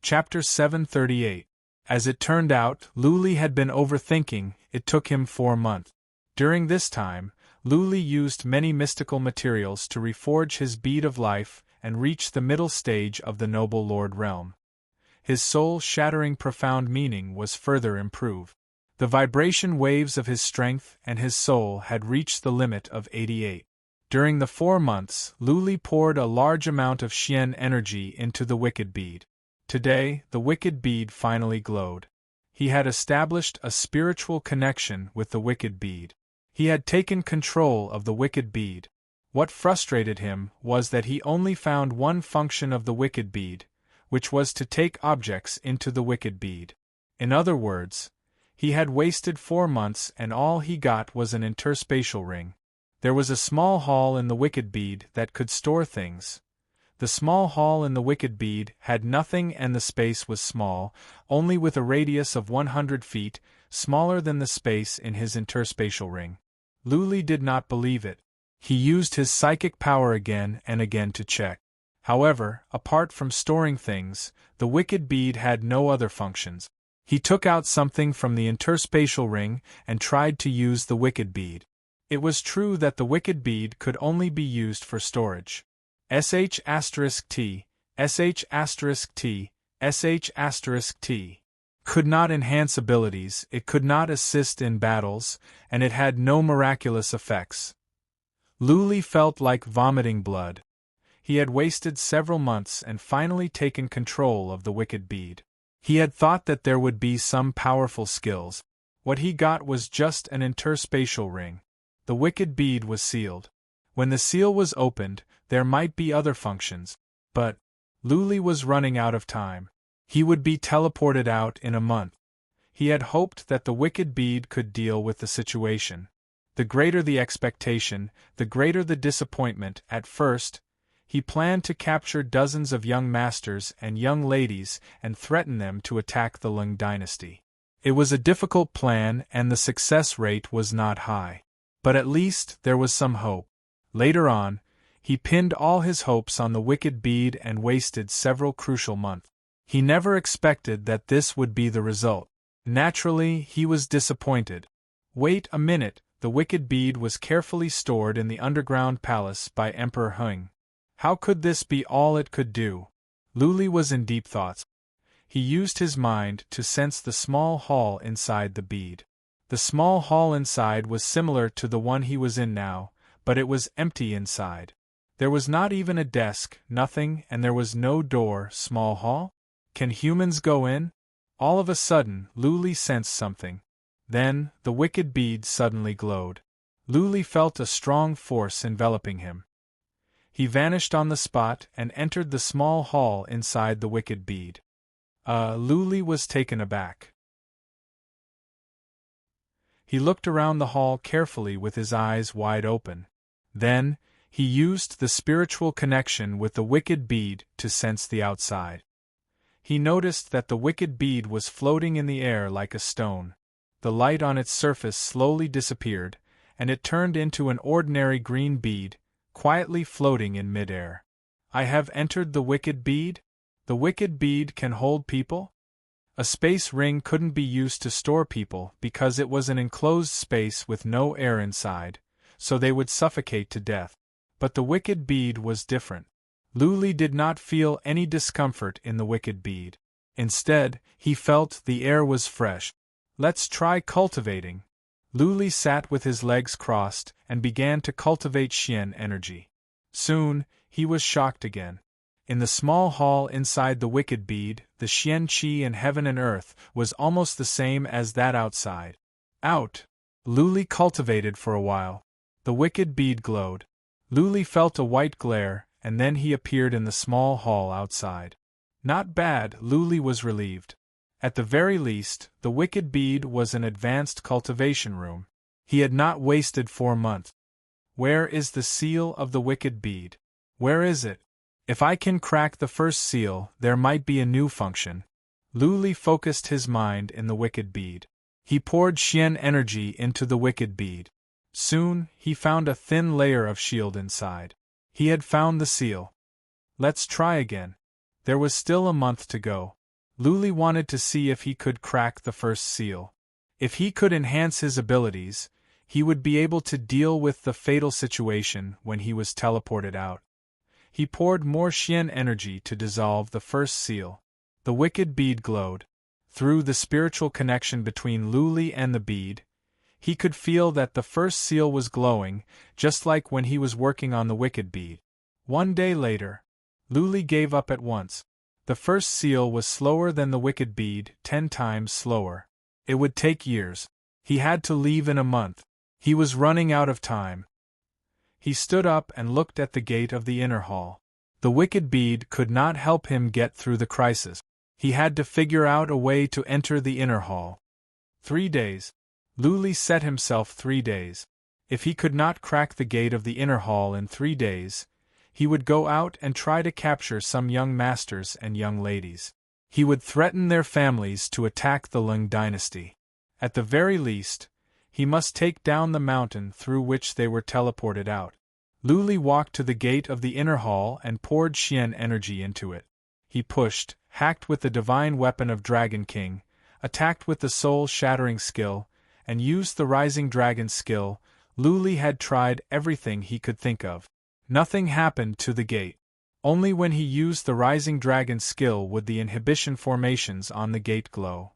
Chapter 738. As it turned out, Luli had been overthinking. It took him 4 months. During this time, Luli used many mystical materials to reforge his bead of life and reach the middle stage of the Noble Lord realm. His soul-shattering profound meaning was further improved. The vibration waves of his strength and his soul had reached the limit of 88. During the 4 months, Luli poured a large amount of Xian energy into the wicked bead. Today, the wicked bead finally glowed. He had established a spiritual connection with the wicked bead. He had taken control of the wicked bead. What frustrated him was that he only found one function of the wicked bead, which was to take objects into the wicked bead. In other words, he had wasted 4 months and all he got was an interspatial ring. There was a small hall in the wicked bead that could store things. The small hall in the wicked bead had nothing and the space was small, only with a radius of 100 feet, smaller than the space in his interspatial ring. Luli did not believe it. He used his psychic power again and again to check. However, apart from storing things, the wicked bead had no other functions. He took out something from the interspatial ring and tried to use the wicked bead. It was true that the wicked bead could only be used for storage. sh*t, sh*t, sh*t could not enhance abilities, it could not assist in battles, and it had no miraculous effects. Luli felt like vomiting blood. He had wasted several months and finally taken control of the wicked bead. He had thought that there would be some powerful skills. What he got was just an interspatial ring. The wicked bead was sealed. When the seal was opened, there might be other functions, but Luli was running out of time. He would be teleported out in a month. He had hoped that the wicked bead could deal with the situation. The greater the expectation, the greater the disappointment. At first, he planned to capture dozens of young masters and young ladies and threaten them to attack the Lung dynasty. It was a difficult plan and the success rate was not high. But at least there was some hope. Later on, he pinned all his hopes on the wicked bead and wasted several crucial months. He never expected that this would be the result. Naturally, he was disappointed. Wait a minute, the wicked bead was carefully stored in the underground palace by Emperor Hung. How could this be all it could do? Luli was in deep thoughts. He used his mind to sense the small hall inside the bead. The small hall inside was similar to the one he was in now, but it was empty inside. There was not even a desk, nothing, and there was no door. Small hall? Can humans go in? All of a sudden, Luli sensed something. Then, the wicked bead suddenly glowed. Luli felt a strong force enveloping him. He vanished on the spot and entered the small hall inside the wicked bead. Luli was taken aback. He looked around the hall carefully with his eyes wide open. Then, he used the spiritual connection with the wicked bead to sense the outside. He noticed that the wicked bead was floating in the air like a stone. The light on its surface slowly disappeared, and it turned into an ordinary green bead, quietly floating in midair. I have entered the wicked bead? The wicked bead can hold people? A space ring couldn't be used to store people because it was an enclosed space with no air inside, so they would suffocate to death. But the wicked bead was different. Luli did not feel any discomfort in the wicked bead. Instead, he felt the air was fresh. Let's try cultivating. Luli sat with his legs crossed and began to cultivate Xian energy. Soon, he was shocked again. In the small hall inside the wicked bead, the Xian Qi in heaven and earth was almost the same as that outside. Out! Luli cultivated for a while. The wicked bead glowed. Luli felt a white glare, and then he appeared in the small hall outside. Not bad, Luli was relieved. At the very least, the wicked bead was an advanced cultivation room. He had not wasted 4 months. Where is the seal of the wicked bead? Where is it? If I can crack the first seal, there might be a new function. Luli focused his mind in the wicked bead. He poured Xian energy into the wicked bead. Soon, he found a thin layer of shield inside. He had found the seal. Let's try again. There was still a month to go. Luli wanted to see if he could crack the first seal. If he could enhance his abilities, he would be able to deal with the fatal situation when he was teleported out. He poured more Xian energy to dissolve the first seal. The wicked bead glowed. Through the spiritual connection between Luli and the bead, he could feel that the first seal was glowing, just like when he was working on the wicked bead. One day later, Luli gave up at once. The first seal was slower than the wicked bead, 10 times slower. It would take years. He had to leave in a month. He was running out of time. He stood up and looked at the gate of the inner hall. The wicked bead could not help him get through the crisis. He had to figure out a way to enter the inner hall. 3 days. Luli set himself 3 days. If he could not crack the gate of the inner hall in 3 days, he would go out and try to capture some young masters and young ladies. He would threaten their families to attack the Ling dynasty. At the very least, he must take down the mountain through which they were teleported out. Luli walked to the gate of the inner hall and poured Xian energy into it. He pushed, hacked with the divine weapon of Dragon King, attacked with the soul-shattering skill, and used the Rising Dragon skill. Luli had tried everything he could think of. Nothing happened to the gate. Only when he used the Rising Dragon skill would the inhibition formations on the gate glow.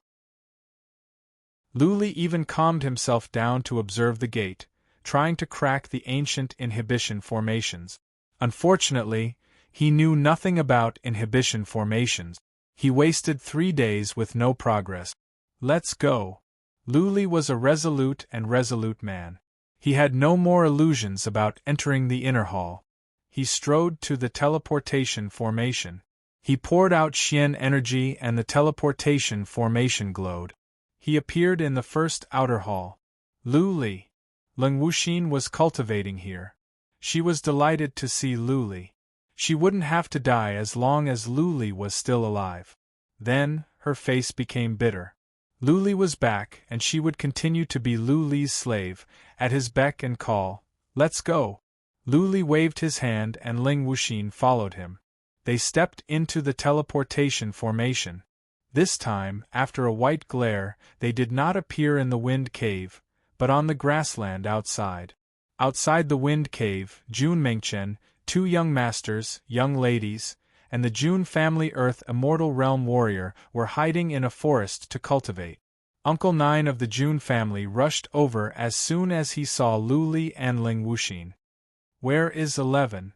Luli even calmed himself down to observe the gate, trying to crack the ancient inhibition formations. Unfortunately, he knew nothing about inhibition formations. He wasted 3 days with no progress. Let's go. Luli was a resolute man. He had no more illusions about entering the inner hall. He strode to the teleportation formation. He poured out Xian energy and the teleportation formation glowed. He appeared in the first outer hall. Luli. Ling Wuxin was cultivating here. She was delighted to see Luli. She wouldn't have to die as long as Luli was still alive. Then, her face became bitter. Luli was back, and she would continue to be Luli's slave, at his beck and call. Let's go. Luli waved his hand and Ling Wuxin followed him. They stepped into the teleportation formation. This time, after a white glare, they did not appear in the wind cave, but on the grassland outside. Outside the wind cave, Jun Mengchen, 2 young masters, young ladies, and the Jun family Earth Immortal Realm warrior were hiding in a forest to cultivate. Uncle 9 of the Jun family rushed over as soon as he saw Luli and Ling Wuxin. Where is 11?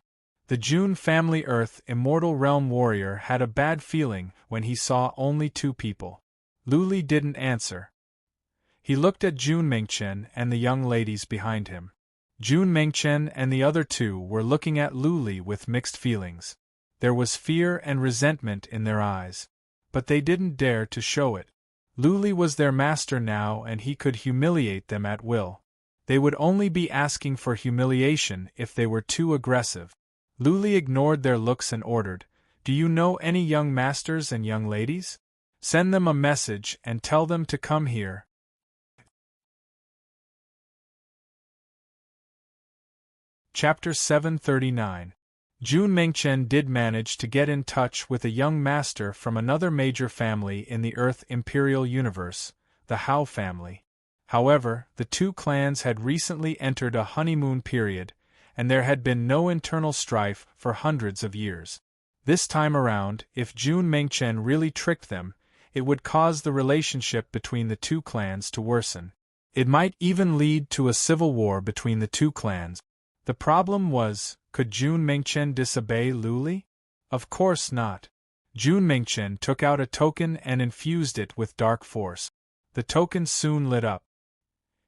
The Jun family Earth Immortal Realm warrior had a bad feeling when he saw only 2 people. Luli didn't answer. He looked at Jun Mengchen and the young ladies behind him. Jun Mengchen and the other 2 were looking at Luli with mixed feelings. There was fear and resentment in their eyes. But they didn't dare to show it. Luli was their master now and he could humiliate them at will. They would only be asking for humiliation if they were too aggressive. Luli ignored their looks and ordered, "Do you know any young masters and young ladies? Send them a message and tell them to come here." Chapter 739. Jun Mengchen did manage to get in touch with a young master from another major family in the Earth Imperial Universe, the Hao family. However, the 2 clans had recently entered a honeymoon period, and there had been no internal strife for hundreds of years. This time around, if Jun Mengchen really tricked them, it would cause the relationship between the 2 clans to worsen. It might even lead to a civil war between the 2 clans. The problem was, could Jun Mengchen disobey Luli? Of course not. Jun Mengchen took out a token and infused it with dark force. The token soon lit up.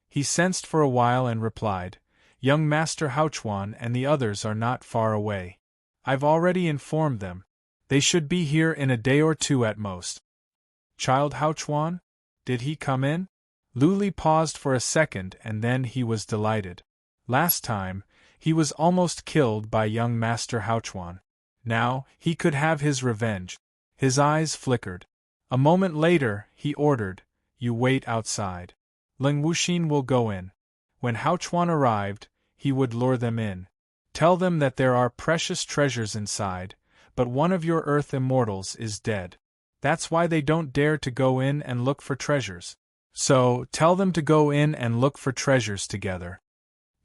He sensed for a while and replied, "Young Master Haochuan and the others are not far away. I've already informed them. They should be here in a day or 2 at most." Child Haochuan? Did he come in? Luli paused for a second and then he was delighted. Last time, he was almost killed by young Master Haochuan. Now, he could have his revenge. His eyes flickered. A moment later, he ordered, "You wait outside. Ling Wuxin will go in." When Haochuan arrived, he would lure them in. "Tell them that there are precious treasures inside, but one of your Earth Immortals is dead. That's why they don't dare to go in and look for treasures. So, tell them to go in and look for treasures together.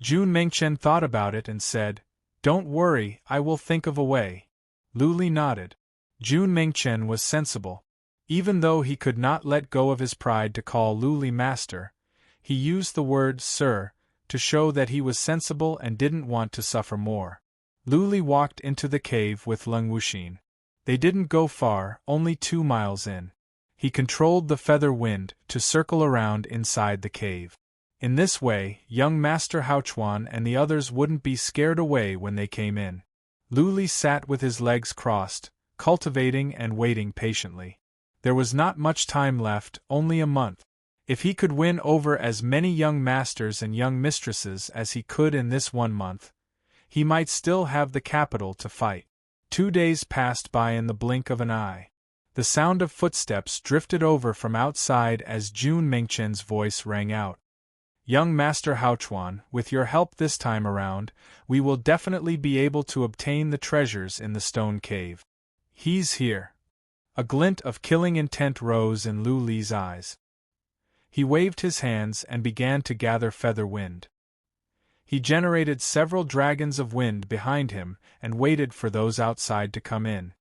Jun Mengchen thought about it and said, Don't worry, I will think of a way. Lu Li nodded. Jun Mengchen was sensible. Even though he could not let go of his pride to call Lu Li master, he used the word sir to show that he was sensible and didn't want to suffer more. Lu Li walked into the cave with Leng Wuxin. They didn't go far, only 2 miles in. He controlled the feather wind to circle around inside the cave. In this way, young Master Haochuan and the others wouldn't be scared away when they came in. Lu Li sat with his legs crossed, cultivating and waiting patiently. There was not much time left, only a month. If he could win over as many young masters and young mistresses as he could in this 1 month, he might still have the capital to fight. 2 days passed by in the blink of an eye. The sound of footsteps drifted over from outside as Jun Mengchen's voice rang out. Young Master Haochuan, with your help this time around, we will definitely be able to obtain the treasures in the stone cave. He's here. A glint of killing intent rose in Lu Li's eyes. He waved his hands and began to gather feather wind. He generated several dragons of wind behind him and waited for those outside to come in.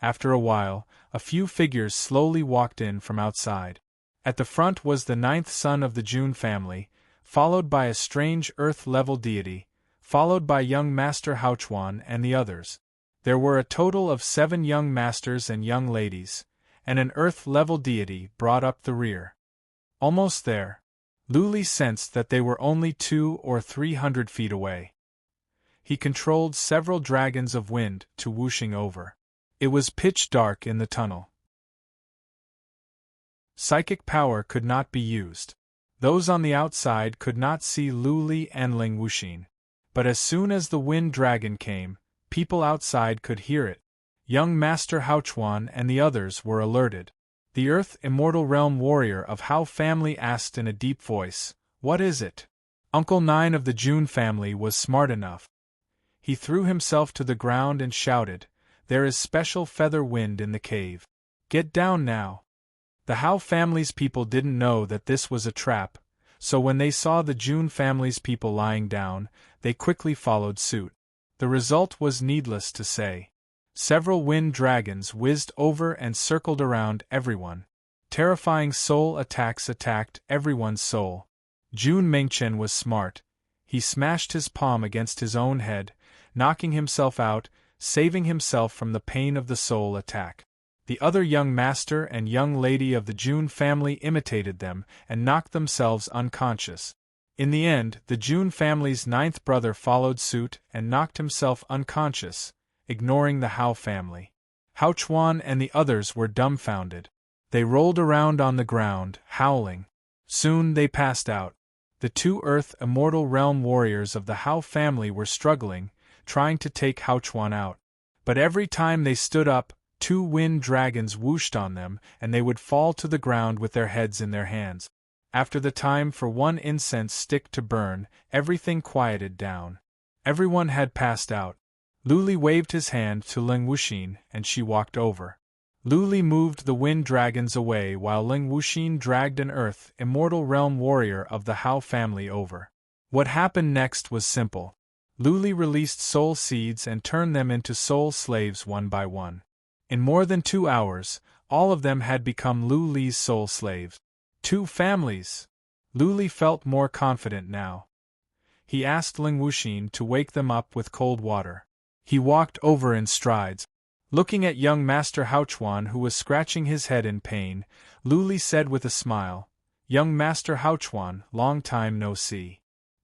After a while, a few figures slowly walked in from outside. At the front was the 9th son of the Jun family, followed by a strange earth-level deity, followed by young Master Haochuan and the others. There were a total of 7 young masters and young ladies, and an earth-level deity brought up the rear. Almost there, Lu Li sensed that they were only 200 or 300 feet away. He controlled several dragons of wind to whooshing over. It was pitch dark in the tunnel. Psychic power could not be used. Those on the outside could not see Lu Li and Leng Wuxin. But as soon as the wind dragon came, people outside could hear it. Young Master Haochuan and the others were alerted. The Earth Immortal Realm warrior of Hao family asked in a deep voice, What is it? Uncle 9 of the Jun family was smart enough. He threw himself to the ground and shouted, There is special feather wind in the cave. Get down now. The Hao family's people didn't know that this was a trap, so when they saw the Jun family's people lying down, they quickly followed suit. The result was needless to say. Several wind dragons whizzed over and circled around everyone. Terrifying soul attacks attacked everyone's soul. Jun Mengchen was smart. He smashed his palm against his own head, knocking himself out, saving himself from the pain of the soul attack. The other young master and young lady of the Jun family imitated them and knocked themselves unconscious. In the end, the Jun family's 9th brother followed suit and knocked himself unconscious, ignoring the Hao family. Haochuan and the others were dumbfounded. They rolled around on the ground, howling. Soon they passed out. The 2 Earth Immortal Realm warriors of the Hao family were struggling, trying to take Haochuan out. But every time they stood up, 2 wind dragons whooshed on them, and they would fall to the ground with their heads in their hands. After the time for 1 incense stick to burn, everything quieted down. Everyone had passed out. Lu Li waved his hand to Leng Wuxin, and she walked over. Lu Li moved the wind dragons away while Leng Wuxin dragged an Earth Immortal Realm warrior of the Hao family over. What happened next was simple. Lu Li released soul seeds and turned them into soul slaves one by one. In more than 2 hours, all of them had become Lu Li's soul slaves. 2 families! Lu Li felt more confident now. He asked Leng Wuxin to wake them up with cold water. He walked over in strides. Looking at young Master Haochuan who was scratching his head in pain, Lu Li said with a smile, Young Master Haochuan, long time no see.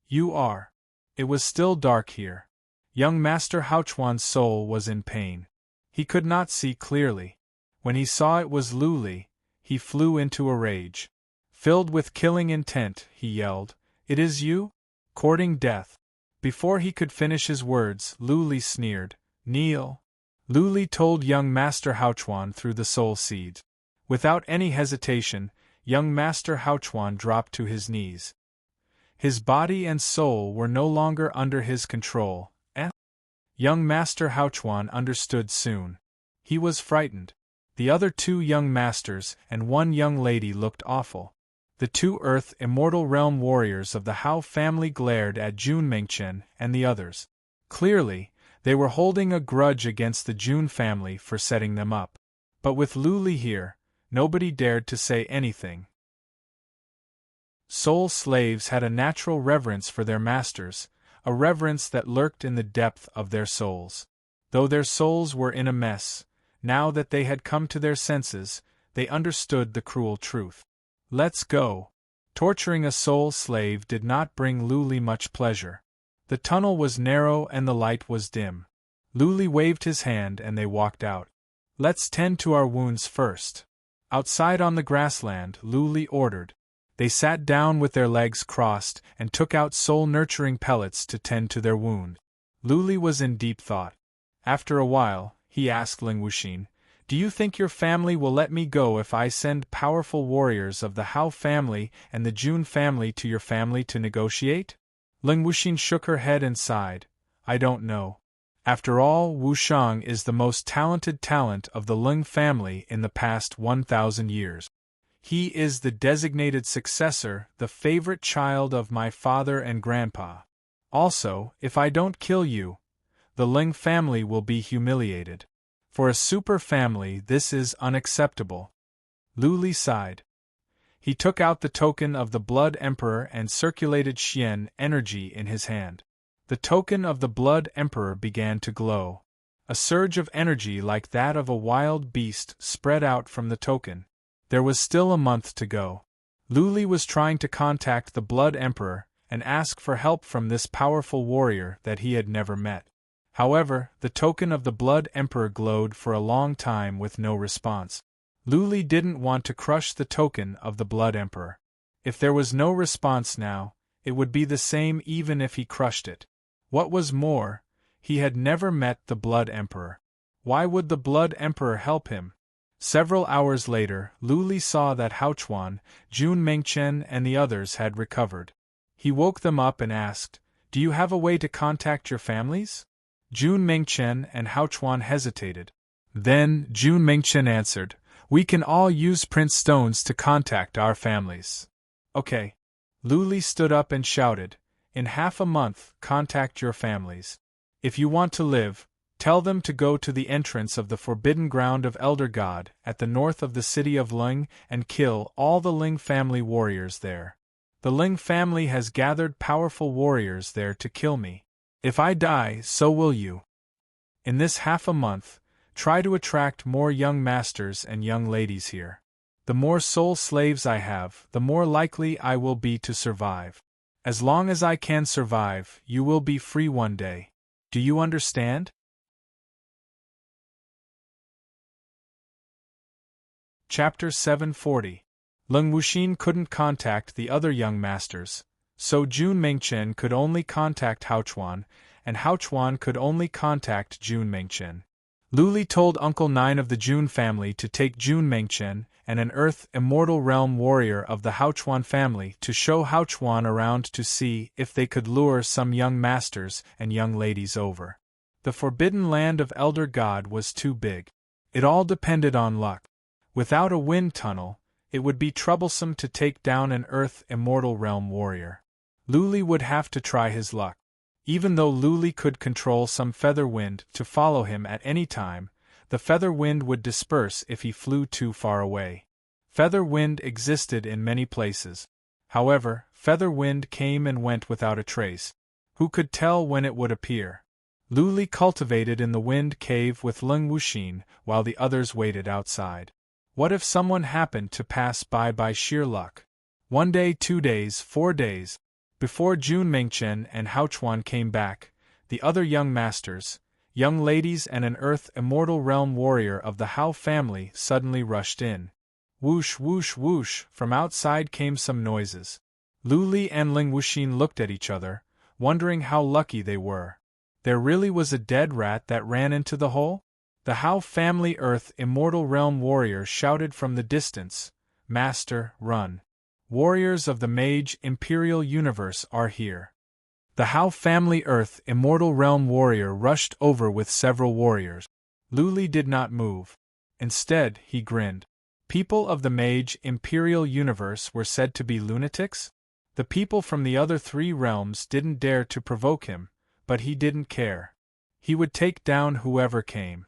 You are. It was still dark here. Young Master Haochuan's soul was in pain. He could not see clearly. When he saw it was Lu Li, he flew into a rage. Filled with killing intent, he yelled, It is you? Courting death. Before he could finish his words, Lu Li sneered, Kneel. Lu Li told young Master Haochuan through the soul seed. Without any hesitation, young Master Haochuan dropped to his knees. His body and soul were no longer under his control. Young Master Haochuan understood soon. He was frightened. The other 2 young masters and 1 young lady looked awful. The 2 Earth Immortal Realm warriors of the Hao family glared at Jun Mengchen and the others. Clearly, they were holding a grudge against the Jun family for setting them up. But with Lu Li here, nobody dared to say anything. Soul slaves had a natural reverence for their masters, a reverence that lurked in the depth of their souls. Though their souls were in a mess, now that they had come to their senses, they understood the cruel truth. Let's go. Torturing a soul slave did not bring Lu Li much pleasure. The tunnel was narrow and the light was dim. Lu Li waved his hand and they walked out. Let's tend to our wounds first. Outside on the grassland, Lu Li ordered. They sat down with their legs crossed and took out soul-nurturing pellets to tend to their wound. Lu Li was in deep thought. After a while, he asked Ling Wuxin, "Do you think your family will let me go if I send powerful warriors of the Hao family and the Jun family to your family to negotiate?" Ling Wuxin shook her head and sighed. "I don't know. After all, Wu Shang is the most talented talent of the Ling family in the past 1,000 years. He is the designated successor, the favorite child of my father and grandpa. Also, if I don't kill you, the Ling family will be humiliated. For a super family, this is unacceptable." Lu Li sighed. He took out the token of the Blood Emperor and circulated Xian energy in his hand. The token of the Blood Emperor began to glow. A surge of energy like that of a wild beast spread out from the token. There was still a month to go. Lu Li was trying to contact the Blood Emperor and ask for help from this powerful warrior that he had never met. However, the token of the Blood Emperor glowed for a long time with no response. Lu Li didn't want to crush the token of the Blood Emperor. If there was no response now, it would be the same even if he crushed it. What was more, he had never met the Blood Emperor. Why would the Blood Emperor help him? Several hours later, Lu Li saw that Haochuan, Jun Mengchen and the others had recovered. He woke them up and asked, "Do you have a way to contact your families?" Jun Mengchen and Haochuan hesitated. Then Jun Mengchen answered, "We can all use Prince Stones to contact our families." "Okay." Lu Li stood up and shouted, "In half a month, contact your families. If you want to live, tell them to go to the entrance of the Forbidden Ground of Elder God at the north of the city of Ling and kill all the Ling family warriors there. The Ling family has gathered powerful warriors there to kill me. If I die, so will you. In this half a month, try to attract more young masters and young ladies here. The more soul slaves I have, the more likely I will be to survive. As long as I can survive, you will be free one day. Do you understand?" Chapter 740. Ling Wuxin couldn't contact the other young masters, so Jun Mengchen could only contact Haochuan, and Haochuan could only contact Jun Mengchen. Lu Li told Uncle Nine of the Jun family to take Jun Mengchen and an Earth Immortal Realm warrior of the Haochuan family to show Haochuan around to see if they could lure some young masters and young ladies over. The Forbidden Land of Elder God was too big. It all depended on luck. Without a wind tunnel, it would be troublesome to take down an Earth Immortal Realm warrior. Lu Li would have to try his luck. Even though Lu Li could control some feather wind to follow him at any time, the feather wind would disperse if he flew too far away. Feather wind existed in many places. However, feather wind came and went without a trace. Who could tell when it would appear? Lu Li cultivated in the wind cave with Ling Wuxin while the others waited outside. What if someone happened to pass by sheer luck? 1 day, 2 days, 4 days. Before Jun Mengchen and Haochuan came back, the other young masters, young ladies and an Earth Immortal Realm warrior of the Hao family suddenly rushed in. Whoosh, whoosh, whoosh, from outside came some noises. Lu Li and Ling Wuxin looked at each other, wondering how lucky they were. There really was a dead rat that ran into the hole? The Hao family Earth Immortal Realm warrior shouted from the distance, "Master, run. Warriors of the Mage Imperial Universe are here." The Hao family Earth Immortal Realm warrior rushed over with several warriors. Lu Li did not move. Instead, he grinned. People of the mage imperial universe were said to be lunatics? The people from the other 3 realms didn't dare to provoke him, but he didn't care. He would take down whoever came.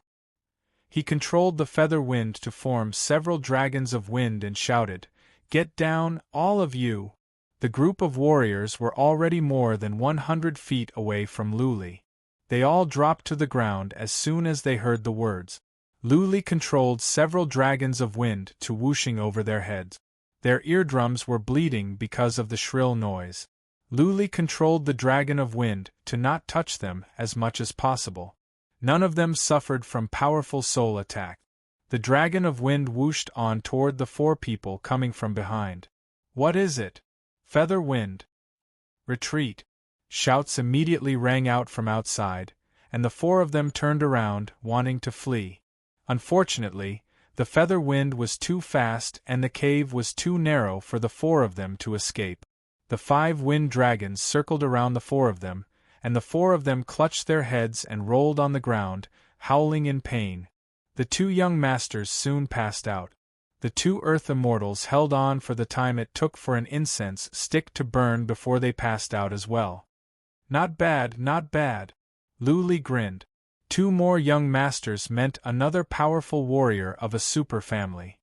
He controlled the feather wind to form several dragons of wind and shouted, "Get down, all of you!" The group of warriors were already more than 100 feet away from Luli. They all dropped to the ground as soon as they heard the words. Luli controlled several dragons of wind to whooshing over their heads. Their eardrums were bleeding because of the shrill noise. Luli controlled the dragon of wind to not touch them as much as possible. None of them suffered from powerful soul attack. The dragon of wind whooshed on toward the 4 people coming from behind. What is it? Feather wind. Retreat. Shouts immediately rang out from outside, and the 4 of them turned around, wanting to flee. Unfortunately, the feather wind was too fast and the cave was too narrow for the 4 of them to escape. The 5 wind dragons circled around the 4 of them, and the 4 of them clutched their heads and rolled on the ground, howling in pain. The 2 young masters soon passed out. The 2 earth immortals held on for the time it took for an incense stick to burn before they passed out as well. Not bad, not bad. Luli grinned. 2 more young masters meant another powerful warrior of a super family.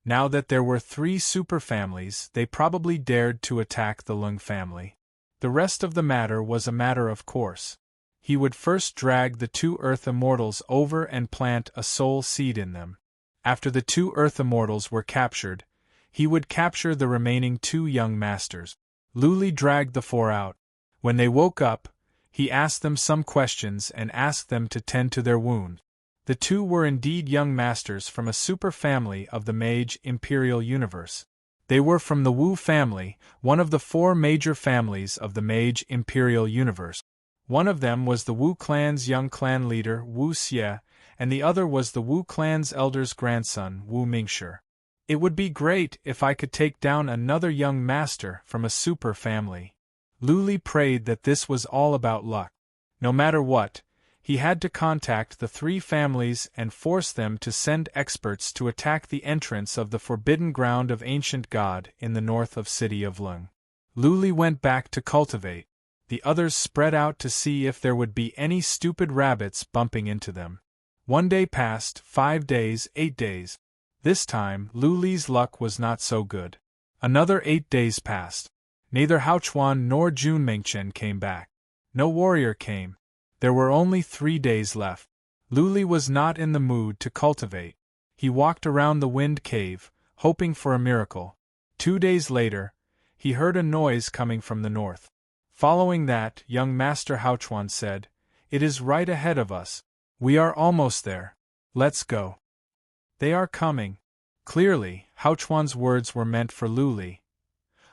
Now that there were 3 super families, they probably dared to attack the Lung family. The rest of the matter was a matter of course. He would first drag the 2 earth immortals over and plant a soul seed in them. After the 2 earth immortals were captured, he would capture the remaining 2 young masters. Luli dragged the 4 out. When they woke up, he asked them some questions and asked them to tend to their wound. The 2 were indeed young masters from a super family of the Mage Imperial Universe. They were from the Wu family, one of the 4 major families of the Mage Imperial Universe. One of them was the Wu clan's young clan leader, Wu Xie, and the other was the Wu clan's elder's grandson, Wu Mingshi. It would be great if I could take down another young master from a super family. Luli prayed that this was all about luck. No matter what, he had to contact the 3 families and force them to send experts to attack the entrance of the forbidden ground of Ancient God in the north of City of Lung. Luli went back to cultivate. The others spread out to see if there would be any stupid rabbits bumping into them. 1 day passed, 5 days, 8 days. This time, Luli's luck was not so good. Another 8 days passed. Neither Hao Chuan nor Jun Mengchen came back. No warrior came. There were only 3 days left. Luli was not in the mood to cultivate. He walked around the wind cave, hoping for a miracle. 2 days later, he heard a noise coming from the north. Following that, young Master Hao Chuan said, "It is right ahead of us. We are almost there. Let's go." "They are coming." Clearly, Hao Chuan's words were meant for Luli.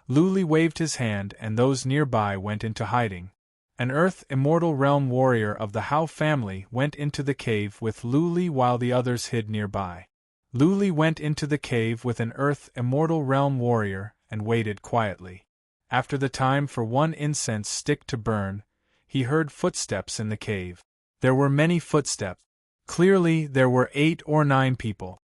Luli waved his hand and those nearby went into hiding. An Earth Immortal Realm warrior of the Hao family went into the cave with Luli while the others hid nearby. Luli went into the cave with an Earth Immortal Realm warrior and waited quietly. After the time for 1 incense stick to burn, he heard footsteps in the cave. There were many footsteps. Clearly there were 8 or 9 people.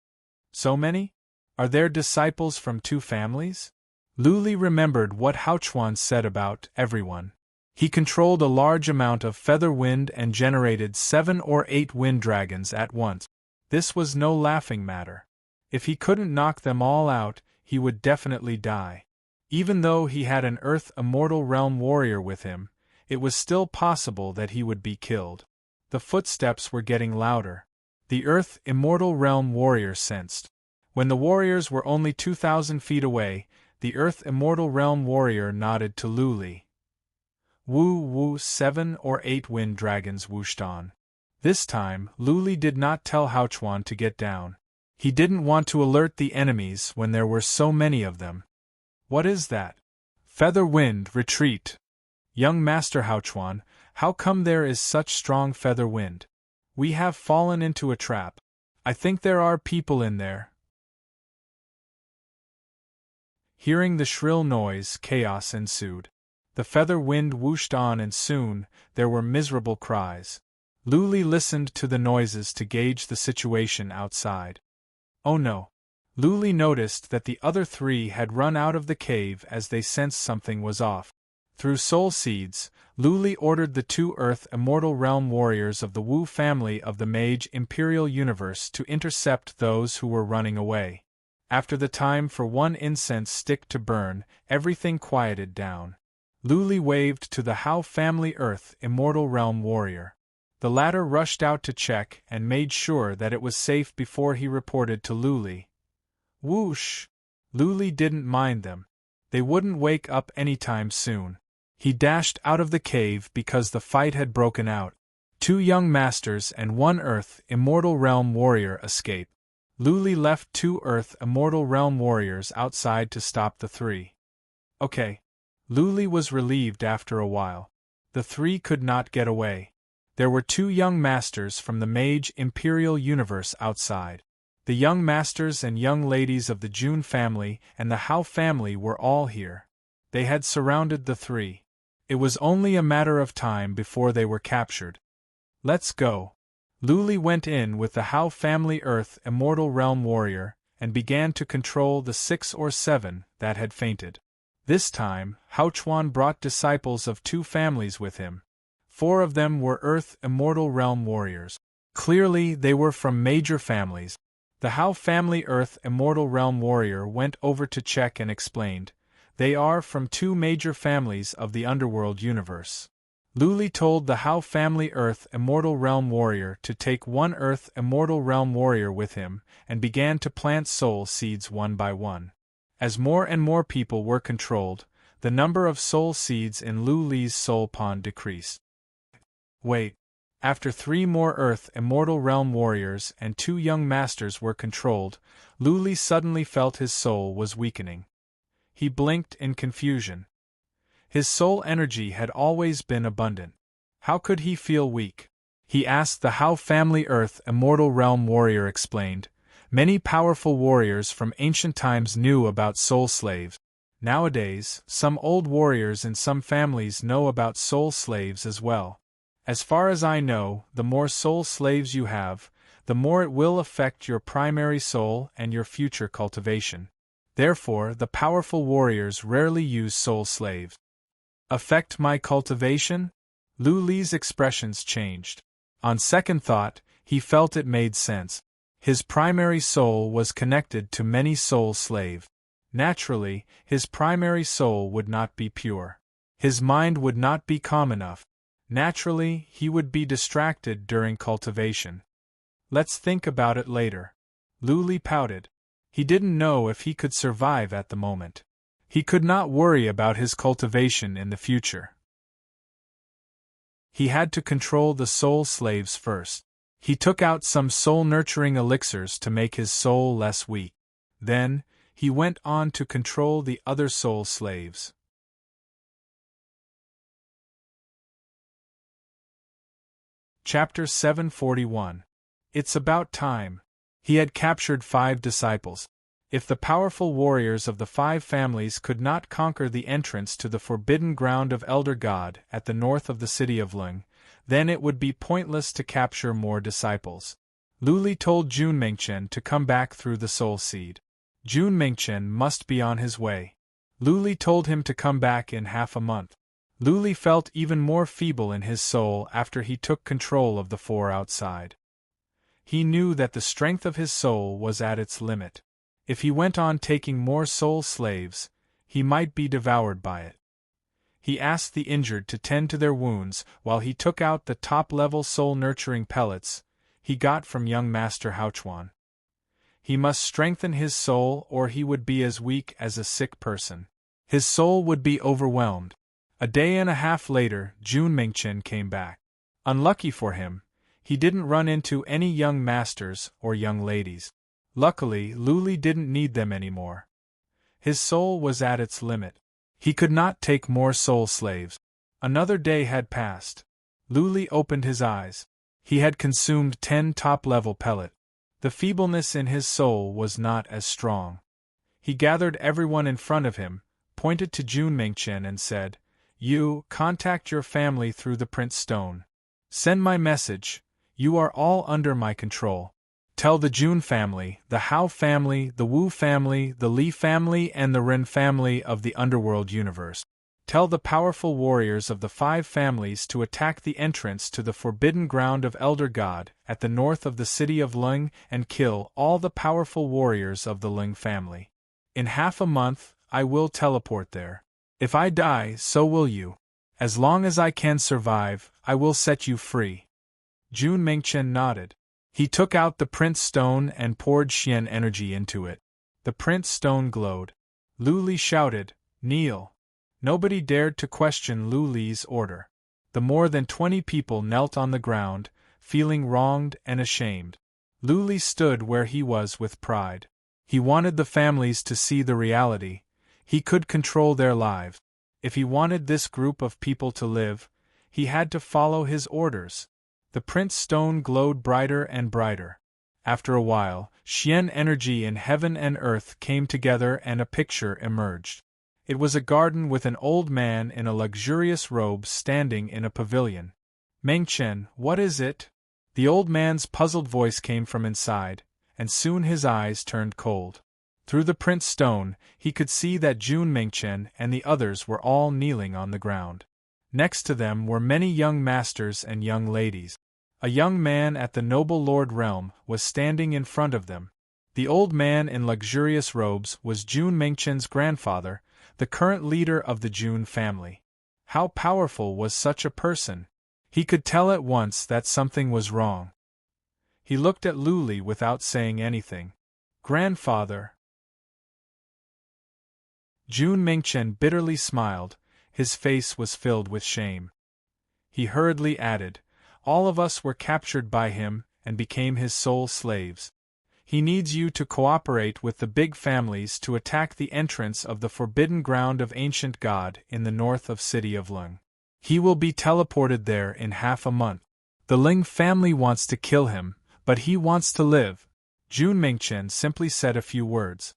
So many? Are there disciples from 2 families? Luli remembered what Hao Chuan said about everyone. He controlled a large amount of feather wind and generated 7 or 8 wind dragons at once. This was no laughing matter. If he couldn't knock them all out, he would definitely die. Even though he had an Earth Immortal Realm warrior with him, it was still possible that he would be killed. The footsteps were getting louder. The Earth Immortal Realm warrior sensed. When the warriors were only 2,000 feet away, the Earth Immortal Realm warrior nodded to Luli. Woo, 7 or 8 wind dragons whooshed on. This time, Luli did not tell Hao Chuan to get down. He didn't want to alert the enemies when there were so many of them. What is that? Feather wind, retreat. Young Master Hao Chuan, how come there is such strong feather wind? We have fallen into a trap. I think there are people in there. Hearing the shrill noise, chaos ensued. The feather wind whooshed on and soon, there were miserable cries. Luli listened to the noises to gauge the situation outside. Oh no. Luli noticed that the other three had run out of the cave as they sensed something was off. Through soul seeds, Luli ordered the 2 Earth Immortal Realm warriors of the Wu family of the Mage Imperial Universe to intercept those who were running away. After the time for 1 incense stick to burn, everything quieted down. Luli waved to the Hao family Earth Immortal Realm warrior. The latter rushed out to check and made sure that it was safe before he reported to Luli. Whoosh! Luli didn't mind them. They wouldn't wake up anytime soon. He dashed out of the cave because the fight had broken out. 2 young masters and 1 Earth Immortal Realm warrior escape. Luli left 2 Earth Immortal Realm warriors outside to stop the 3. Okay. Luli was relieved after a while. The 3 could not get away. There were 2 young masters from the Mage Imperial Universe outside. The young masters and young ladies of the Jun family and the Hao family were all here. They had surrounded the 3. It was only a matter of time before they were captured. Let's go. Luli went in with the Hao family Earth Immortal Realm warrior and began to control the 6 or 7 that had fainted. This time, Haochuan brought disciples of 2 families with him. 4 of them were Earth Immortal Realm warriors. Clearly, they were from major families. The Hao family Earth Immortal Realm warrior went over to check and explained, they are from 2 major families of the underworld universe. Luli told the Hao family Earth Immortal Realm warrior to take 1 Earth Immortal Realm warrior with him and began to plant soul seeds one by one. As more and more people were controlled, the number of soul seeds in Luli's soul pond decreased. Wait. After 3 more Earth Immortal Realm warriors and 2 young masters were controlled, Luli suddenly felt his soul was weakening. He blinked in confusion. His soul energy had always been abundant. How could he feel weak? He asked. The Hao family Earth Immortal Realm warrior explained. Many powerful warriors from ancient times knew about soul slaves. Nowadays, some old warriors in some families know about soul slaves as well. As far as I know, the more soul slaves you have, the more it will affect your primary soul and your future cultivation. Therefore, the powerful warriors rarely use soul slaves. Affect my cultivation? Luli's expressions changed. On second thought, he felt it made sense. His primary soul was connected to many soul slaves. Naturally, his primary soul would not be pure. His mind would not be calm enough. Naturally, he would be distracted during cultivation. Let's think about it later. Luli pouted. He didn't know if he could survive at the moment. He could not worry about his cultivation in the future. He had to control the soul slaves first. He took out some soul-nurturing elixirs to make his soul less weak. Then, he went on to control the other soul slaves. Chapter 741. It's about time. He had captured 5 disciples. If the powerful warriors of the 5 families could not conquer the entrance to the forbidden ground of Elder God at the north of the city of Lung, then it would be pointless to capture more disciples. Luli told Jun Mengchen to come back through the soul seed. Jun Mengchen must be on his way. Luli told him to come back in half a month. Luli felt even more feeble in his soul after he took control of the 4 outside. He knew that the strength of his soul was at its limit. If he went on taking more soul slaves, he might be devoured by it. He asked the injured to tend to their wounds while he took out the top-level soul-nurturing pellets he got from young Master Haochuan. He must strengthen his soul or he would be as weak as a sick person. His soul would be overwhelmed. A day and a half later, Jun Mengchen came back. Unlucky for him, he didn't run into any young masters or young ladies. Luckily, Luli didn't need them anymore. His soul was at its limit. He could not take more soul slaves. Another day had passed. Luli opened his eyes. He had consumed 10 top-level pellet. The feebleness in his soul was not as strong. He gathered everyone in front of him, pointed to Jun Mengchen and said, "You, contact your family through the Prince Stone. Send my message. You are all under my control. Tell the June family, the Hao family, the Wu family, the Li family, and the Ren family of the underworld universe. Tell the powerful warriors of the 5 families to attack the entrance to the forbidden ground of Elder God at the north of the city of Lung and kill all the powerful warriors of the Lung family. In half a month, I will teleport there. If I die, so will you. As long as I can survive, I will set you free. Jun Mingchen nodded. He took out the Prince Stone and poured Xian energy into it. The Prince Stone glowed. Lu Li shouted, "Kneel." Nobody dared to question Lu Li's order. The more than 20 people knelt on the ground, feeling wronged and ashamed. Lu Li stood where he was with pride. He wanted the families to see the reality. He could control their lives. If he wanted this group of people to live, he had to follow his orders. The Prince Stone glowed brighter and brighter. After a while, Xian energy in heaven and earth came together and a picture emerged. It was a garden with an old man in a luxurious robe standing in a pavilion. "Mengchen, what is it?" The old man's puzzled voice came from inside, and soon his eyes turned cold. Through the Prince Stone, he could see that Jun Mengchen and the others were all kneeling on the ground. Next to them were many young masters and young ladies. A young man at the Noble Lord realm was standing in front of them. The old man in luxurious robes was Jun Mengchen's grandfather, the current leader of the Jun family. How powerful was such a person? He could tell at once that something was wrong. He looked at Lu Li without saying anything. "Grandfather." Jun Mengchen bitterly smiled. His face was filled with shame. He hurriedly added, "All of us were captured by him and became his sole slaves. He needs you to cooperate with the big families to attack the entrance of the forbidden ground of Ancient God in the north of City of Lung. He will be teleported there in half a month. The Ling family wants to kill him, but he wants to live." Jun Mengchen simply said a few words.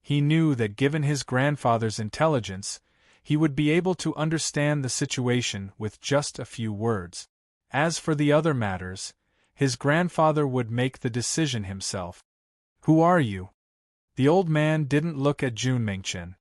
He knew that given his grandfather's intelligence, he would be able to understand the situation with just a few words. As for the other matters, his grandfather would make the decision himself. "Who are you?" The old man didn't look at Jun Mengchen.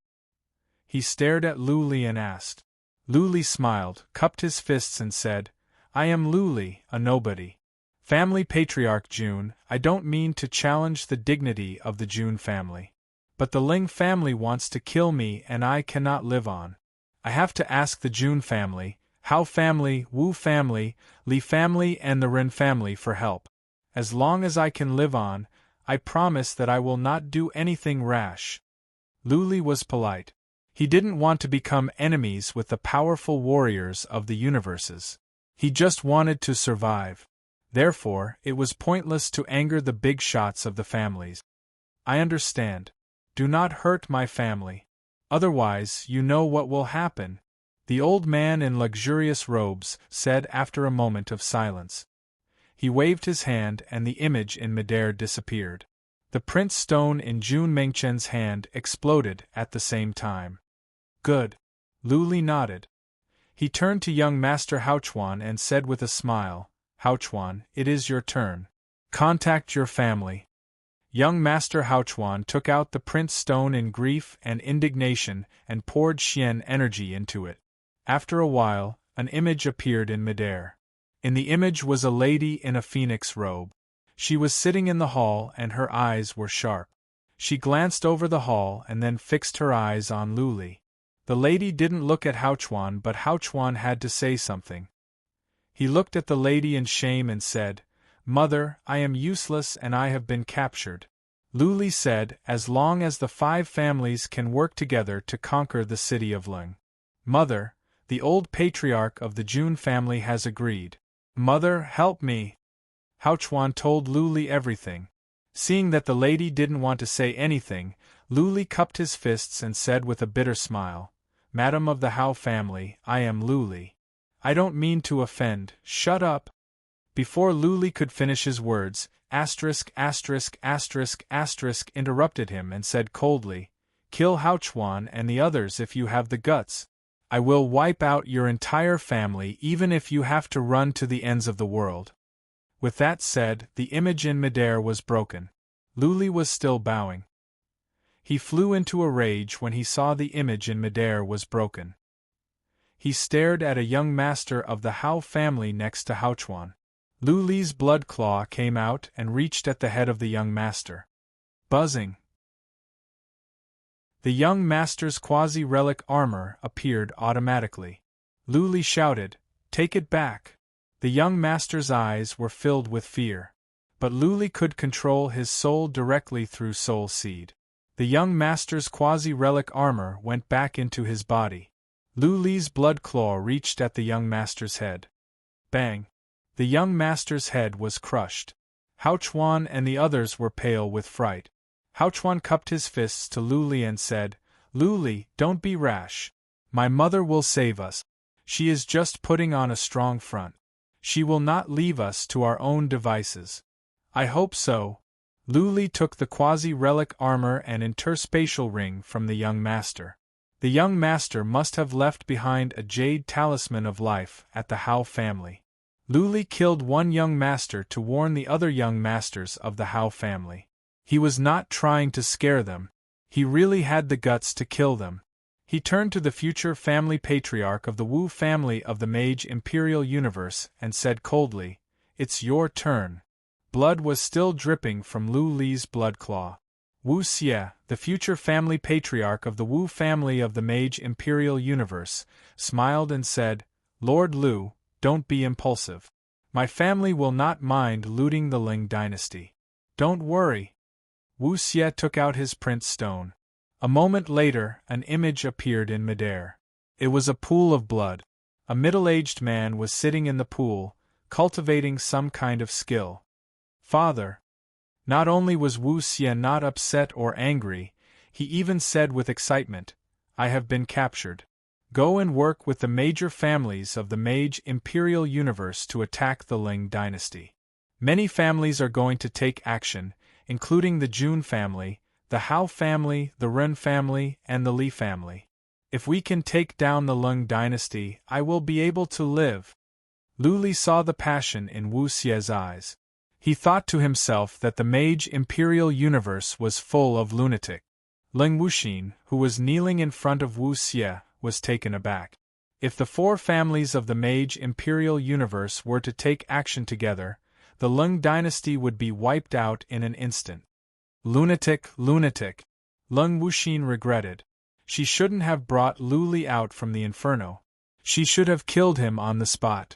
He stared at Lu Li and asked. Lu Li smiled, cupped his fists and said, "I am Lu Li, a nobody. Family Patriarch Jun, I don't mean to challenge the dignity of the Jun family. But the Ling family wants to kill me and I cannot live on. I have to ask the Jun family, Hao family, Wu family, Li family and the Ren family for help. As long as I can live on, I promise that I will not do anything rash." Lu Li was polite. He didn't want to become enemies with the powerful warriors of the universes. He just wanted to survive. Therefore, it was pointless to anger the big shots of the families. "I understand. Do not hurt my family. Otherwise, you know what will happen," the old man in luxurious robes said after a moment of silence. He waved his hand and the image in midair disappeared. The Prince Stone in Jun Mengchen's hand exploded at the same time. "Good." Lu Li nodded. He turned to young Master Haochuan and said with a smile, "Haochuan, it is your turn. Contact your family." Young Master Haochuan took out the Prince Stone in grief and indignation and poured Xian energy into it. After a while, an image appeared in midair. In the image was a lady in a phoenix robe. She was sitting in the hall and her eyes were sharp. She glanced over the hall and then fixed her eyes on Lu Li. The lady didn't look at Haochuan, but Haochuan had to say something. He looked at the lady in shame and said, "Mother, I am useless and I have been captured." Lu Li said, "As long as the 5 families can work together to conquer the city of Lung." "Mother, the old patriarch of the Jun family has agreed." "Mother, help me." Haochuan told Lu Li everything. Seeing that the lady didn't want to say anything, Lu Li cupped his fists and said with a bitter smile, "Madam of the Hao family, I am Lu Li. I don't mean to offend, shut up." Before Lu Li could finish his words, **** interrupted him and said coldly, "Kill Haochuan and the others if you have the guts. I will wipe out your entire family even if you have to run to the ends of the world." With that said, the image in midair was broken. Luli was still bowing. He flew into a rage when he saw the image in midair was broken. He stared at a young master of the Hao family next to Haochuan. Lu Li's blood claw came out and reached at the head of the young master. Buzzing. The young master's quasi-relic armor appeared automatically. Lu Li shouted, "Take it back!" The young master's eyes were filled with fear. But Lu Li could control his soul directly through Soul Seed. The young master's quasi-relic armor went back into his body. Lu Li's blood claw reached at the young master's head. Bang! The young master's head was crushed. Haochuan and the others were pale with fright. Haochuan cupped his fists to Lu Li and said, "Lu Li, don't be rash. My mother will save us. She is just putting on a strong front. She will not leave us to our own devices." "I hope so." Lu Li took the quasi-relic armor and interspatial ring from the young master. The young master must have left behind a jade talisman of life at the Hao family. Lu Li killed one young master to warn the other young masters of the Hao family. He was not trying to scare them. He really had the guts to kill them. He turned to the future family patriarch of the Wu family of the Mage Imperial Universe and said coldly, "It's your turn." Blood was still dripping from Lu Li's blood claw. Wu Xie, the future family patriarch of the Wu family of the Mage Imperial Universe, smiled and said, "Lord Lu, don't be impulsive. My family will not mind looting the Ling dynasty. Don't worry." Wu Xie took out his Prince Stone. A moment later, an image appeared in midair. It was a pool of blood. A middle-aged man was sitting in the pool, cultivating some kind of skill. "Father." Not only was Wu Xie not upset or angry, he even said with excitement, "I have been captured. Go and work with the major families of the Mage Imperial Universe to attack the Ling dynasty. Many families are going to take action, including the Jun family, the Hao family, the Ren family, and the Li family. If we can take down the Ling dynasty, I will be able to live." Lu Li saw the passion in Wu Xie's eyes. He thought to himself that the Mage Imperial Universe was full of lunatic. Ling Wuxin, who was kneeling in front of Wu Xie, was taken aback. If the four families of the Mage Imperial Universe were to take action together, the Ling dynasty would be wiped out in an instant. Lunatic, lunatic. Ling Wuxin regretted. She shouldn't have brought Lu Li out from the inferno. She should have killed him on the spot.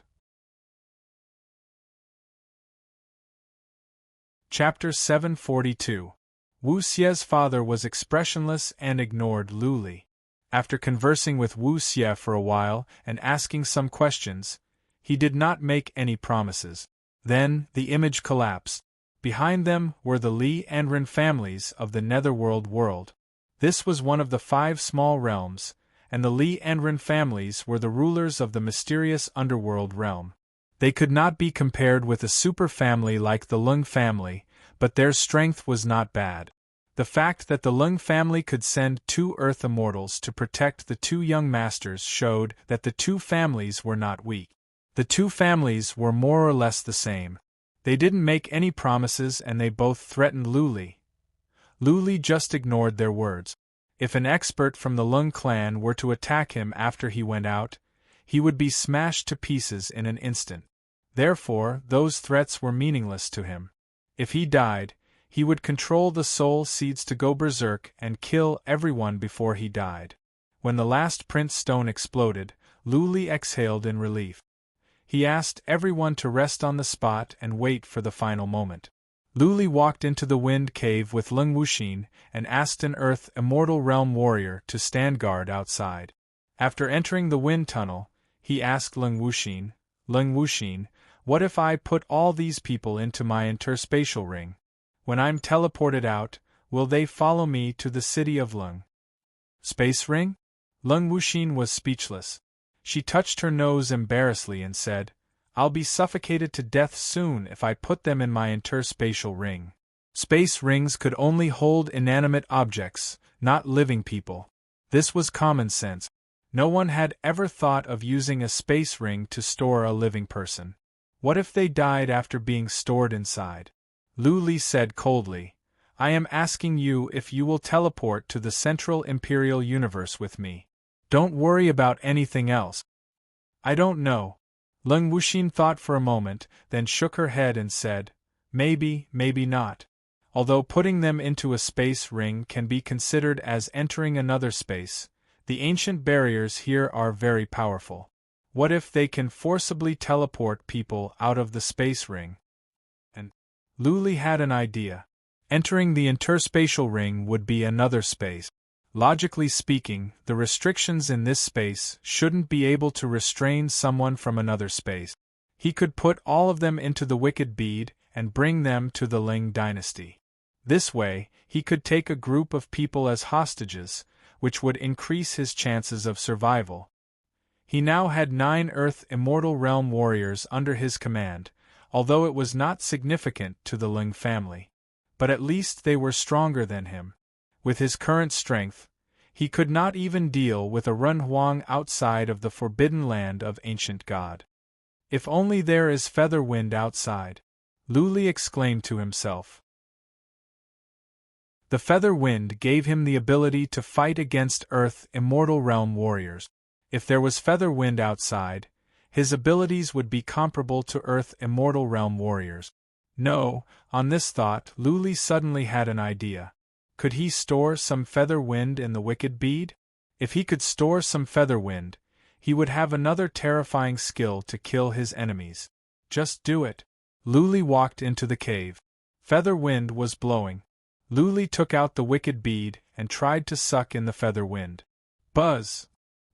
Chapter 742. Wu Xie's father was expressionless and ignored Lu Li. After conversing with Wu Xie for a while and asking some questions, he did not make any promises. Then, the image collapsed. Behind them were the Li and Ren families of the Netherworld world. This was one of the 5 small realms, and the Li and Ren families were the rulers of the mysterious underworld realm. They could not be compared with a super family like the Lung family, but their strength was not bad. The fact that the Lung family could send 2 Earth Immortals to protect the 2 young masters showed that the 2 families were not weak. The 2 families were more or less the same. They didn't make any promises and they both threatened Lu Li. Lu Li just ignored their words. If an expert from the Lung clan were to attack him after he went out, he would be smashed to pieces in an instant. Therefore, those threats were meaningless to him. If he died, he would control the soul seeds to go berserk and kill everyone before he died. When the last Prince Stone exploded, Lu Li exhaled in relief. He asked everyone to rest on the spot and wait for the final moment. Lu Li walked into the wind cave with Ling Wuxin and asked an Earth Immortal Realm warrior to stand guard outside. After entering the wind tunnel, he asked Ling Wuxin, "What if I put all these people into my interspatial ring? When I'm teleported out, will they follow me to the city of Lung?" "Space ring?" Ling Wuxin was speechless. She touched her nose embarrassedly and said, "I'll be suffocated to death soon if I put them in my interspatial ring. Space rings could only hold inanimate objects, not living people." This was common sense. No one had ever thought of using a space ring to store a living person. What if they died after being stored inside? Lu Li said coldly, I am asking you if you will teleport to the Central Imperial Universe with me. Don't worry about anything else. I don't know. Leng Wuxin thought for a moment, then shook her head and said, maybe, maybe not. Although putting them into a space ring can be considered as entering another space, the ancient barriers here are very powerful. What if they can forcibly teleport people out of the space ring? And Lu Li had an idea. Entering the interspatial ring would be another space. Logically speaking, the restrictions in this space shouldn't be able to restrain someone from another space. He could put all of them into the wicked bead and bring them to the Ling dynasty. This way, he could take a group of people as hostages, which would increase his chances of survival. He now had 9 Earth Immortal Realm warriors under his command, although it was not significant to the Ling family. But at least they were stronger than him. With his current strength, he could not even deal with a Run Huang outside of the forbidden land of ancient God. If only there is feather wind outside, Lu Li exclaimed to himself. The feather wind gave him the ability to fight against Earth Immortal Realm warriors. If there was feather wind outside, his abilities would be comparable to Earth Immortal Realm warriors. No, on this thought, Lu Li suddenly had an idea. Could he store some feather wind in the wicked bead? If he could store some feather wind, he would have another terrifying skill to kill his enemies. Just do it. Lu Li walked into the cave. Feather wind was blowing. Lu Li took out the wicked bead and tried to suck in the feather wind. Buzz!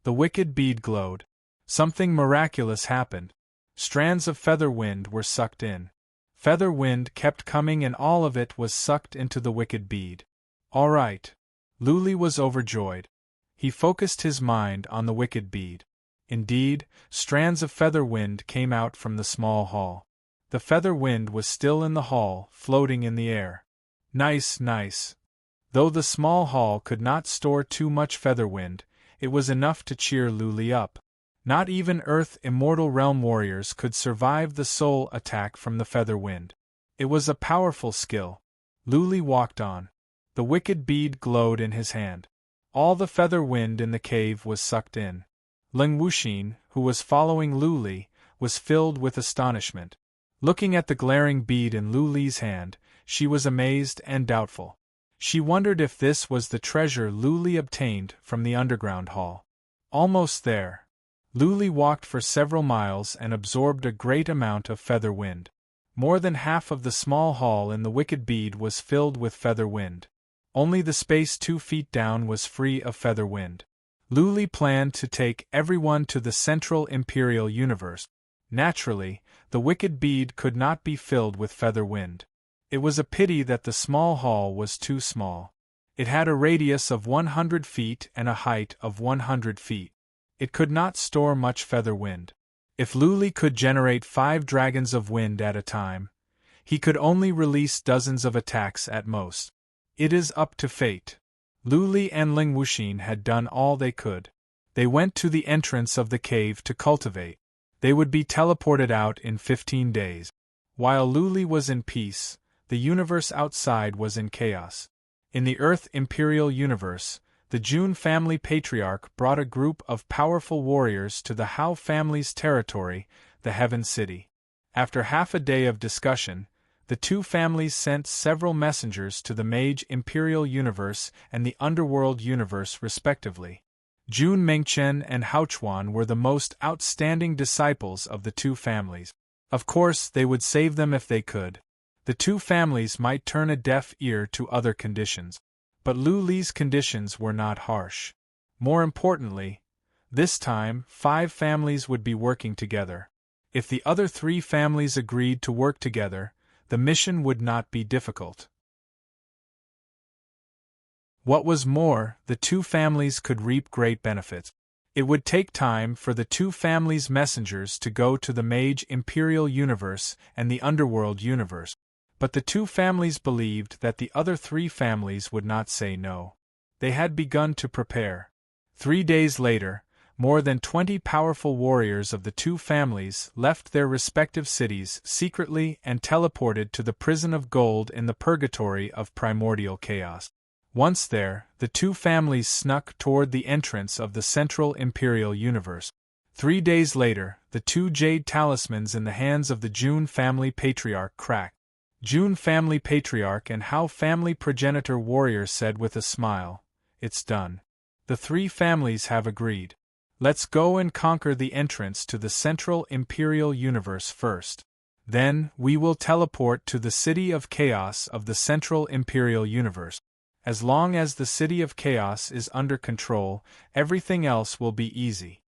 The wicked bead glowed. Something miraculous happened. Strands of feather wind were sucked in. Feather wind kept coming and all of it was sucked into the wicked bead. All right. Lu Li was overjoyed. He focused his mind on the wicked bead. Indeed, strands of feather wind came out from the small hall. The feather wind was still in the hall, floating in the air. Nice, nice. Though the small hall could not store too much feather wind, it was enough to cheer Lu Li up. Not even Earth Immortal Realm warriors could survive the soul attack from the feather wind. It was a powerful skill. Lu Li walked on. The wicked bead glowed in his hand. All the feather wind in the cave was sucked in. Leng Wuxin, who was following Lu Li, was filled with astonishment. Looking at the glaring bead in Lu Li's hand, she was amazed and doubtful. She wondered if this was the treasure Lu Li obtained from the underground hall. Almost there. Lu Li walked for several miles and absorbed a great amount of feather wind. More than half of the small hall in the wicked bead was filled with feather wind. Only the space 2 feet down was free of feather wind. Lu Li planned to take everyone to the Central Imperial Universe. Naturally, the wicked bead could not be filled with feather wind. It was a pity that the small hall was too small. It had a radius of 100 feet and a height of 100 feet. It could not store much feather wind. If Lu Li could generate 5 dragons of wind at a time, he could only release dozens of attacks at most. It is up to fate. Lu Li and Leng Wuxin had done all they could. They went to the entrance of the cave to cultivate. They would be teleported out in 15 days. While Lu Li was in peace, the universe outside was in chaos. In the Earth Imperial Universe, the Jun family patriarch brought a group of powerful warriors to the Hao family's territory, the Heaven City. After half a day of discussion, the two families sent several messengers to the Mage Imperial Universe and the Underworld Universe respectively. Jun Mengchen and Hao Chuan were the most outstanding disciples of the two families. Of course, they would save them if they could. The two families might turn a deaf ear to other conditions. But Lu Li's conditions were not harsh. More importantly, this time 5 families would be working together. If the other 3 families agreed to work together, the mission would not be difficult. What was more, the 2 families could reap great benefits. It would take time for the 2 families' messengers to go to the Mage Imperial Universe and the Underworld Universe. But the 2 families believed that the other 3 families would not say no. They had begun to prepare. 3 days later, More than 20 powerful warriors of the two families left their respective cities secretly and teleported to the prison of gold in the purgatory of primordial chaos. Once there, the two families snuck toward the entrance of the central imperial universe. 3 days later, the two jade talismans in the hands of the June family patriarch cracked. June family patriarch and Hao family progenitor warrior said with a smile, "It's done. The three families have agreed. Let's go and conquer the entrance to the central imperial universe first. Then, we will teleport to the City of Chaos of the central imperial universe. As long as the City of Chaos is under control, everything else will be easy."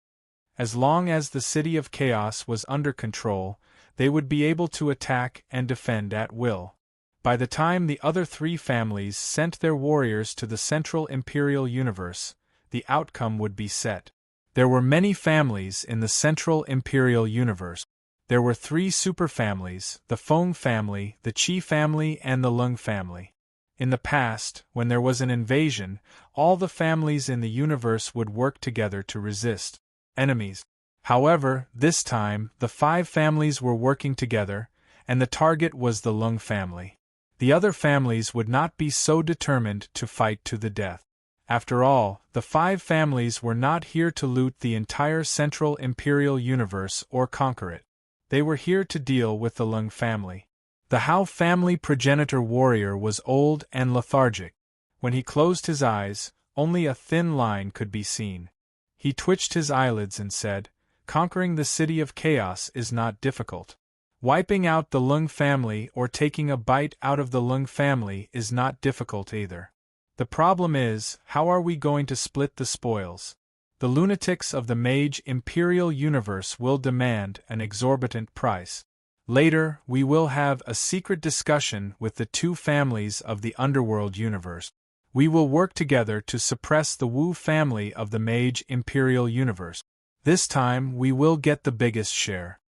As long as the City of Chaos was under control, they would be able to attack and defend at will. By the time the other three families sent their warriors to the central imperial universe, the outcome would be set. There were many families in the central imperial universe. There were 3 superfamilies: the Feng family, the Qi family, and the Lung family. In the past, when there was an invasion, all the families in the universe would work together to resist enemies. However, this time, the 5 families were working together, and the target was the Lung family. The other families would not be so determined to fight to the death. After all, the 5 families were not here to loot the entire central imperial universe or conquer it. They were here to deal with the Lung family. The Hao family progenitor warrior was old and lethargic. When he closed his eyes, only a thin line could be seen. He twitched his eyelids and said, "Conquering the City of Chaos is not difficult. Wiping out the Lung family or taking a bite out of the Lung family is not difficult either. The problem is, how are we going to split the spoils? The lunatics of the Mage Imperial Universe will demand an exorbitant price. Later, we will have a secret discussion with the 2 families of the Underworld Universe. We will work together to suppress the Wu family of the Mage Imperial Universe. This time we will get the biggest share."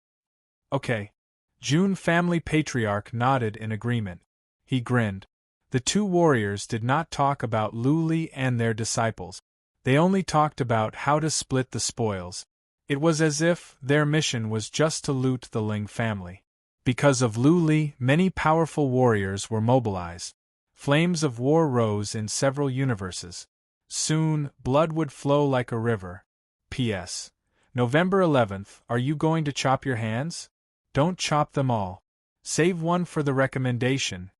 "Okay." June family patriarch nodded in agreement. He grinned. The 2 warriors did not talk about Luli and their disciples. They only talked about how to split the spoils. It was as if their mission was just to loot the Ling family. Because of Luli, many powerful warriors were mobilized. Flames of war rose in several universes. Soon, blood would flow like a river. P.S. November 11th, are you going to chop your hands? Don't chop them all. Save one for the recommendation.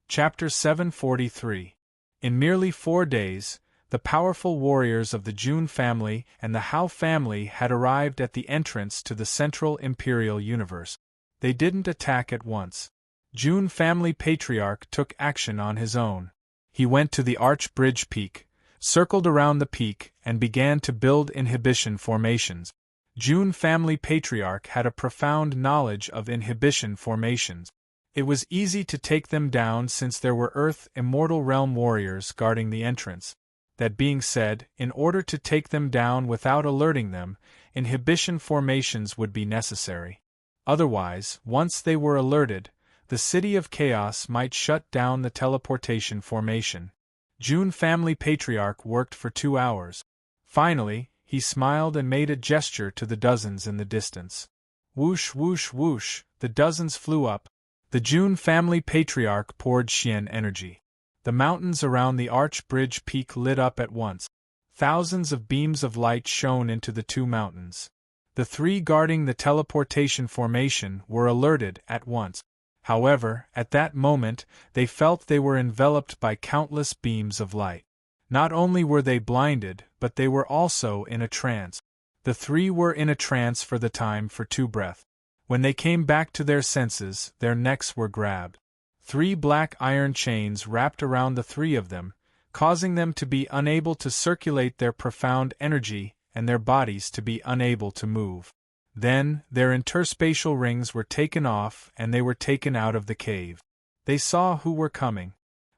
Chapter 743. In merely 4 days, the powerful warriors of the June family and the Hao family had arrived at the entrance to the central imperial universe. They didn't attack at once. June family patriarch took action on his own. He went to the Arch Bridge peak, circled around the peak, and began to build inhibition formations. June family patriarch had a profound knowledge of inhibition formations. It was easy to take them down since there were Earth Immortal Realm warriors guarding the entrance. That being said, in order to take them down without alerting them, inhibition formations would be necessary. Otherwise, once they were alerted, the City of Chaos might shut down the teleportation formation. June family patriarch worked for 2 hours. Finally, he smiled and made a gesture to the dozens in the distance. Whoosh whoosh whoosh, the dozens flew up. The June family patriarch poured Xian energy. The mountains around the Arch Bridge peak lit up at once. Thousands of beams of light shone into the 2 mountains. The 3 guarding the teleportation formation were alerted at once. However, at that moment, they felt they were enveloped by countless beams of light. Not only were they blinded, but they were also in a trance. The 3 were in a trance for the time for 2 breath. When they came back to their senses, their necks were grabbed. 3 black iron chains wrapped around the 3 of them, causing them to be unable to circulate their profound energy and their bodies to be unable to move. Then, their interspatial rings were taken off and they were taken out of the cave. They saw who were coming.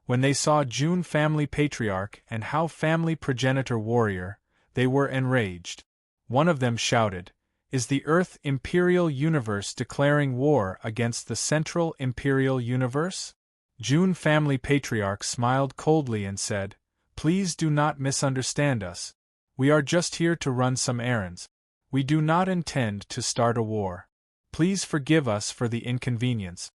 When they saw June family patriarch and Hao family progenitor warrior, they were enraged. One of them shouted, "Is the Earth Imperial Universe declaring war against the Central Imperial Universe?" June family patriarch smiled coldly and said, Please do not misunderstand us. We are just here to run some errands. We do not intend to start a war. Please forgive us for the inconvenience.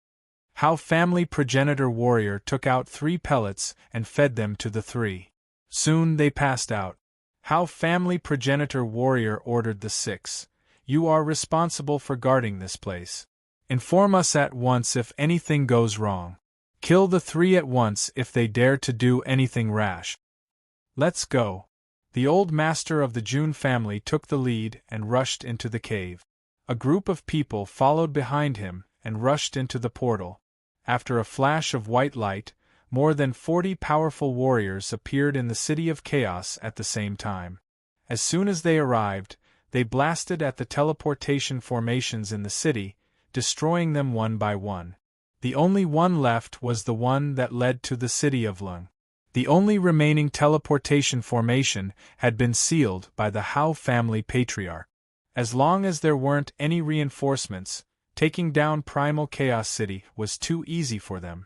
How family progenitor warrior took out 3 pellets and fed them to the 3. Soon they passed out. How family progenitor warrior ordered the 6. You are responsible for guarding this place. Inform us at once if anything goes wrong. Kill the 3 at once if they dare to do anything rash. Let's go. The old master of the June family took the lead and rushed into the cave. A group of people followed behind him and rushed into the portal. After a flash of white light, more than 40 powerful warriors appeared in the City of Chaos at the same time. As soon as they arrived, they blasted at the teleportation formations in the city, destroying them one by one. The only one left was the one that led to the city of Lung. The only remaining teleportation formation had been sealed by the Hao family patriarch. As long as there weren't any reinforcements, taking down Primal Chaos City was too easy for them.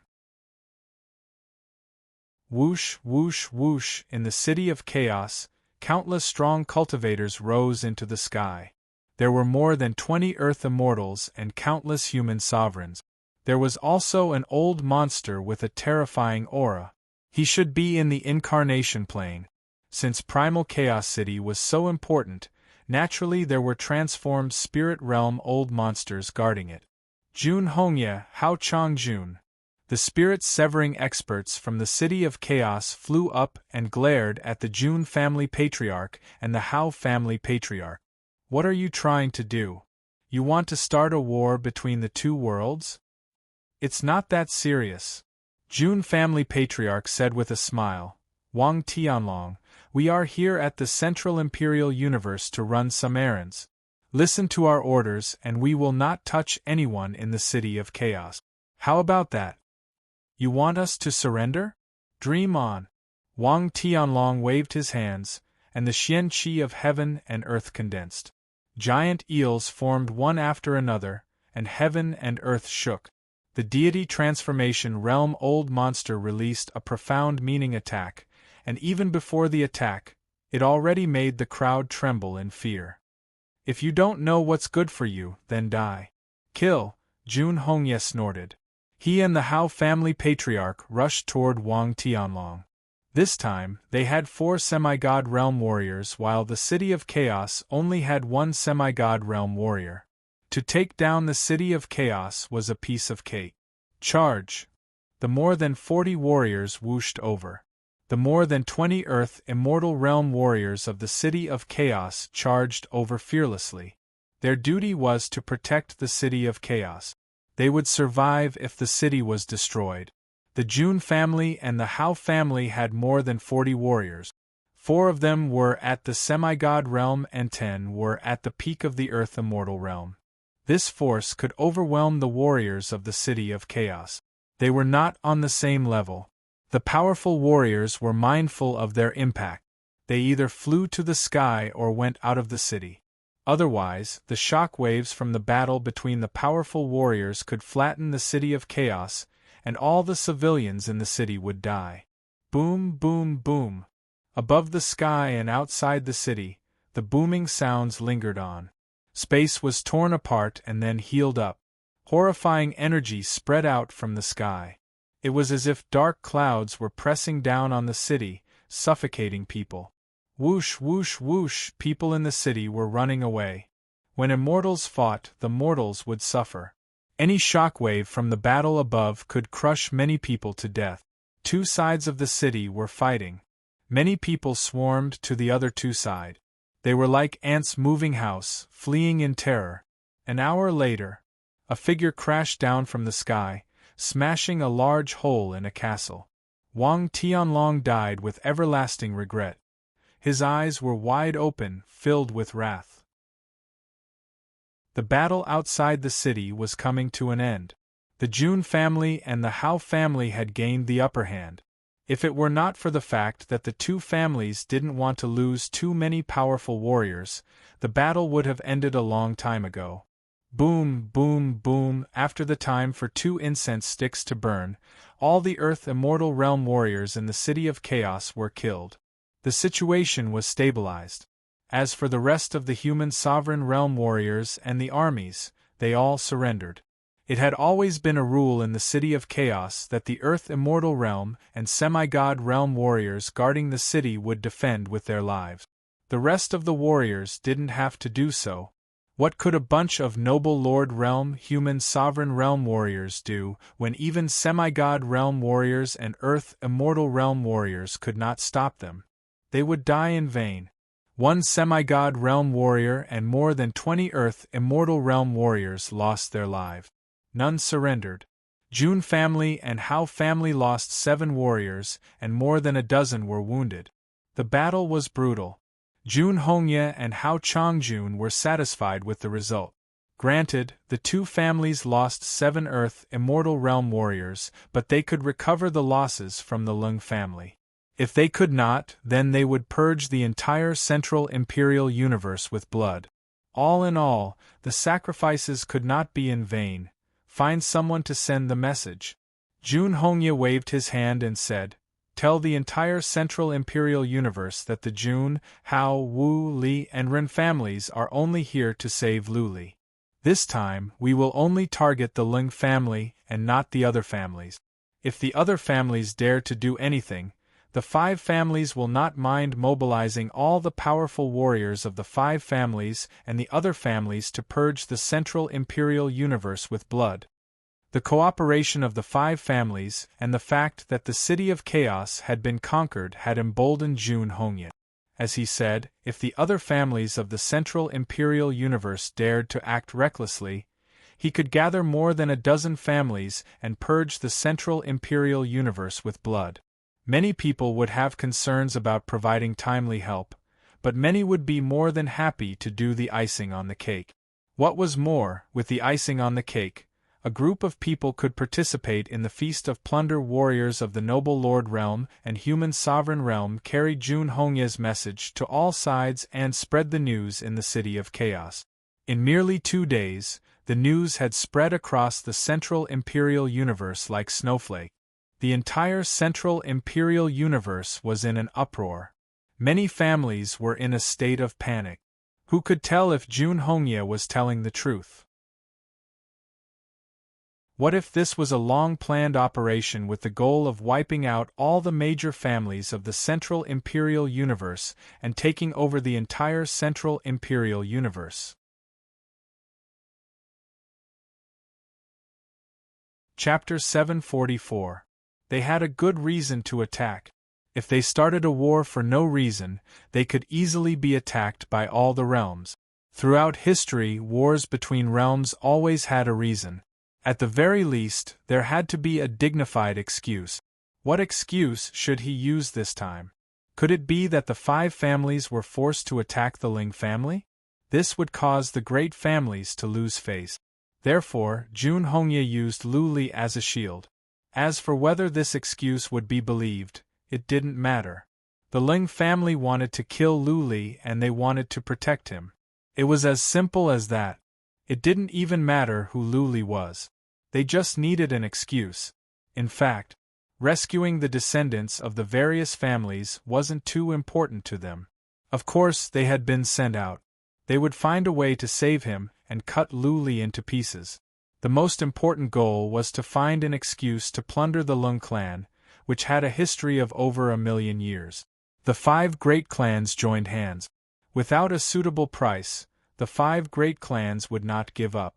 Whoosh, whoosh, whoosh, in the City of Chaos, countless strong cultivators rose into the sky. There were more than 20 Earth immortals and countless human sovereigns. There was also an old monster with a terrifying aura. He should be in the incarnation plane. Since Primal Chaos City was so important, naturally there were transformed spirit realm old monsters guarding it. Jun Hongye, Hao Chong Jun. The spirit-severing experts from the City of Chaos flew up and glared at the Jun family patriarch and the Hao family patriarch. What are you trying to do? You want to start a war between the 2 worlds? It's not that serious. Jun family patriarch said with a smile. Wang Tianlong, we are here at the Central Imperial Universe to run some errands. Listen to our orders and we will not touch anyone in the City of Chaos. How about that? You want us to surrender? Dream on. Wang Tianlong waved his hands, and the Xian Qi of heaven and earth condensed. Giant eels formed one after another, and heaven and earth shook. The deity transformation realm old monster released a profound meaning attack, and even before the attack, it already made the crowd tremble in fear. If you don't know what's good for you, then die. Kill, Jun Hongye snorted. He and the Hao family patriarch rushed toward Wang Tianlong. This time, they had 4 semi-god realm warriors while the City of Chaos only had 1 semi-god realm warrior. To take down the City of Chaos was a piece of cake. Charge! The more than 40 warriors whooshed over. The more than 20 Earth immortal realm warriors of the City of Chaos charged over fearlessly. Their duty was to protect the City of Chaos. They would survive if the city was destroyed. The Jun family and the Hao family had more than 40 warriors. 4 of them were at the semi-god realm and 10 were at the peak of the Earth immortal realm. This force could overwhelm the warriors of the City of Chaos. They were not on the same level. The powerful warriors were mindful of their impact. They either flew to the sky or went out of the city. Otherwise, the shock waves from the battle between the powerful warriors could flatten the City of Chaos, and all the civilians in the city would die. Boom, boom, boom. Above the sky and outside the city, the booming sounds lingered on. Space was torn apart and then healed up. Horrifying energy spread out from the sky. It was as if dark clouds were pressing down on the city, suffocating people. Whoosh, whoosh, whoosh, people in the city were running away. When immortals fought, the mortals would suffer. Any shockwave from the battle above could crush many people to death. 2 sides of the city were fighting. Many people swarmed to the other 2 sides. They were like ants moving house, fleeing in terror. An hour later, a figure crashed down from the sky, smashing a large hole in a castle. Wang Tianlong died with everlasting regret. His eyes were wide open, filled with wrath. The battle outside the city was coming to an end. The Jun family and the Hao family had gained the upper hand. If it were not for the fact that the 2 families didn't want to lose too many powerful warriors, the battle would have ended a long time ago. Boom, boom, boom. After the time for 2 incense sticks to burn, all the Earth Immortal Realm warriors in the City of Chaos were killed. The situation was stabilized. As for the rest of the human Sovereign Realm warriors and the armies, they all surrendered. It had always been a rule in the City of Chaos that the Earth Immortal Realm and Semi-God Realm warriors guarding the city would defend with their lives. The rest of the warriors didn't have to do so. What could a bunch of noble Lord Realm human Sovereign Realm warriors do when even Semi-God Realm warriors and Earth Immortal Realm warriors could not stop them? They would die in vain. 1 Semi-God Realm warrior and more than 20 Earth Immortal Realm warriors lost their lives. None surrendered. June family and Hao family lost 7 warriors, and more than a dozen were wounded. The battle was brutal. June Hongye and Hao Chongjun were satisfied with the result. Granted, the 2 families lost 7 Earth Immortal Realm warriors, but they could recover the losses from the Lung family. If they could not, then they would purge the entire Central Imperial Universe with blood. All in all, the sacrifices could not be in vain. Find someone to send the message. June Hongye waved his hand and said, "Tell the entire Central Imperial Universe that the Jun, Hao, Wu, Li, and Ren families are only here to save Luli. This time, we will only target the Ling family and not the other families. If the other families dare to do anything, the 5 families will not mind mobilizing all the powerful warriors of the 5 families and the other families to purge the Central Imperial Universe with blood." The cooperation of the 5 families and the fact that the City of Chaos had been conquered had emboldened June Hongye. As he said, if the other families of the Central Imperial Universe dared to act recklessly, he could gather more than a dozen families and purge the Central Imperial Universe with blood. Many people would have concerns about providing timely help, but many would be more than happy to do the icing on the cake. What was more, with the icing on the cake, a group of people could participate in the Feast of Plunder. Warriors of the Noble Lord Realm and Human Sovereign Realm carried June Hongye's message to all sides and spread the news in the City of Chaos. In merely 2 days, the news had spread across the Central Imperial Universe like snowflake. The entire Central Imperial Universe was in an uproar. Many families were in a state of panic. Who could tell if June Hongye was telling the truth? What if this was a long-planned operation with the goal of wiping out all the major families of the Central Imperial Universe and taking over the entire Central Imperial Universe? Chapter 744. They had a good reason to attack. If they started a war for no reason, they could easily be attacked by all the realms. Throughout history, wars between realms always had a reason. At the very least, there had to be a dignified excuse. What excuse should he use this time? Could it be that the 5 families were forced to attack the Ling family? This would cause the great families to lose face. Therefore, June Hongye used Luli as a shield. As for whether this excuse would be believed, it didn't matter. The Ling family wanted to kill Luli and they wanted to protect him. It was as simple as that. It didn't even matter who Luli was. They just needed an excuse. In fact, rescuing the descendants of the various families wasn't too important to them. Of course, they had been sent out. They would find a way to save him and cut Luli into pieces. The most important goal was to find an excuse to plunder the Lung clan, which had a history of over 1,000,000 years. The 5 great clans joined hands. Without a suitable price, the 5 great clans would not give up.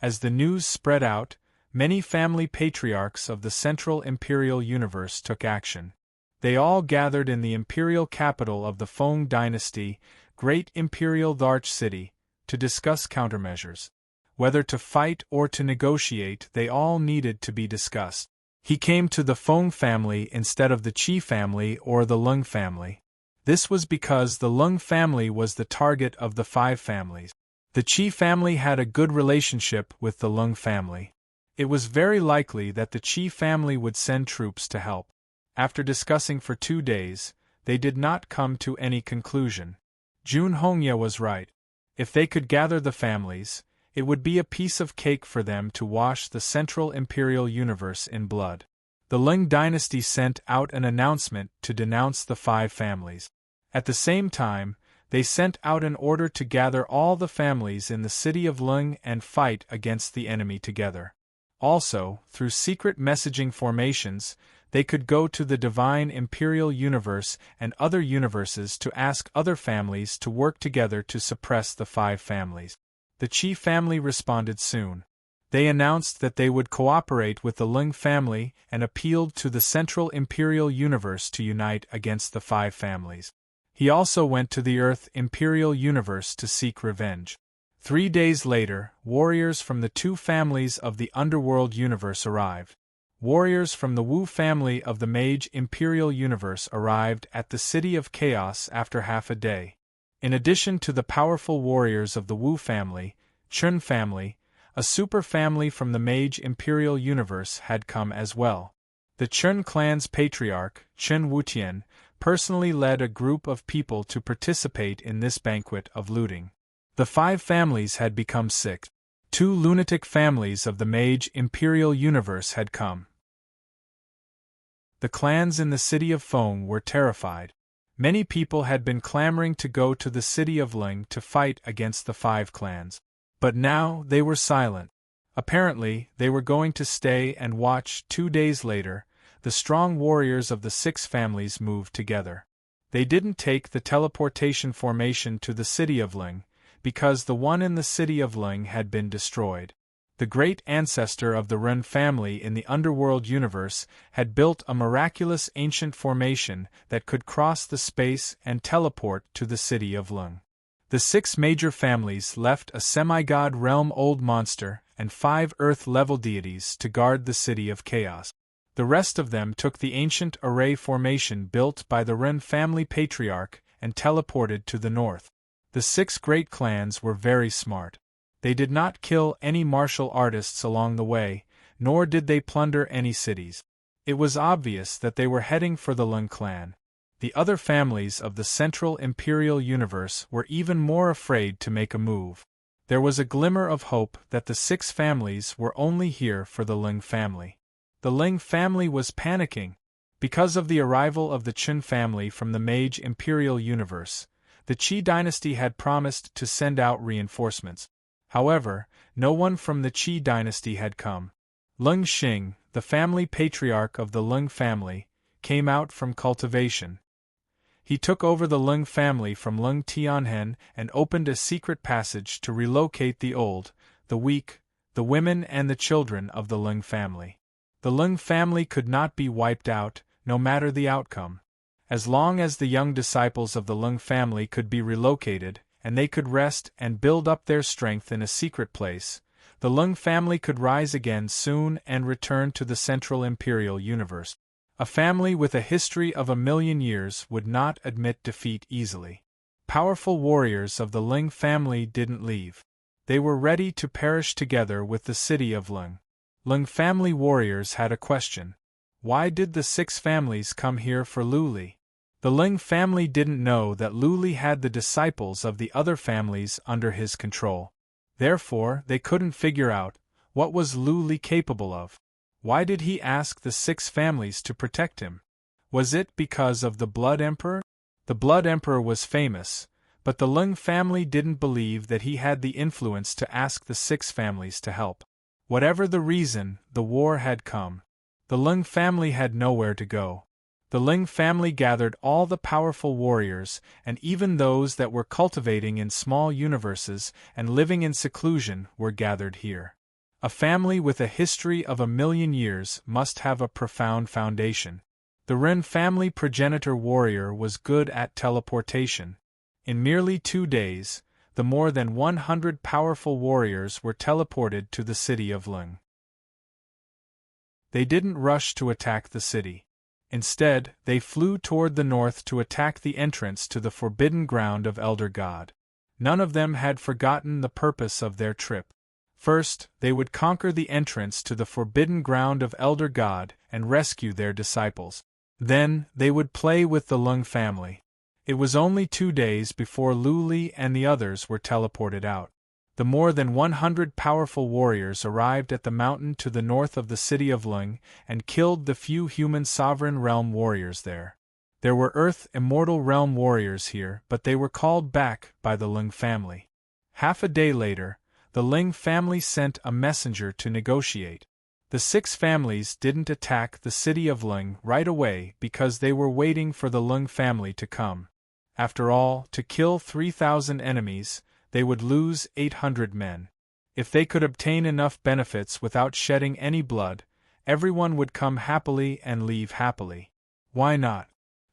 As the news spread out, many family patriarchs of the Central Imperial Universe took action. They all gathered in the imperial capital of the Feng dynasty, Great Imperial Dharch City, to discuss countermeasures. Whether to fight or to negotiate, they all needed to be discussed. He came to the Feng family instead of the Qi family or the Lung family. This was because the Lung family was the target of the 5 families. The Qi family had a good relationship with the Lung family. It was very likely that the Qi family would send troops to help. After discussing for 2 days, they did not come to any conclusion. June Hongye was right. If they could gather the families, It would be a piece of cake for them to wash the central imperial universe in blood. The Ling dynasty sent out an announcement to denounce the 5 families. At the same time, they sent out an order to gather all the families in the city of Ling and fight against the enemy together. Also, through secret messaging formations, they could go to the divine imperial universe and other universes to ask other families to work together to suppress the 5 families. The Qi family responded soon. They announced that they would cooperate with the Ling family and appealed to the central imperial universe to unite against the 5 families. He also went to the Earth imperial universe to seek revenge. 3 days later, warriors from the 2 families of the underworld universe arrived. Warriors from the Wu family of the Mage Imperial Universe arrived at the City of Chaos after half a day. In addition to the powerful warriors of the Wu family, Chun family, a super family from the Mage Imperial Universe had come as well. The Chun clan's patriarch, Chun Wutian, personally led a group of people to participate in this banquet of looting. The 5 families had become sick. 2 lunatic families of the Mage Imperial Universe had come. The clans in the city of Feng were terrified. Many people had been clamoring to go to the city of Ling to fight against the 5 clans. But now they were silent. Apparently, they were going to stay and watch. 2 days later, the strong warriors of the 6 families moved together. They didn't take the teleportation formation to the city of Ling, because the one in the city of Ling had been destroyed. The great ancestor of the Ren family in the underworld universe had built a miraculous ancient formation that could cross the space and teleport to the city of Ling. The 6 major families left a semi-god realm old monster and 5 earth-level deities to guard the city of chaos. The rest of them took the ancient array formation built by the Ren family patriarch and teleported to the north. The 6 great clans were very smart. They did not kill any martial artists along the way, nor did they plunder any cities. It was obvious that they were heading for the Ling clan. The other families of the central imperial universe were even more afraid to make a move. There was a glimmer of hope that the 6 families were only here for the Ling family. The Ling family was panicking. Because of the arrival of the Chun family from the Mage Imperial Universe, the Qi dynasty had promised to send out reinforcements. However, no one from the Qi dynasty had come. Lung Xing, the family patriarch of the Lung family, came out from cultivation. He took over the Lung family from Lung Tianhen and opened a secret passage to relocate the old, the weak, the women and the children of the Lung family. The Lung family could not be wiped out, no matter the outcome. As long as the young disciples of the Lung family could be relocated, and they could rest and build up their strength in a secret place, the Lung family could rise again soon and return to the central imperial universe. A family with a history of 1,000,000 years would not admit defeat easily. Powerful warriors of the Ling family didn't leave. They were ready to perish together with the city of Ling. Ling family warriors had a question. Why did the 6 families come here for Lu Li? The Ling family didn't know that Lu Li had the disciples of the other families under his control. Therefore, they couldn't figure out, what was Lu Li capable of? Why did he ask the 6 families to protect him? Was it because of the Blood Emperor? The Blood Emperor was famous, but the Ling family didn't believe that he had the influence to ask the 6 families to help. Whatever the reason, the war had come. The Ling family had nowhere to go. The Ling family gathered all the powerful warriors, and even those that were cultivating in small universes and living in seclusion were gathered here. A family with a history of 1,000,000 years must have a profound foundation. The Ren family progenitor warrior was good at teleportation. In merely 2 days, the more than 100 powerful warriors were teleported to the city of Ling. They didn't rush to attack the city. Instead, they flew toward the north to attack the entrance to the forbidden ground of Elder God. None of them had forgotten the purpose of their trip. First, they would conquer the entrance to the forbidden ground of Elder God and rescue their disciples. Then, they would play with the Lung family. It was only 2 days before Lu Li and the others were teleported out. The more than 100 powerful warriors arrived at the mountain to the north of the city of Lung and killed the few human sovereign realm warriors there. There were Earth Immortal Realm warriors here, but they were called back by the Lung family. Half a day later, the Ling family sent a messenger to negotiate. The 6 families didn't attack the city of Lung right away because they were waiting for the Lung family to come. After all, to kill 3,000 enemies, they would lose 800 men. If they could obtain enough benefits without shedding any blood, everyone would come happily and leave happily. Why not?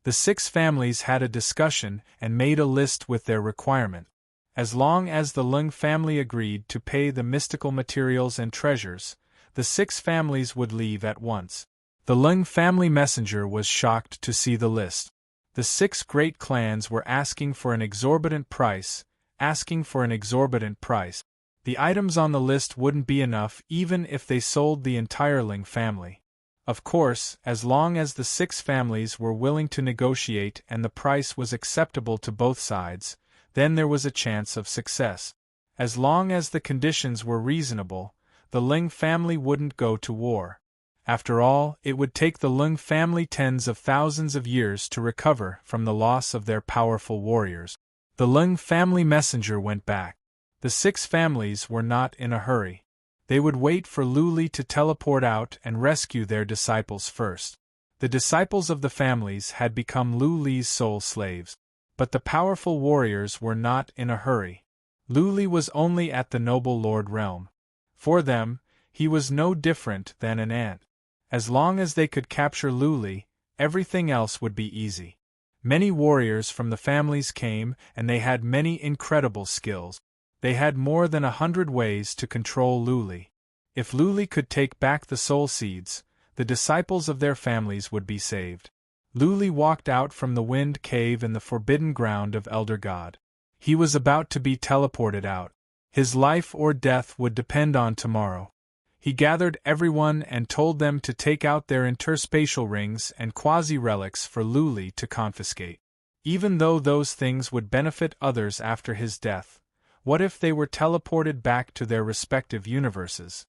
The 6 families had a discussion and made a list with their requirement. As long as the Lung family agreed to pay the mystical materials and treasures, the 6 families would leave at once. The Lung family messenger was shocked to see the list. The 6 great clans were asking for an exorbitant price. The items on the list wouldn't be enough even if they sold the entire Ling family. Of course, as long as the 6 families were willing to negotiate and the price was acceptable to both sides, then there was a chance of success. As long as the conditions were reasonable, the Ling family wouldn't go to war. After all, it would take the Lung family tens of thousands of years to recover from the loss of their powerful warriors. The Lung family messenger went back. The 6 families were not in a hurry. They would wait for Luli to teleport out and rescue their disciples first. The disciples of the families had become Luli's soul slaves. But the powerful warriors were not in a hurry. Luli was only at the noble lord realm. For them, he was no different than an ant. As long as they could capture Luli, everything else would be easy. Many warriors from the families came, and they had many incredible skills. They had more than 100 ways to control Luli. If Luli could take back the soul seeds, the disciples of their families would be saved. Luli walked out from the wind cave in the forbidden ground of Elder God. He was about to be teleported out. His life or death would depend on tomorrow. He gathered everyone and told them to take out their interspatial rings and quasi-relics for Luli to confiscate. Even though those things would benefit others after his death, what if they were teleported back to their respective universes?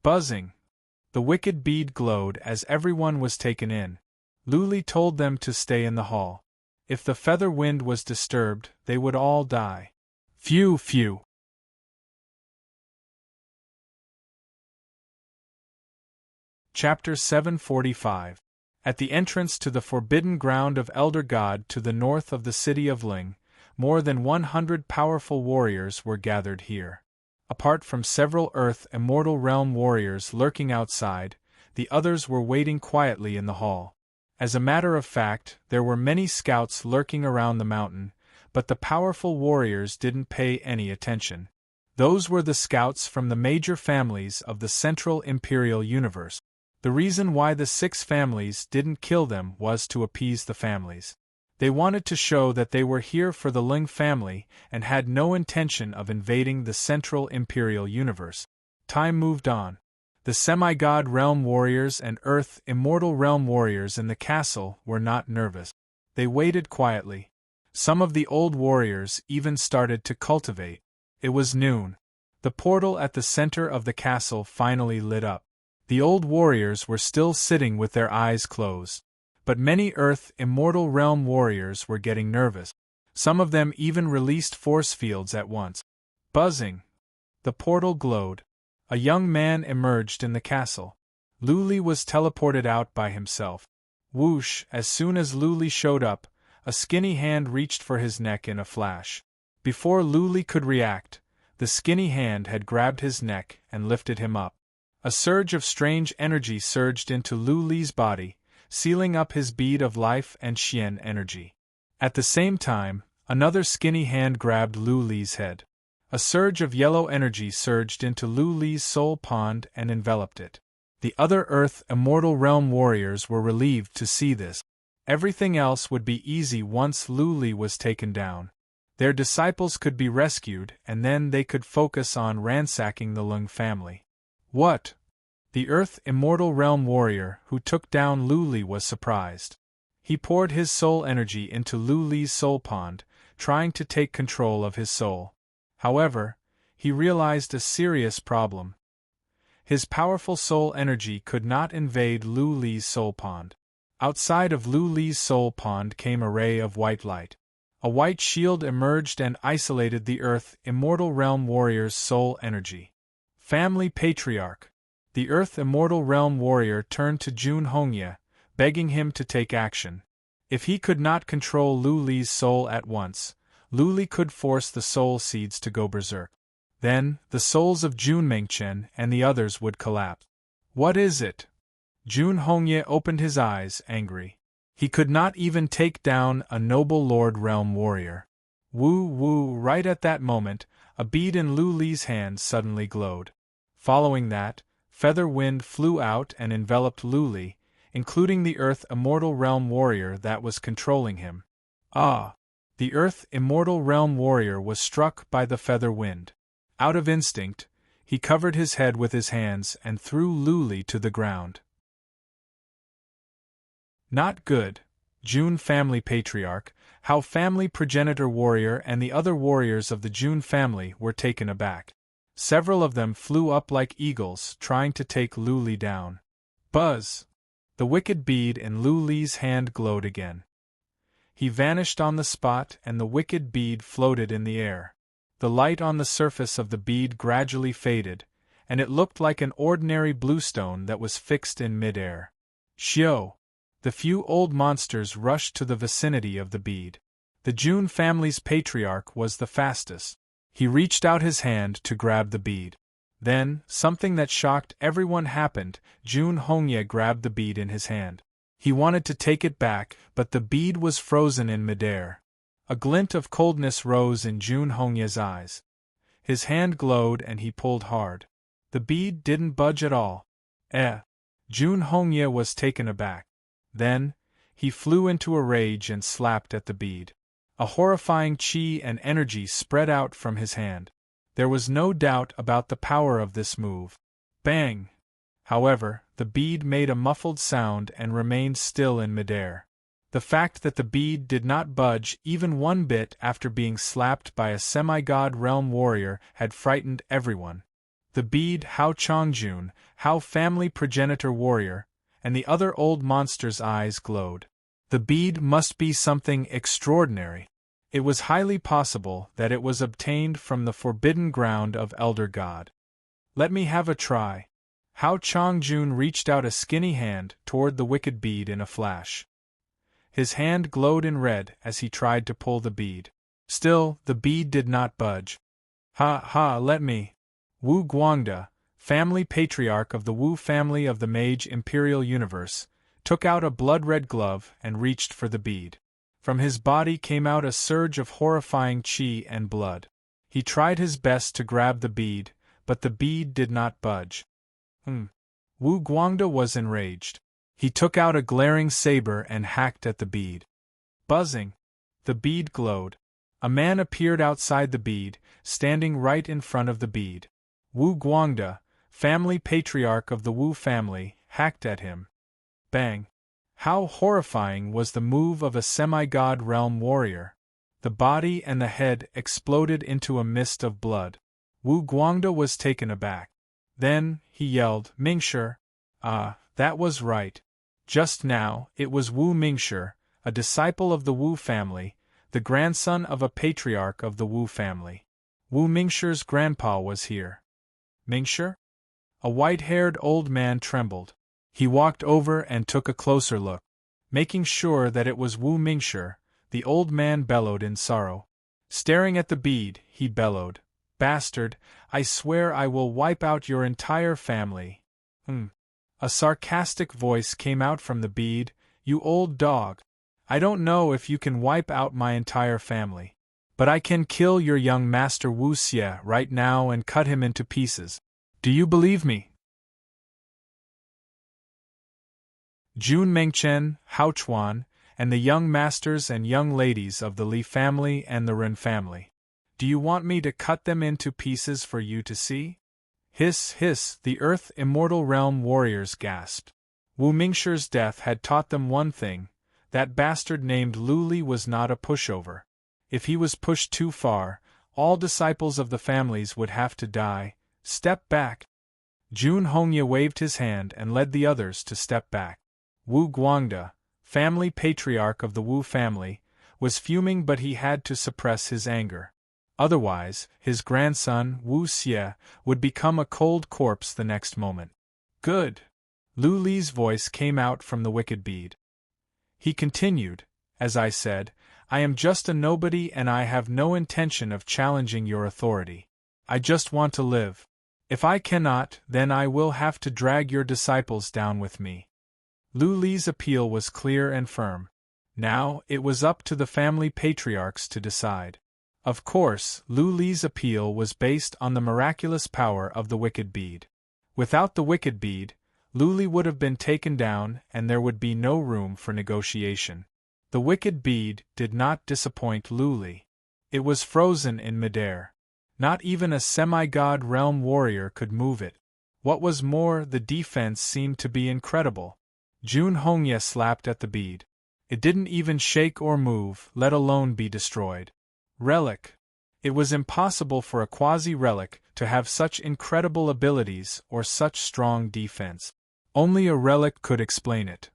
Buzzing. The wicked bead glowed as everyone was taken in. Luli told them to stay in the hall. If the feather wind was disturbed, they would all die. Phew, phew. Chapter 745. At the entrance to the forbidden ground of Elder God to the north of the city of Ling, more than 100 powerful warriors were gathered here. Apart from several Earth Immortal Realm warriors lurking outside, the others were waiting quietly in the hall. As a matter of fact, there were many scouts lurking around the mountain, but the powerful warriors didn't pay any attention. Those were the scouts from the major families of the Central Imperial Universe. The reason why the 6 families didn't kill them was to appease the families. They wanted to show that they were here for the Ling family and had no intention of invading the Central Imperial Universe. Time moved on. The Semi-God Realm warriors and Earth Immortal Realm warriors in the castle were not nervous. They waited quietly. Some of the old warriors even started to cultivate. It was noon. The portal at the center of the castle finally lit up. The old warriors were still sitting with their eyes closed. But many Earth Immortal Realm warriors were getting nervous. Some of them even released force fields at once. Buzzing. The portal glowed. A young man emerged in the castle. Luli was teleported out by himself. Whoosh! As soon as Luli showed up, a skinny hand reached for his neck in a flash. Before Luli could react, the skinny hand had grabbed his neck and lifted him up. A surge of strange energy surged into Luli's body, sealing up his bead of life and Xian energy. At the same time, another skinny hand grabbed Luli's head. A surge of yellow energy surged into Luli's soul pond and enveloped it. The other Earth Immortal Realm warriors were relieved to see this. Everything else would be easy once Luli was taken down. Their disciples could be rescued, and then they could focus on ransacking the Lung family. What? The Earth Immortal Realm warrior who took down Luli was surprised. He poured his soul energy into Luli's soul pond, trying to take control of his soul. However, he realized a serious problem. His powerful soul energy could not invade Lu Li's soul pond. Outside of Lu Li's soul pond came a ray of white light. A white shield emerged and isolated the Earth Immortal Realm Warrior's soul energy. Family Patriarch. The Earth Immortal Realm Warrior turned to Jun Hongye, begging him to take action. If he could not control Lu Li's soul at once, Lu Li could force the soul seeds to go berserk. Then, the souls of Jun Mengchen and the others would collapse. What is it? Jun Hongye opened his eyes, angry. He could not even take down a noble Lord Realm Warrior. Woo! Right at that moment, a bead in Lu Li's hand suddenly glowed. Following that, feather wind flew out and enveloped Lu Li, including the Earth Immortal Realm Warrior that was controlling him. Ah! The Earth Immortal Realm Warrior was struck by the feather wind. Out of instinct, he covered his head with his hands and threw Lu Li to the ground. Not good. Jun Family Patriarch, how Family Progenitor Warrior and the other warriors of the Jun family were taken aback. Several of them flew up like eagles, trying to take Lu Li down. Buzz! The wicked bead in Lu Li's hand glowed again. He vanished on the spot and the wicked bead floated in the air. The light on the surface of the bead gradually faded, and it looked like an ordinary bluestone that was fixed in mid-air. Xiao! The few old monsters rushed to the vicinity of the bead. The Jun family's patriarch was the fastest. He reached out his hand to grab the bead. Then, something that shocked everyone happened. Jun Hongye grabbed the bead in his hand. He wanted to take it back, but the bead was frozen in midair. A glint of coldness rose in Jun Hongye's eyes. His hand glowed and he pulled hard. The bead didn't budge at all. Jun Hongye was taken aback. Then, he flew into a rage and slapped at the bead. A horrifying chi and energy spread out from his hand. There was no doubt about the power of this move. Bang! However, the bead made a muffled sound and remained still in midair. The fact that the bead did not budge even one bit after being slapped by a semi-god realm warrior had frightened everyone. The bead, Hao Chongjun, Hao Family Progenitor Warrior, and the other old monster's eyes glowed. The bead must be something extraordinary. It was highly possible that it was obtained from the forbidden ground of Elder God. Let me have a try. Hao Chongjun reached out a skinny hand toward the wicked bead in a flash. His hand glowed in red as he tried to pull the bead. Still, the bead did not budge. Let me. Wu Guangda, Family Patriarch of the Wu family of the Mage Imperial Universe, took out a blood-red glove and reached for the bead. From his body came out a surge of horrifying chi and blood. He tried his best to grab the bead, but the bead did not budge. Wu Guangda was enraged. He took out a glaring saber and hacked at the bead. Buzzing. The bead glowed. A man appeared outside the bead, standing right in front of the bead. Wu Guangda, Family Patriarch of the Wu family, hacked at him. Bang! How horrifying was the move of a semi-god realm warrior. The body and the head exploded into a mist of blood. Wu Guangda was taken aback. Then, he yelled, Mingshi! That was right. Just now, it was Wu Mingshi, a disciple of the Wu family, the grandson of a patriarch of the Wu family. Wu Mingshi's grandpa was here. Mingshi? A white-haired old man trembled. He walked over and took a closer look. Making sure that it was Wu Mingshi, the old man bellowed in sorrow. Staring at the bead, he bellowed, Bastard, I swear I will wipe out your entire family. A sarcastic voice came out from the bead, You old dog. I don't know if you can wipe out my entire family. But I can kill your young master Wu Xie right now and cut him into pieces. Do you believe me? Jun Mengchen, Hao Chuan, and the young masters and young ladies of the Li family and the Ren family. Do you want me to cut them into pieces for you to see? Hiss, hiss, the Earth Immortal Realm warriors gasped. Wu Mingshi's death had taught them one thing, that bastard named Lu Li was not a pushover. If he was pushed too far, All disciples of the families would have to die. Step back. Jun Hongye waved his hand and led the others to step back. Wu Guangda, family patriarch of the Wu family, was fuming, but he had to suppress his anger. Otherwise, his grandson, Wu Xie, would become a cold corpse the next moment. Good. Lu Li's voice came out from the wicked bead. He continued, as I said, I am just a nobody and I have no intention of challenging your authority. I just want to live. If I cannot, then I will have to drag your disciples down with me. Lu Li's appeal was clear and firm. Now, it was up to the family patriarchs to decide. Of course, Lu Li's appeal was based on the miraculous power of the wicked bead. Without the wicked bead, Lu Li would have been taken down and there would be no room for negotiation. The wicked bead did not disappoint Lu Li. It was frozen in midair. Not even a semi-god realm warrior could move it. What was more, the defense seemed to be incredible. Jun Hongye slapped at the bead. It didn't even shake or move, let alone be destroyed. Relic. It was impossible for a quasi-relic to have such incredible abilities or such strong defense. Only a relic could explain it.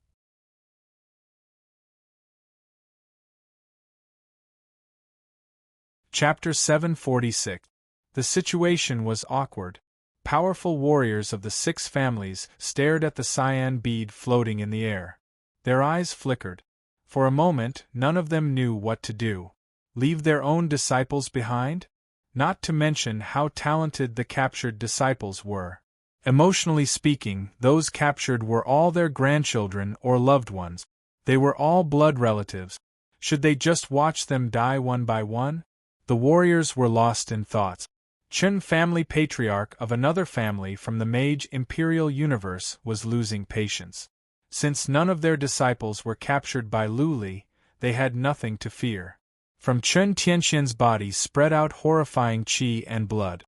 Chapter 746. The situation was awkward. Powerful warriors of the 6 families stared at the cyan bead floating in the air. Their eyes flickered. For a moment, none of them knew what to do. Leave their own disciples behind? Not to mention how talented the captured disciples were. Emotionally speaking, those captured were all their grandchildren or loved ones. They were all blood relatives. Should they just watch them die one by one? The warriors were lost in thoughts. Chen, family patriarch of another family from the Mage Imperial universe, was losing patience. Since none of their disciples were captured by Lu Li, they had nothing to fear. From Chen Tianxian's body spread out horrifying qi and blood.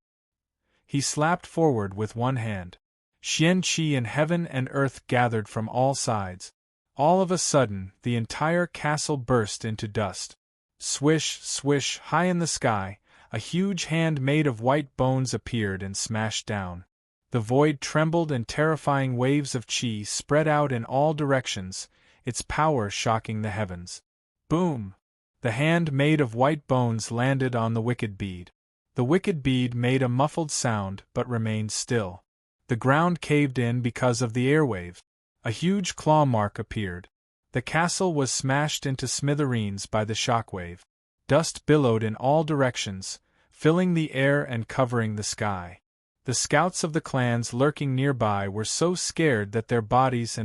He slapped forward with one hand. Xian qi in heaven and earth gathered from all sides. All of a sudden, the entire castle burst into dust. Swish, swish, high in the sky, a huge hand made of white bones appeared and smashed down. The void trembled and terrifying waves of qi spread out in all directions, its power shocking the heavens. Boom! The hand made of white bones landed on the wicked bead. The wicked bead made a muffled sound but remained still. The ground caved in because of the airwave. A huge claw mark appeared. The castle was smashed into smithereens by the shockwave. Dust billowed in all directions, filling the air and covering the sky. The scouts of the clans lurking nearby were so scared that their bodies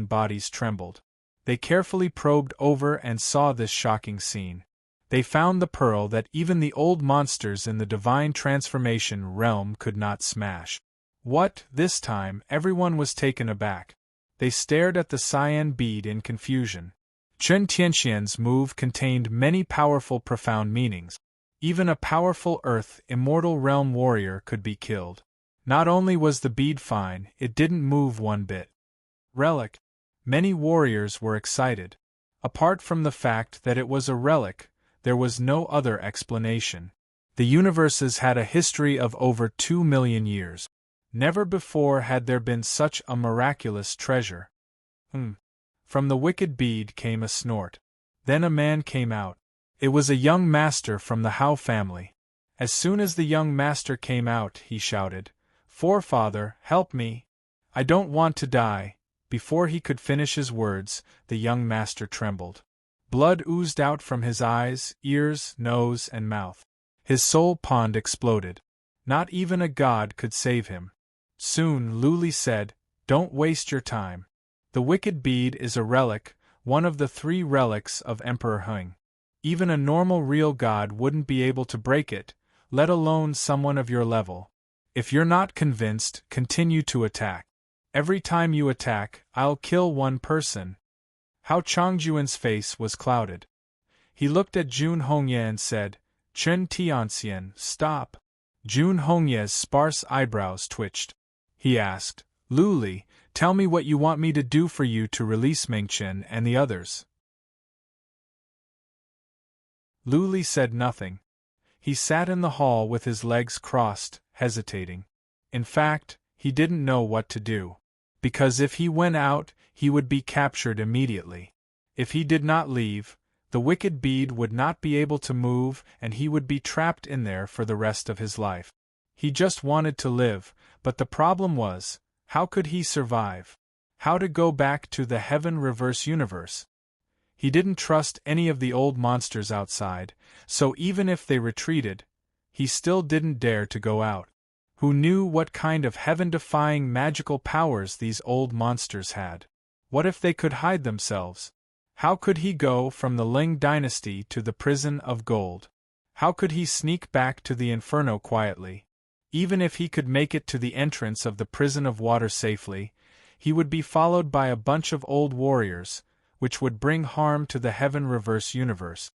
trembled. They carefully probed over and saw this shocking scene. They found the pearl that even the old monsters in the divine transformation realm could not smash. What, this time, everyone was taken aback. They stared at the cyan bead in confusion. Chen Tianxian's move contained many powerful profound meanings. Even a powerful earth, immortal realm warrior could be killed. Not only was the bead fine, it didn't move one bit. Relic. Many warriors were excited. Apart from the fact that it was a relic, there was no other explanation. The universes had a history of over 2 million years. Never before had there been such a miraculous treasure. From the wicked bead came a snort. Then a man came out. It was a young master from the Hao family. As soon as the young master came out, he shouted, "Forefather, help me! I don't want to die." Before he could finish his words, the young master trembled. Blood oozed out from his eyes, ears, nose, and mouth. His soul pond exploded. Not even a god could save him. Soon Lu Li said, "Don't waste your time. The wicked bead is a relic, one of the 3 relics of Emperor Heng. Even a normal real god wouldn't be able to break it, let alone someone of your level. If you're not convinced, continue to attack. Every time you attack, I'll kill one person." Hao Changjuan's face was clouded. He looked at Jun Hongye and said, "Chen Tianxian, stop." Jun Hongye's sparse eyebrows twitched. He asked, "Lu Li, tell me what you want me to do for you to release Mengchen and the others." Lu Li said nothing. He sat in the hall with his legs crossed, hesitating. In fact, he didn't know what to do. Because if he went out, he would be captured immediately. If he did not leave, the wicked bead would not be able to move and he would be trapped in there for the rest of his life. He just wanted to live, but the problem was, how could he survive? How to go back to the Heaven Reverse universe? He didn't trust any of the old monsters outside, so even if they retreated, he still didn't dare to go out. Who knew what kind of heaven-defying magical powers these old monsters had? What if they could hide themselves? How could he go from the Ling dynasty to the prison of gold? How could he sneak back to the inferno quietly? Even if he could make it to the entrance of the prison of water safely, he would be followed by a bunch of old warriors, which would bring harm to the Heaven Reverse universe.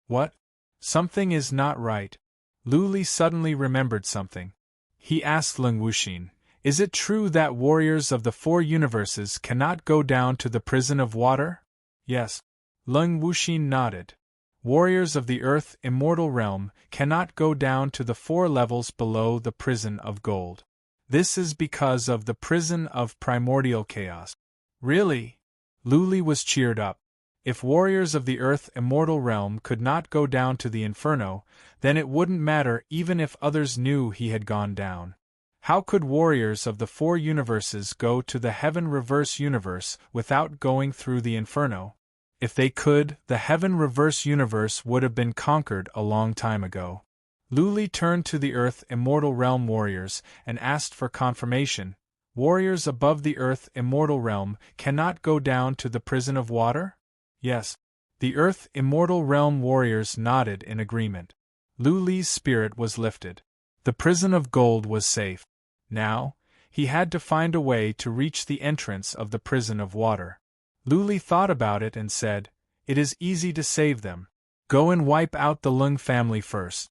What? Something is not right. Lu Li suddenly remembered something. He asked Ling Wuxin, "Is it true that warriors of the 4 universes cannot go down to the prison of water?" "Yes." Ling Wuxin nodded. Warriors of the Earth Immortal Realm cannot go down to the 4 levels below the prison of gold. This is because of the prison of primordial chaos. Really? Lu Li was cheered up. If warriors of the Earth Immortal Realm could not go down to the inferno, then it wouldn't matter even if others knew he had gone down. How could warriors of the 4 universes go to the Heaven Reverse universe without going through the inferno? If they could, the Heaven Reverse universe would have been conquered a long time ago. Lu Li turned to the Earth Immortal Realm warriors and asked for confirmation. Warriors above the Earth Immortal Realm cannot go down to the prison of water? Yes. The Earth Immortal Realm warriors nodded in agreement. Lu Li's spirit was lifted. The prison of gold was safe. Now, he had to find a way to reach the entrance of the prison of water. Lu Li thought about it and said, "It is easy to save them. Go and wipe out the Lung family first."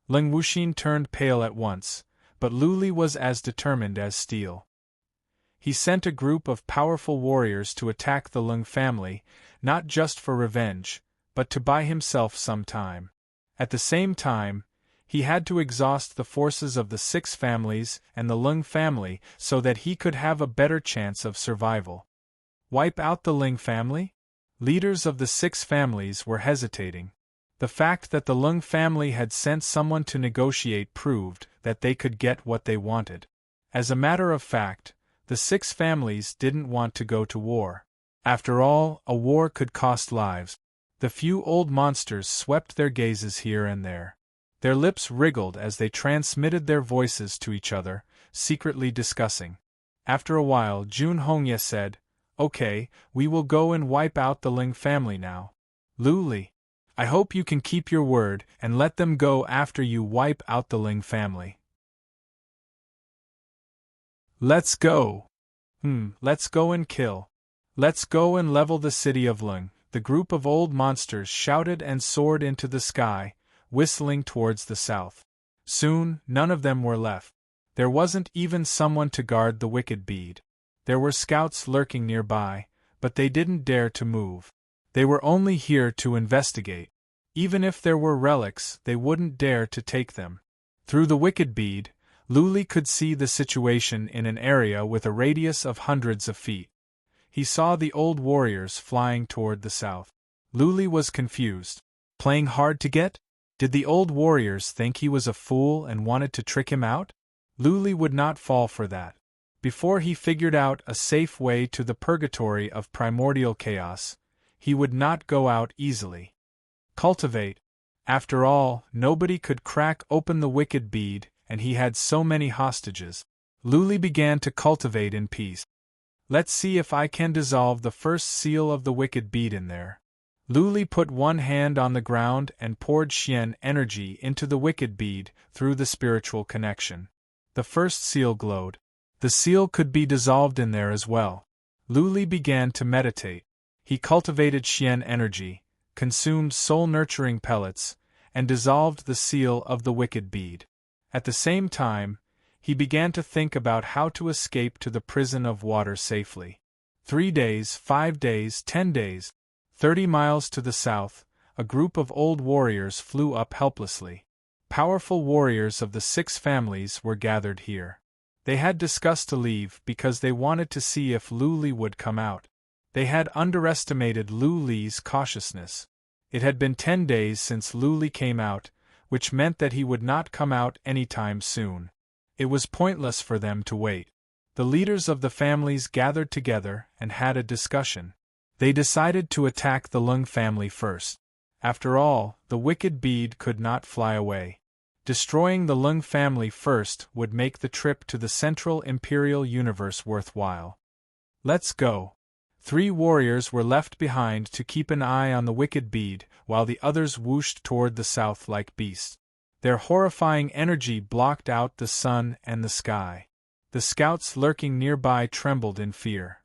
Ling Wuxin turned pale at once, but Lu Li was as determined as steel. He sent a group of powerful warriors to attack the Lung family, not just for revenge, but to buy himself some time. At the same time, he had to exhaust the forces of the 6 families and the Lung family so that he could have a better chance of survival. Wipe out the Ling family? Leaders of the 6 families were hesitating. The fact that the Lung family had sent someone to negotiate proved that they could get what they wanted. As a matter of fact, the 6 families didn't want to go to war. After all, a war could cost lives. The few old monsters swept their gazes here and there. Their lips wriggled as they transmitted their voices to each other, secretly discussing. After a while, Jun Hongye said, "Okay, we will go and wipe out the Ling family now. Lu Li, I hope you can keep your word and let them go after you wipe out the Ling family." "Let's go." Let's go and kill. Let's go and level the city of Lung." The group of old monsters shouted and soared into the sky, whistling towards the south. Soon, none of them were left. There wasn't even someone to guard the wicked bead. There were scouts lurking nearby, but they didn't dare to move. They were only here to investigate. Even if there were relics, they wouldn't dare to take them. Through the wicked bead, Lu Li could see the situation in an area with a radius of hundreds of feet. He saw the old warriors flying toward the south. Lu Li was confused. Playing hard to get? Did the old warriors think he was a fool and wanted to trick him out? Lu Li would not fall for that. Before he figured out a safe way to the purgatory of primordial chaos, he would not go out easily. Cultivate. After all, nobody could crack open the wicked bead, and he had so many hostages. Lu Li began to cultivate in peace. Let's see if I can dissolve the first seal of the wicked bead in there. Lu Li put one hand on the ground and poured Xian energy into the wicked bead through the spiritual connection. The first seal glowed. The seal could be dissolved in there as well. Lu Li began to meditate. He cultivated Xian energy, consumed soul-nurturing pellets, and dissolved the seal of the wicked bead. At the same time, he began to think about how to escape to the prison of water safely. 3 days, 5 days, 10 days. 30 miles to the south, a group of old warriors flew up helplessly. Powerful warriors of the 6 families were gathered here. They had discussed to leave because they wanted to see if Lu Li would come out. They had underestimated Lu Li's cautiousness. It had been 10 days since Lu Li came out, which meant that he would not come out anytime soon. It was pointless for them to wait. The leaders of the families gathered together and had a discussion. They decided to attack the Lung family first. After all, the wicked bead could not fly away. Destroying the Lung family first would make the trip to the Central Imperial Universe worthwhile. Let's go. 3 warriors were left behind to keep an eye on the wicked bead, while the others whooshed toward the south like beasts. Their horrifying energy blocked out the sun and the sky. The scouts lurking nearby trembled in fear.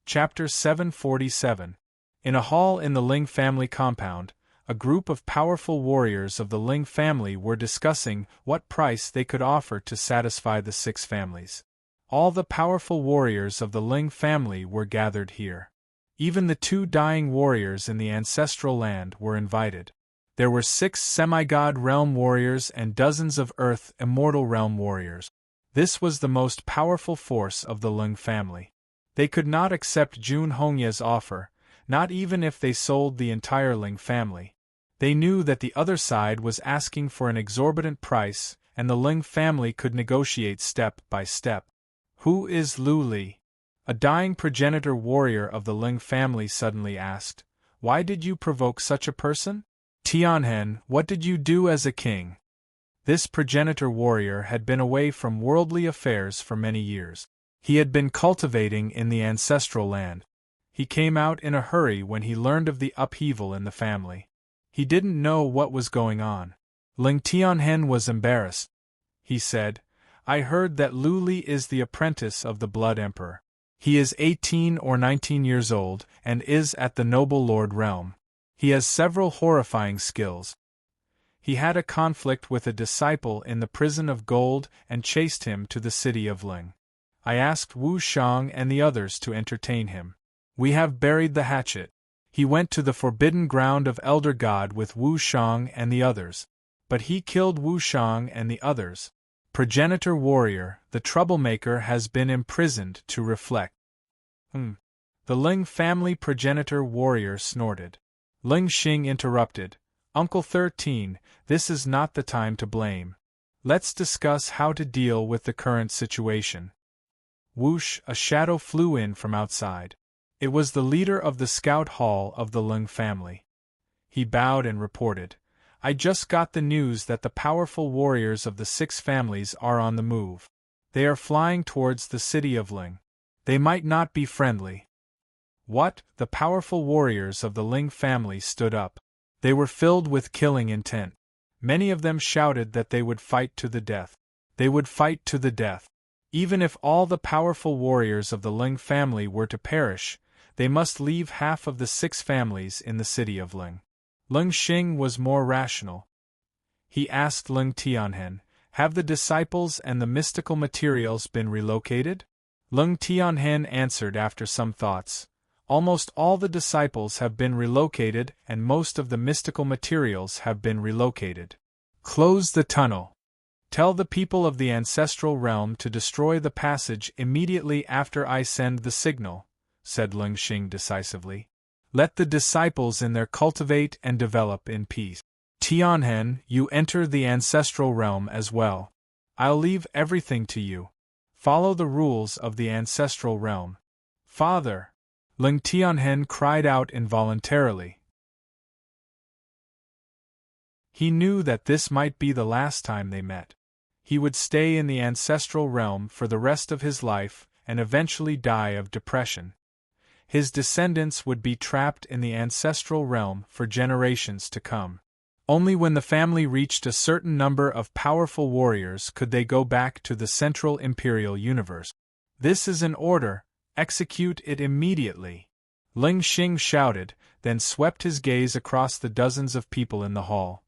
Chapter 747. In a hall in the Ling family compound, a group of powerful warriors of the Ling family were discussing what price they could offer to satisfy the 6 families. All the powerful warriors of the Ling family were gathered here. Even the 2 dying warriors in the ancestral land were invited. There were 6 semi-god realm warriors and dozens of earth immortal realm warriors. This was the most powerful force of the Ling family. They could not accept Jun Hongya's offer, not even if they sold the entire Ling family. They knew that the other side was asking for an exorbitant price, and the Ling family could negotiate step by step. Who is Lu Li? A dying progenitor warrior of the Ling family suddenly asked. Why did you provoke such a person? Tianhen, what did you do as a king? This progenitor warrior had been away from worldly affairs for many years. He had been cultivating in the ancestral land. He came out in a hurry when he learned of the upheaval in the family. He didn't know what was going on. Ling Tianhen was embarrassed. He said, I heard that Lu Li is the apprentice of the Blood Emperor. He is 18 or 19 years old and is at the Noble Lord realm. He has several horrifying skills. He had a conflict with a disciple in the prison of gold and chased him to the city of Ling. I asked Wu Shang and the others to entertain him. We have buried the hatchet. He went to the forbidden ground of Elder God with Wu Shang and the others. But he killed Wu Shang and the others. Progenitor warrior, the troublemaker has been imprisoned to reflect. The Ling family progenitor warrior snorted. Ling Xing interrupted. Uncle 13, this is not the time to blame. Let's discuss how to deal with the current situation. Whoosh, a shadow flew in from outside. It was the leader of the scout hall of the Ling family. He bowed and reported, I just got the news that the powerful warriors of the 6 families are on the move. They are flying towards the city of Ling. They might not be friendly. What? The powerful warriors of the Ling family stood up. They were filled with killing intent. Many of them shouted that they would fight to the death. They would fight to the death. Even if all the powerful warriors of the Ling family were to perish, they must leave half of the 6 families in the city of Ling. Ling Xing was more rational. He asked Ling Tianhen, have the disciples and the mystical materials been relocated? Ling Tianhen answered after some thoughts. Almost all the disciples have been relocated and most of the mystical materials have been relocated. Close the tunnel. Tell the people of the ancestral realm to destroy the passage immediately after I send the signal, said Ling Xing decisively. Let the disciples in there cultivate and develop in peace. Tianhen, you enter the ancestral realm as well. I'll leave everything to you. Follow the rules of the ancestral realm. Father! Ling Tianhen cried out involuntarily. He knew that this might be the last time they met. He would stay in the ancestral realm for the rest of his life and eventually die of depression. His descendants would be trapped in the ancestral realm for generations to come. Only when the family reached a certain number of powerful warriors could they go back to the Central Imperial Universe. This is an order, execute it immediately. Ling Xing shouted, then swept his gaze across the dozens of people in the hall.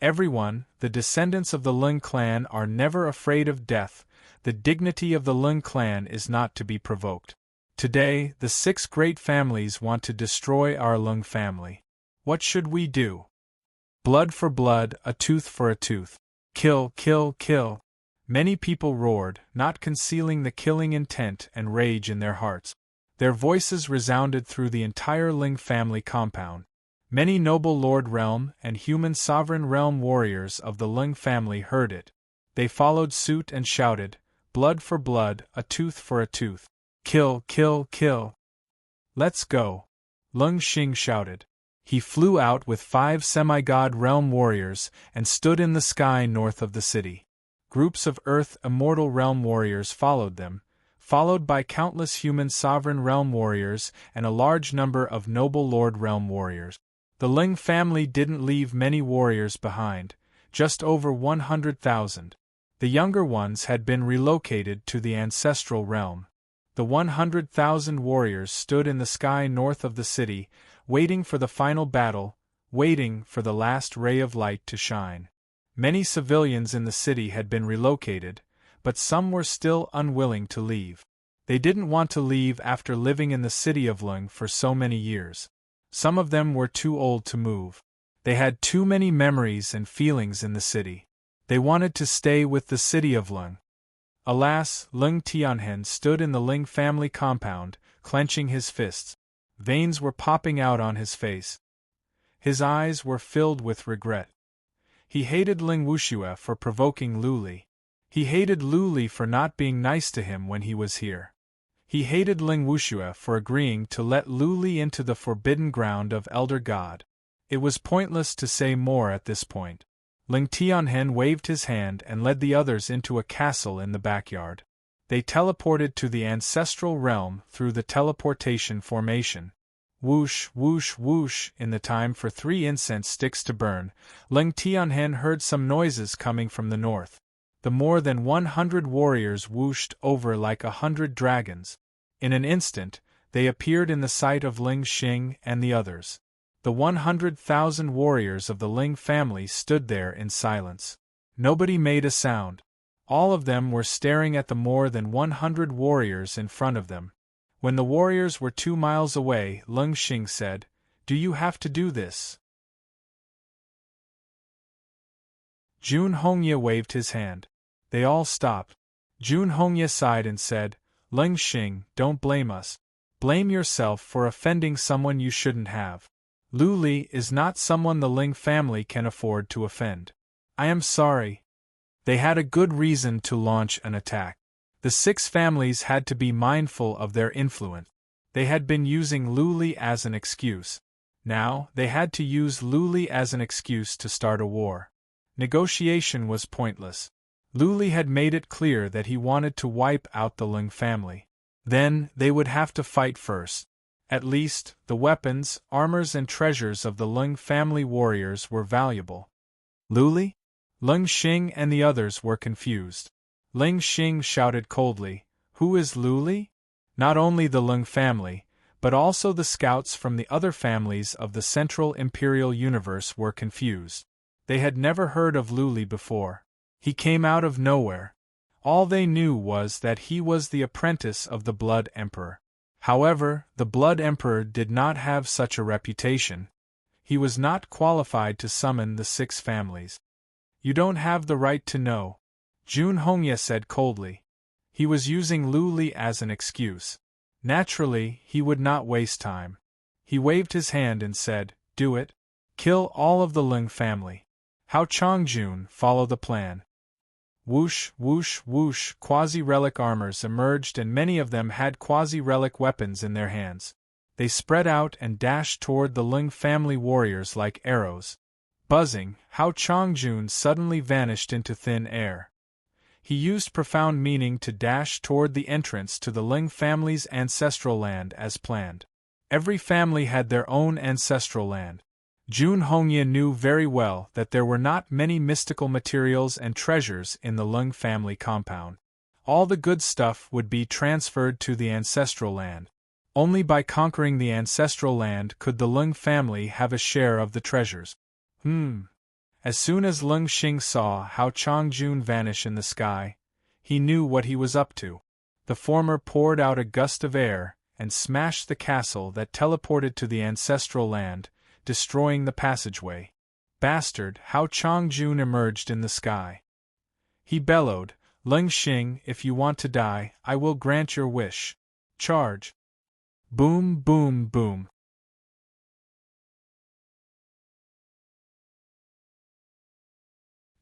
Everyone, the descendants of the Ling clan are never afraid of death, the dignity of the Ling clan is not to be provoked. Today, the 6 great families want to destroy our Lung family. What should we do? Blood for blood, a tooth for a tooth. Kill, kill, kill. Many people roared, not concealing the killing intent and rage in their hearts. Their voices resounded through the entire Ling family compound. Many noble Lord Realm and human sovereign realm warriors of the Ling family heard it. They followed suit and shouted, blood for blood, a tooth for a tooth. Kill, kill, kill. Let's go. Lung Xing shouted. He flew out with 5 semi-god realm warriors and stood in the sky north of the city. Groups of Earth immortal realm warriors followed them, followed by countless human sovereign realm warriors and a large number of noble lord realm warriors. The Ling family didn't leave many warriors behind, just over 100,000. The younger ones had been relocated to the ancestral realm. The 100,000 warriors stood in the sky north of the city, waiting for the final battle, waiting for the last ray of light to shine. Many civilians in the city had been relocated, but some were still unwilling to leave. They didn't want to leave after living in the city of Lung for so many years. Some of them were too old to move. They had too many memories and feelings in the city. They wanted to stay with the city of Lung. Alas, Lung Tianhen stood in the Ling family compound, clenching his fists. Veins were popping out on his face. His eyes were filled with regret. He hated Ling Wuxue for provoking Lu Li. He hated Lu Li for not being nice to him when he was here. He hated Ling Wuxue for agreeing to let Lu Li into the forbidden ground of Elder God. It was pointless to say more at this point. Ling Tianhen waved his hand and led the others into a castle in the backyard. They teleported to the ancestral realm through the teleportation formation. Whoosh, whoosh, whoosh. In the time for 3 incense sticks to burn, Ling Tianhen heard some noises coming from the north. The more than 100 warriors whooshed over like 100 dragons. In an instant, they appeared in the sight of Ling Xing and the others. The 100,000 warriors of the Ling family stood there in silence. Nobody made a sound. All of them were staring at the more than 100 warriors in front of them. When the warriors were 2 miles away, Ling Xing said, "Do you have to do this?" Jun Hongye waved his hand. They all stopped. Jun Hongye sighed and said, "Ling Xing, don't blame us. Blame yourself for offending someone you shouldn't have. Lu Li is not someone the Ling family can afford to offend. I am sorry." They had a good reason to launch an attack. The 6 families had to be mindful of their influence. They had been using Lu Li as an excuse. Now, they had to use Lu Li as an excuse to start a war. Negotiation was pointless. Lu Li had made it clear that he wanted to wipe out the Ling family. Then, they would have to fight first. At least, the weapons, armors and treasures of the Ling family warriors were valuable. Lu Li? Ling Xing and the others were confused. Ling Xing shouted coldly, "Who is Lu Li?" Not only the Ling family, but also the scouts from the other families of the Central Imperial Universe were confused. They had never heard of Lu Li before. He came out of nowhere. All they knew was that he was the apprentice of the Blood Emperor. However, the Blood Emperor did not have such a reputation. He was not qualified to summon the 6 families. "You don't have the right to know," Jun Hongye said coldly. He was using Lu Li as an excuse. Naturally, he would not waste time. He waved his hand and said, "Do it. Kill all of the Ling family. Hao Chongjun, follow the plan." Whoosh, whoosh, whoosh, quasi-relic armors emerged and many of them had quasi-relic weapons in their hands. They spread out and dashed toward the Ling family warriors like arrows. Buzzing, Hao Chongjun suddenly vanished into thin air. He used profound meaning to dash toward the entrance to the Ling family's ancestral land as planned. Every family had their own ancestral land. Jun Hongye knew very well that there were not many mystical materials and treasures in the Ling family compound. All the good stuff would be transferred to the ancestral land. Only by conquering the ancestral land could the Ling family have a share of the treasures. As soon as Ling Xing saw Hao Chongjun vanish in the sky, he knew what he was up to. The former poured out a gust of air, and smashed the castle that teleported to the ancestral land, destroying the passageway. Bastard! How Chongjun emerged in the sky. He bellowed, "Leng Xing, if you want to die, I will grant your wish. Charge!" Boom, boom, boom.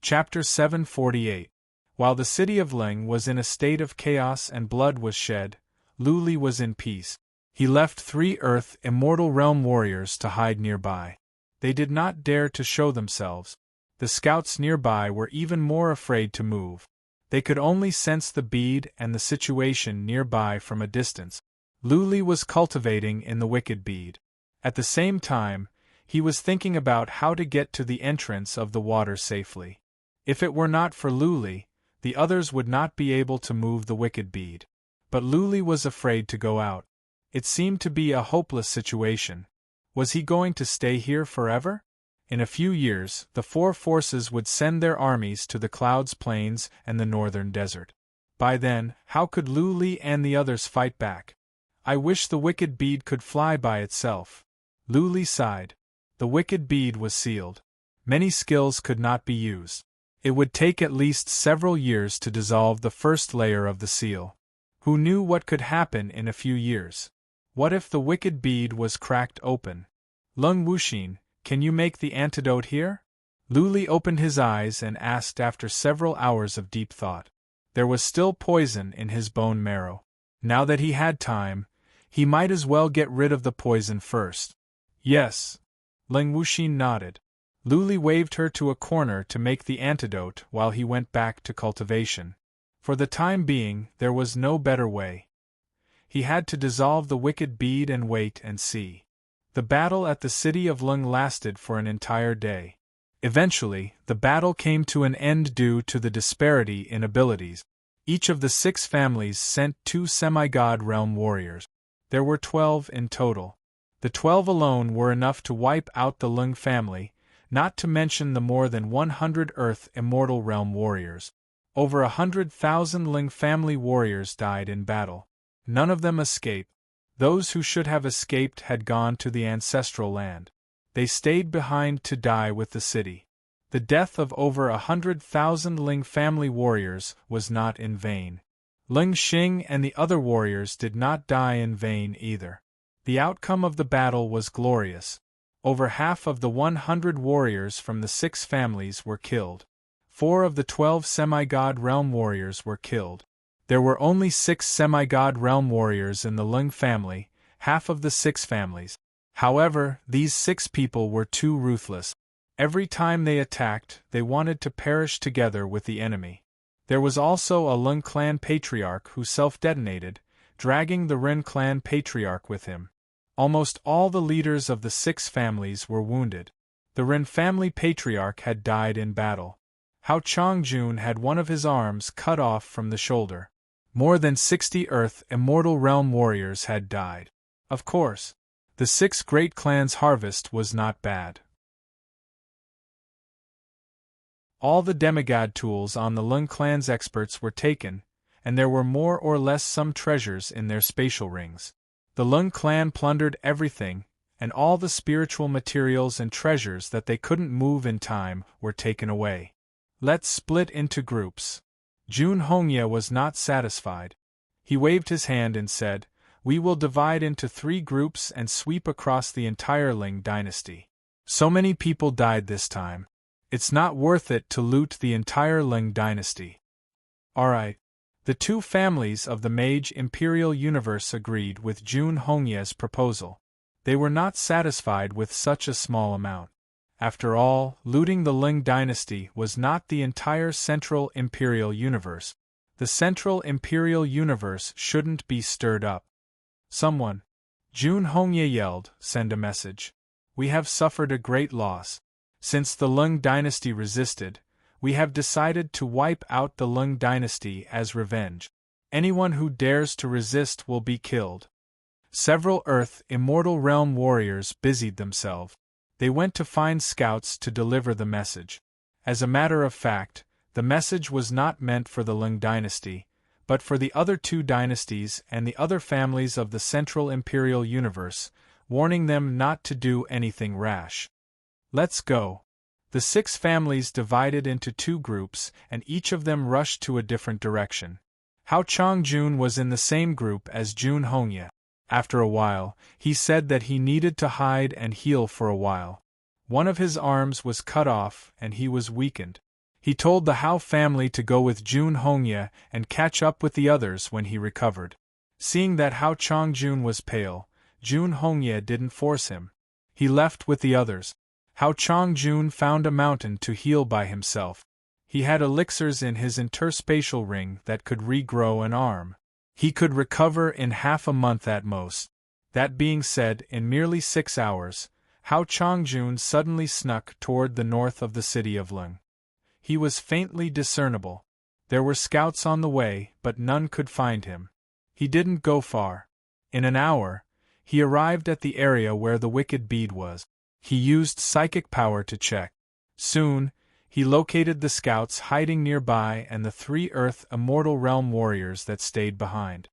Chapter 748. While the city of Ling was in a state of chaos and blood was shed, Lu Li was in peace. He left 3 Earth Immortal Realm warriors to hide nearby. They did not dare to show themselves. The scouts nearby were even more afraid to move. They could only sense the bead and the situation nearby from a distance. Lu Li was cultivating in the wicked bead. At the same time, he was thinking about how to get to the entrance of the water safely. If it were not for Lu Li, the others would not be able to move the wicked bead. But Lu Li was afraid to go out. It seemed to be a hopeless situation. Was he going to stay here forever? In a few years, the 4 forces would send their armies to the Clouds Plains and the northern desert. By then, how could Lu Li and the others fight back? I wish the wicked bead could fly by itself. Lu Li sighed. The wicked bead was sealed. Many skills could not be used. It would take at least several years to dissolve the first layer of the seal. Who knew what could happen in a few years? What if the wicked bead was cracked open? Lung Wuxin, can you make the antidote here? Lu Li opened his eyes and asked after several hours of deep thought. There was still poison in his bone marrow. Now that he had time, he might as well get rid of the poison first. Yes. Leng Wuxin nodded. Lu Li waved her to a corner to make the antidote while he went back to cultivation. For the time being, there was no better way. He had to dissolve the wicked bead and wait and see. The battle at the city of Lung lasted for an entire day. Eventually, the battle came to an end due to the disparity in abilities. Each of the 6 families sent 2 semi-god realm warriors. There were 12 in total. The 12 alone were enough to wipe out the Lung family, not to mention the more than 100 Earth Immortal Realm warriors. Over 100,000 Ling family warriors died in battle. None of them escaped. Those who should have escaped had gone to the ancestral land. They stayed behind to die with the city. The death of over 100,000 Ling family warriors was not in vain. Ling Xing and the other warriors did not die in vain either. The outcome of the battle was glorious. Over half of the 100 warriors from the 6 families were killed. 4 of the 12 semi-god realm warriors were killed. There were only 6 semi-god realm warriors in the Lung family, half of the 6 families. However, these 6 people were too ruthless. Every time they attacked, they wanted to perish together with the enemy. There was also a Lung clan patriarch who self-detonated, dragging the Ren clan patriarch with him. Almost all the leaders of the 6 families were wounded. The Ren family patriarch had died in battle. Hao Chongjun had one of his arms cut off from the shoulder. More than 60 Earth Immortal Realm warriors had died. Of course, the 6 great clans' harvest was not bad. All the demigod tools on the Lung clan's experts were taken, and there were more or less some treasures in their spatial rings. The Lung clan plundered everything, and all the spiritual materials and treasures that they couldn't move in time were taken away. Let's split into groups. Jun Hongye was not satisfied. He waved his hand and said, "We will divide into 3 groups and sweep across the entire Ling dynasty. So many people died this time. It's not worth it to loot the entire Ling dynasty." Alright. The 2 families of the Mage Imperial Universe agreed with Jun Hongye's proposal. They were not satisfied with such a small amount. After all, looting the Ling dynasty was not the entire Central Imperial Universe. The Central Imperial Universe shouldn't be stirred up. Someone, Jun Hongye yelled, send a message. We have suffered a great loss. Since the Lung dynasty resisted, we have decided to wipe out the Lung dynasty as revenge. Anyone who dares to resist will be killed. Several Earth Immortal Realm warriors busied themselves. They went to find scouts to deliver the message. As a matter of fact, the message was not meant for the Lung dynasty, but for the other two dynasties and the other families of the Central Imperial Universe, warning them not to do anything rash. Let's go. The 6 families divided into 2 groups, and each of them rushed to a different direction. Hao Chongjun was in the same group as Jun Hongye. After a while, he said that he needed to hide and heal for a while. One of his arms was cut off and he was weakened. He told the Hao family to go with Jun Hongye and catch up with the others when he recovered. Seeing that Hao Chongjun was pale, Jun Hongye didn't force him. He left with the others. Hao Chongjun found a mountain to heal by himself. He had elixirs in his interspatial ring that could regrow an arm. He could recover in half a month at most. That being said, in merely 6 hours, Hao Chongjun suddenly snuck toward the north of the city of Lung. He was faintly discernible. There were scouts on the way, but none could find him. He didn't go far. In an hour, he arrived at the area where the wicked bead was. He used psychic power to check. Soon, he located the scouts hiding nearby and the 3 Earth Immortal Realm warriors that stayed behind.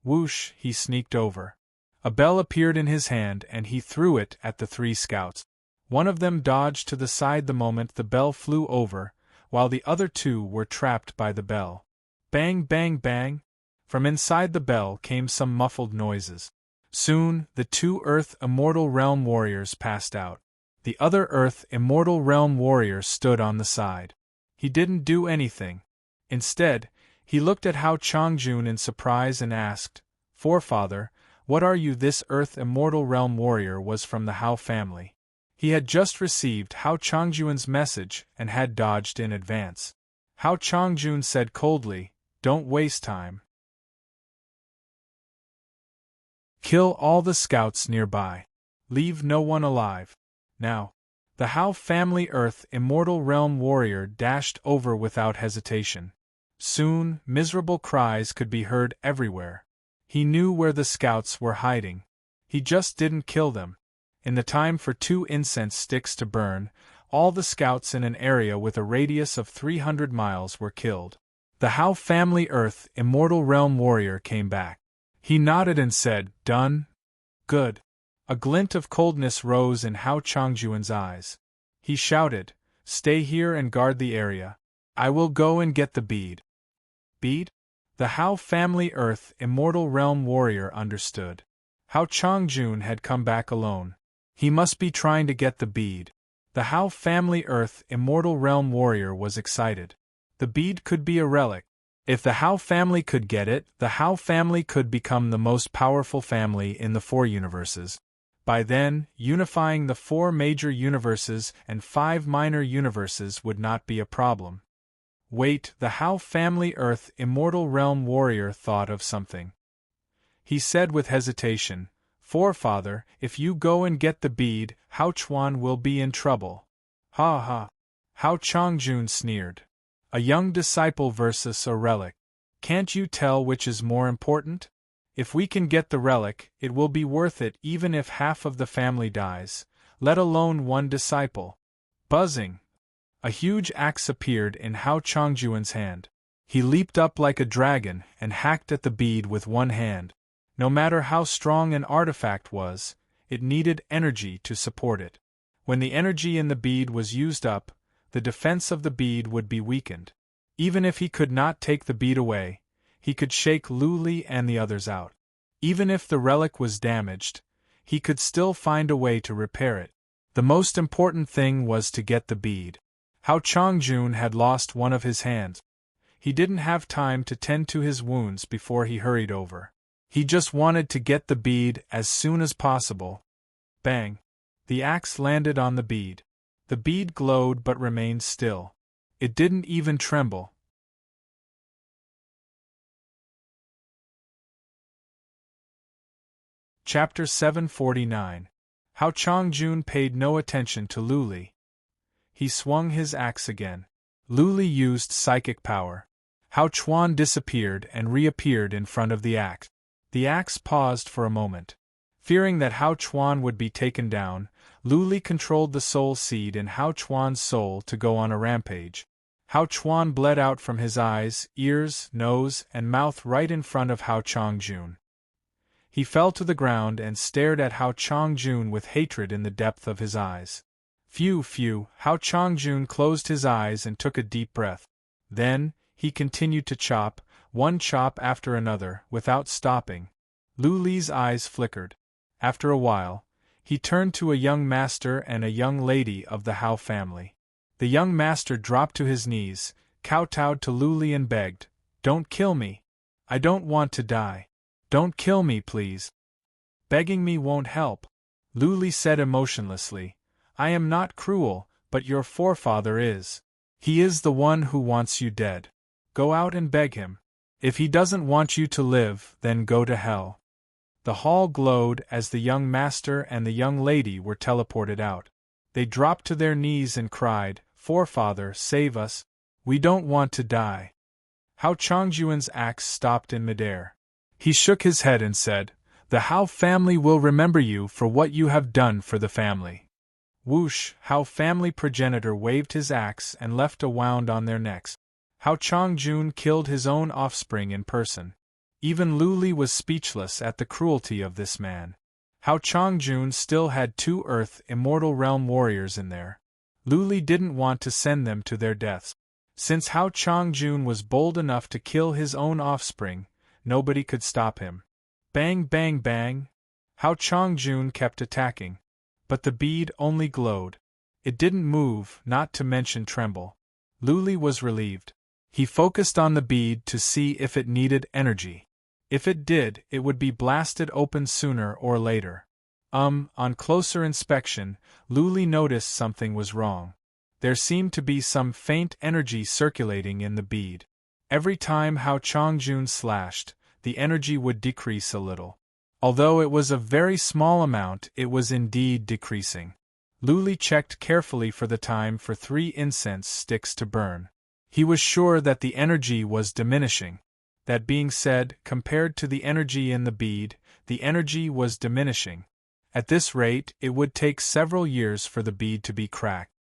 Whoosh, he sneaked over. A bell appeared in his hand and he threw it at the 3 scouts. One of them dodged to the side the moment the bell flew over, while the other 2 were trapped by the bell. Bang, bang, bang! From inside the bell came some muffled noises. Soon, the 2 Earth Immortal Realm warriors passed out. The other Earth Immortal Realm warrior stood on the side. He didn't do anything. Instead, he looked at Hao Chongjun in surprise and asked, "Forefather, what are you?" This Earth Immortal Realm warrior was from the Hao family. He had just received Hao Chongjun's message and had dodged in advance. Hao Chongjun said coldly, "Don't waste time. Kill all the scouts nearby. Leave no one alive. Now." The Hao family Earth Immortal Realm warrior dashed over without hesitation. Soon, miserable cries could be heard everywhere. He knew where the scouts were hiding. He just didn't kill them. In the time for 2 incense sticks to burn, all the scouts in an area with a radius of 300 miles were killed. The Hao family Earth Immortal Realm warrior came back. He nodded and said, "Done? Good." A glint of coldness rose in Hao Chongjun's eyes. He shouted, "Stay here and guard the area. I will go and get the bead." Bead? The Hao family Earth Immortal Realm warrior understood. Hao Chongjun had come back alone. He must be trying to get the bead. The Hao family Earth Immortal Realm warrior was excited. The bead could be a relic. If the Hao family could get it, the Hao family could become the most powerful family in the 4 universes. By then, unifying the 4 major universes and 5 minor universes would not be a problem. Wait, the Hao family Earth Immortal Realm warrior thought of something. He said with hesitation, "Forefather, if you go and get the bead, Hao Chuan will be in trouble." "Ha ha!" Hao Chongjun sneered. "A young disciple versus a relic. Can't you tell which is more important? If we can get the relic, it will be worth it even if half of the family dies, let alone 1 disciple." Buzzing. A huge axe appeared in Hao Chongjun's hand. He leaped up like a dragon and hacked at the bead with 1 hand. No matter how strong an artifact was, it needed energy to support it. When the energy in the bead was used up, the defense of the bead would be weakened. Even if he could not take the bead away, he could shake Lu Li and the others out. Even if the relic was damaged, he could still find a way to repair it. The most important thing was to get the bead. Hao Chongjun had lost one of his hands. He didn't have time to tend to his wounds before he hurried over. He just wanted to get the bead as soon as possible. Bang! The axe landed on the bead. The bead glowed but remained still. It didn't even tremble. Chapter 749. Hao Chongjun paid no attention to Lu Li. He swung his axe again. Lu Li used psychic power. Hao Chuan disappeared and reappeared in front of the axe. The axe paused for a moment. Fearing that Hao Chuan would be taken down, Lu Li controlled the soul seed in Hao Chuan's soul to go on a rampage. Hao Chuan bled out from his eyes, ears, nose, and mouth right in front of Hao Chongjun. He fell to the ground and stared at Hao Chongjun with hatred in the depth of his eyes. Phew, phew, Hao Chongjun closed his eyes and took a deep breath. Then, he continued to chop, one chop after another, without stopping. Lu Li's eyes flickered. After a while, he turned to a young master and a young lady of the Hao family. The young master dropped to his knees, kowtowed to Lu Li and begged, "Don't kill me. I don't want to die. Don't kill me, please." "Begging me won't help," Lu Li said emotionlessly. "I am not cruel, but your forefather is. He is the one who wants you dead. Go out and beg him. If he doesn't want you to live, then go to hell." The hall glowed as the young master and the young lady were teleported out. They dropped to their knees and cried, "Forefather, save us. We don't want to die." Hao Chongjun's axe stopped in midair. He shook his head and said, "The Hao family will remember you for what you have done for the family." Whoosh! Hao family progenitor waved his axe and left a wound on their necks. Hao Chongjun killed his own offspring in person. Even Lu Li was speechless at the cruelty of this man. Hao Chongjun still had 2 Earth Immortal Realm warriors in there. Lu Li didn't want to send them to their deaths. Since Hao Chongjun was bold enough to kill his own offspring, nobody could stop him. Bang, bang, bang! Hao Chongjun kept attacking. But the bead only glowed. It didn't move, not to mention tremble. Lu Li was relieved. He focused on the bead to see if it needed energy. If it did, it would be blasted open sooner or later. On closer inspection, Lu Li noticed something was wrong. There seemed to be some faint energy circulating in the bead. Every time Hao Chongjun slashed, the energy would decrease a little. Although it was a very small amount, it was indeed decreasing. Lu Li checked carefully for the time for 3 incense sticks to burn. He was sure that the energy was diminishing. That being said, compared to the energy in the bead, the energy was diminishing. At this rate, it would take several years for the bead to be cracked.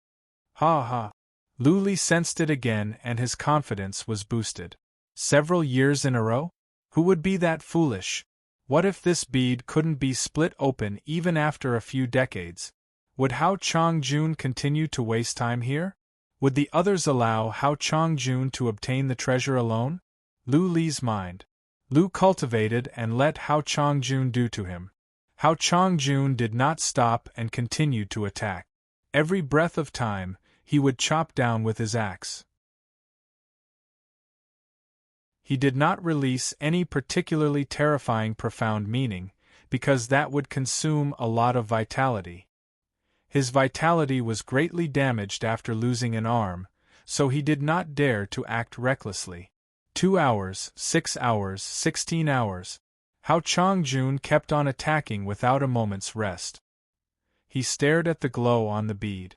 Ha ha! Lu Li sensed it again and his confidence was boosted. Several years in a row? Who would be that foolish? What if this bead couldn't be split open even after a few decades? Would Hao Chongjun continue to waste time here? Would the others allow Hao Chongjun to obtain the treasure alone? Lu Li's mind. Lu cultivated and let Hao Chongjun do to him. Hao Chongjun did not stop and continued to attack. Every breath of time, he would chop down with his axe. He did not release any particularly terrifying profound meaning, because that would consume a lot of vitality. His vitality was greatly damaged after losing an arm, so he did not dare to act recklessly. 2 hours, 6 hours, 16 hours. Hao Chongjun kept on attacking without a moment's rest. He stared at the glow on the bead.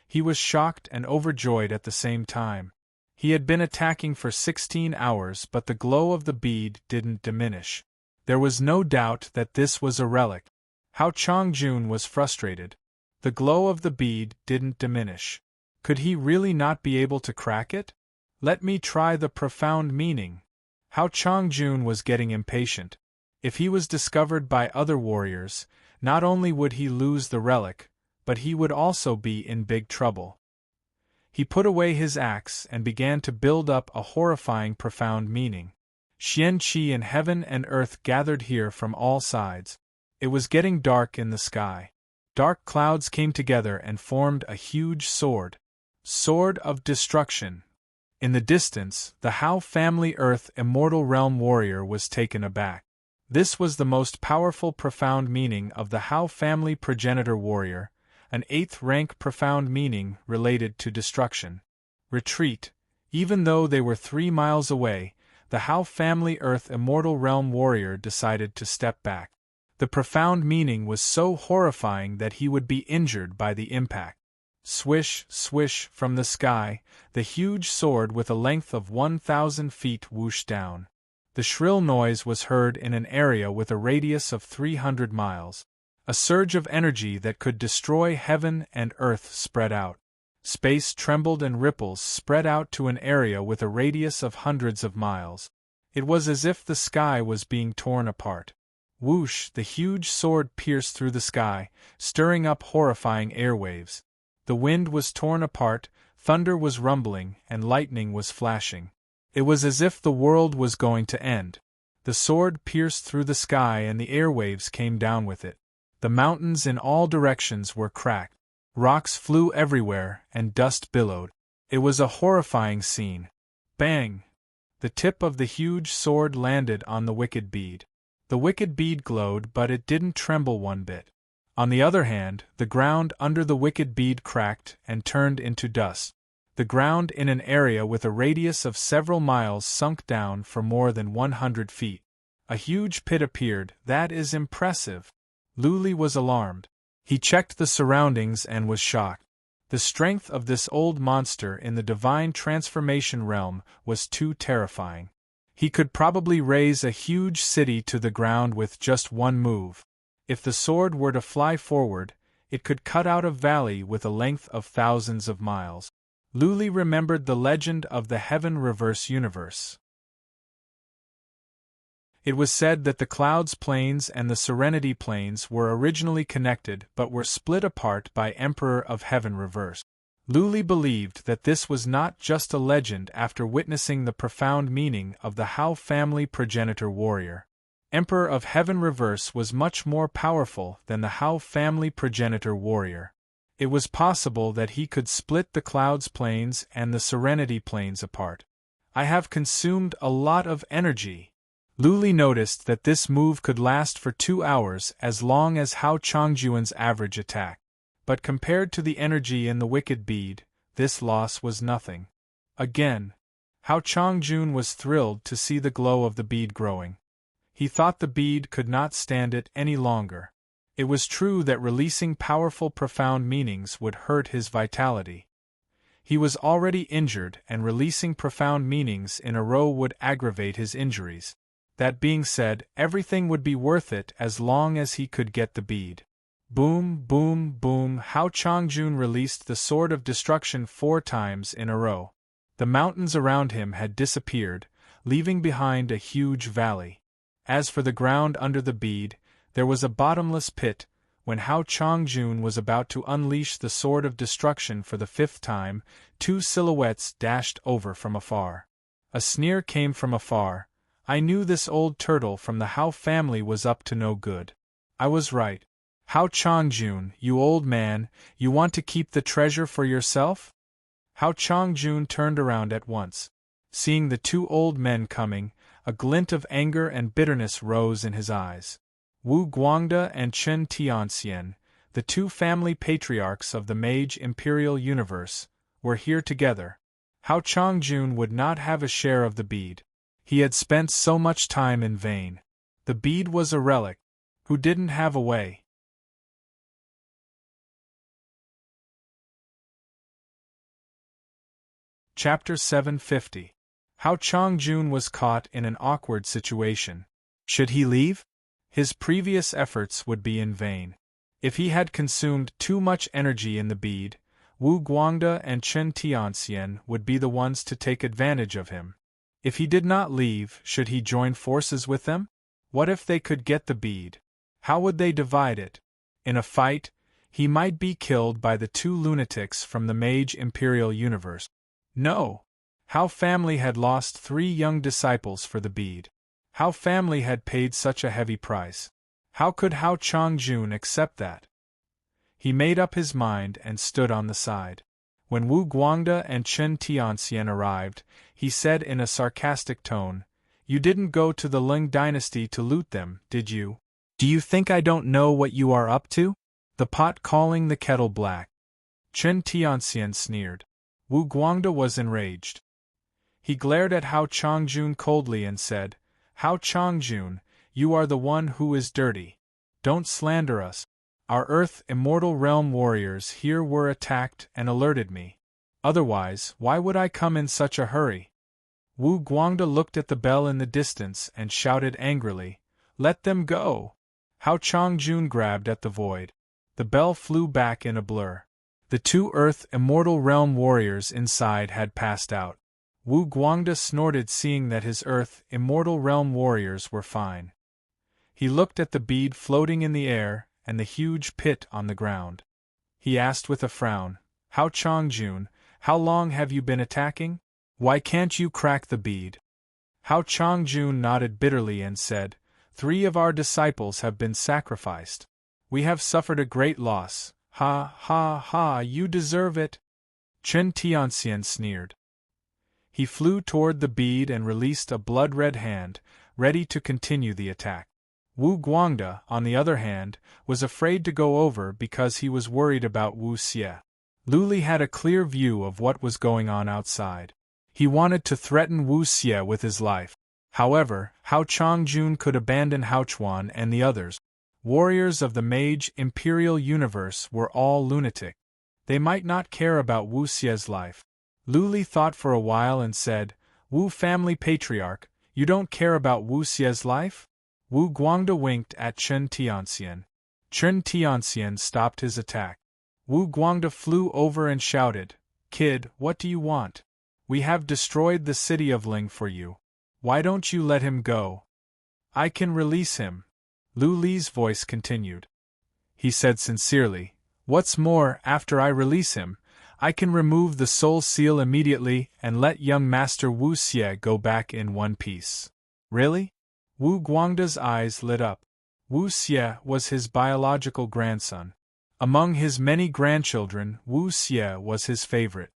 He was shocked and overjoyed at the same time. He had been attacking for 16 hours, but the glow of the bead didn't diminish. There was no doubt that this was a relic. Hao Chongjun was frustrated. The glow of the bead didn't diminish. Could he really not be able to crack it? Let me try the profound meaning. Hao Chongjun was getting impatient. If he was discovered by other warriors, not only would he lose the relic, but he would also be in big trouble. He put away his axe and began to build up a horrifying profound meaning. Xian Qi and heaven and earth gathered here from all sides. It was getting dark in the sky. Dark clouds came together and formed a huge sword. Sword of Destruction. In the distance, the Hao family Earth Immortal Realm warrior was taken aback. This was the most powerful profound meaning of the Hao family progenitor warrior, an 8th rank profound meaning related to destruction. Retreat. Even though they were 3 miles away, the Hao family Earth Immortal Realm warrior decided to step back. The profound meaning was so horrifying that he would be injured by the impact. Swish, swish, from the sky, the huge sword with a length of 1,000 feet whooshed down. The shrill noise was heard in an area with a radius of 300 miles. A surge of energy that could destroy heaven and earth spread out. Space trembled and ripples spread out to an area with a radius of hundreds of miles. It was as if the sky was being torn apart. Whoosh! The huge sword pierced through the sky, stirring up horrifying airwaves. The wind was torn apart, thunder was rumbling, and lightning was flashing. It was as if the world was going to end. The sword pierced through the sky and the airwaves came down with it. The mountains in all directions were cracked. Rocks flew everywhere, and dust billowed. It was a horrifying scene. Bang! The tip of the huge sword landed on the wicked bead. The wicked bead glowed, but it didn't tremble one bit. On the other hand, the ground under the wicked bead cracked and turned into dust. The ground in an area with a radius of several miles sunk down for more than 100 feet. A huge pit appeared. That is impressive. Luli was alarmed. He checked the surroundings and was shocked. The strength of this old monster in the divine transformation realm was too terrifying. He could probably raze a huge city to the ground with just one move. If the sword were to fly forward, it could cut out a valley with a length of thousands of miles. Luli remembered the legend of the Heaven Reverse universe. It was said that the Clouds Plains and the Serenity Plains were originally connected but were split apart by Emperor of Heaven Reverse. Luli believed that this was not just a legend after witnessing the profound meaning of the Hao family progenitor warrior. Emperor of Heaven Reverse was much more powerful than the Hao family progenitor warrior. It was possible that he could split the Clouds Plains and the Serenity Plains apart. I have consumed a lot of energy. Luli noticed that this move could last for 2 hours, as long as Hao Changjuan's average attack. But compared to the energy in the wicked bead, this loss was nothing. Again, Hao Changjun was thrilled to see the glow of the bead growing. He thought the bead could not stand it any longer. It was true that releasing powerful profound meanings would hurt his vitality. He was already injured, and releasing profound meanings in a row would aggravate his injuries. That being said, everything would be worth it as long as he could get the bead. Boom, boom, boom. Hao Changjun released the Sword of Destruction 4 times in a row. The mountains around him had disappeared, leaving behind a huge valley. As for the ground under the bead, there was a bottomless pit. When Hao Changjun was about to unleash the Sword of Destruction for the 5th time, 2 silhouettes dashed over from afar. A sneer came from afar. I knew this old turtle from the Hao family was up to no good. I was right. Hao Changjun, you old man, you want to keep the treasure for yourself? Hao Changjun turned around at once. Seeing the 2 old men coming, a glint of anger and bitterness rose in his eyes. Wu Guangde and Chen Tianxian, the 2 family patriarchs of the Mage Imperial Universe, were here together. Hao Changjun would not have a share of the bead. He had spent so much time in vain. The bead was a relic. Who didn't have a way? Chapter 750. Hao Changjun was caught in an awkward situation. Should he leave? His previous efforts would be in vain. If he had consumed too much energy in the bead, Wu Guangde and Chen Tianxian would be the ones to take advantage of him. If he did not leave, should he join forces with them? What if they could get the bead? How would they divide it? In a fight, he might be killed by the 2 lunatics from the Mage Imperial Universe. No! Hao family had lost 3 young disciples for the bead. Hao family had paid such a heavy price. How could Hao Changjun accept that? He made up his mind and stood on the side. When Wu Guangde and Chen Tianxian arrived, he said in a sarcastic tone, "You didn't go to the Ling dynasty to loot them, did you? Do you think I don't know what you are up to? The pot calling the kettle black." Chen Tianxian sneered. Wu Guangde was enraged. He glared at Hao Changjun coldly and said, "Hao Changjun, you are the one who is dirty. Don't slander us. Our Earth Immortal Realm warriors here were attacked and alerted me. Otherwise, why would I come in such a hurry?" Wu Guangde looked at the bell in the distance and shouted angrily, "Let them go!" Hao Changjun grabbed at the void. The bell flew back in a blur. The two Earth Immortal Realm warriors inside had passed out. Wu Guangda snorted, seeing that his Earth Immortal Realm warriors were fine. He looked at the bead floating in the air and the huge pit on the ground. He asked with a frown, "Hao Chongjun, how long have you been attacking? Why can't you crack the bead?" Hao Chongjun nodded bitterly and said, "3 of our disciples have been sacrificed. We have suffered a great loss. Ha ha ha, you deserve it." Chen Tianxian sneered. He flew toward the bead and released a blood-red hand, ready to continue the attack. Wu Guangda, on the other hand, was afraid to go over because he was worried about Wu Xie. Lu Li had a clear view of what was going on outside. He wanted to threaten Wu Xie with his life. However, Hao Chongjun could abandon Hao Chuan and the others. Warriors of the Mage Imperial Universe were all lunatic. They might not care about Wu Xie's life. Lu Li thought for a while and said, "Wu family patriarch, you don't care about Wu Xie's life?" Wu Guangda winked at Chen Tianxian. Chen Tianxian stopped his attack. Wu Guangda flew over and shouted, "Kid, what do you want? We have destroyed the city of Ling for you. Why don't you let him go? I can release him." Lu Li's voice continued. He said sincerely, "What's more, after I release him, I can remove the soul seal immediately and let young Master Wu Xie go back in one piece." "Really?" Wu Guangda's eyes lit up. Wu Xie was his biological grandson. Among his many grandchildren, Wu Xie was his favorite.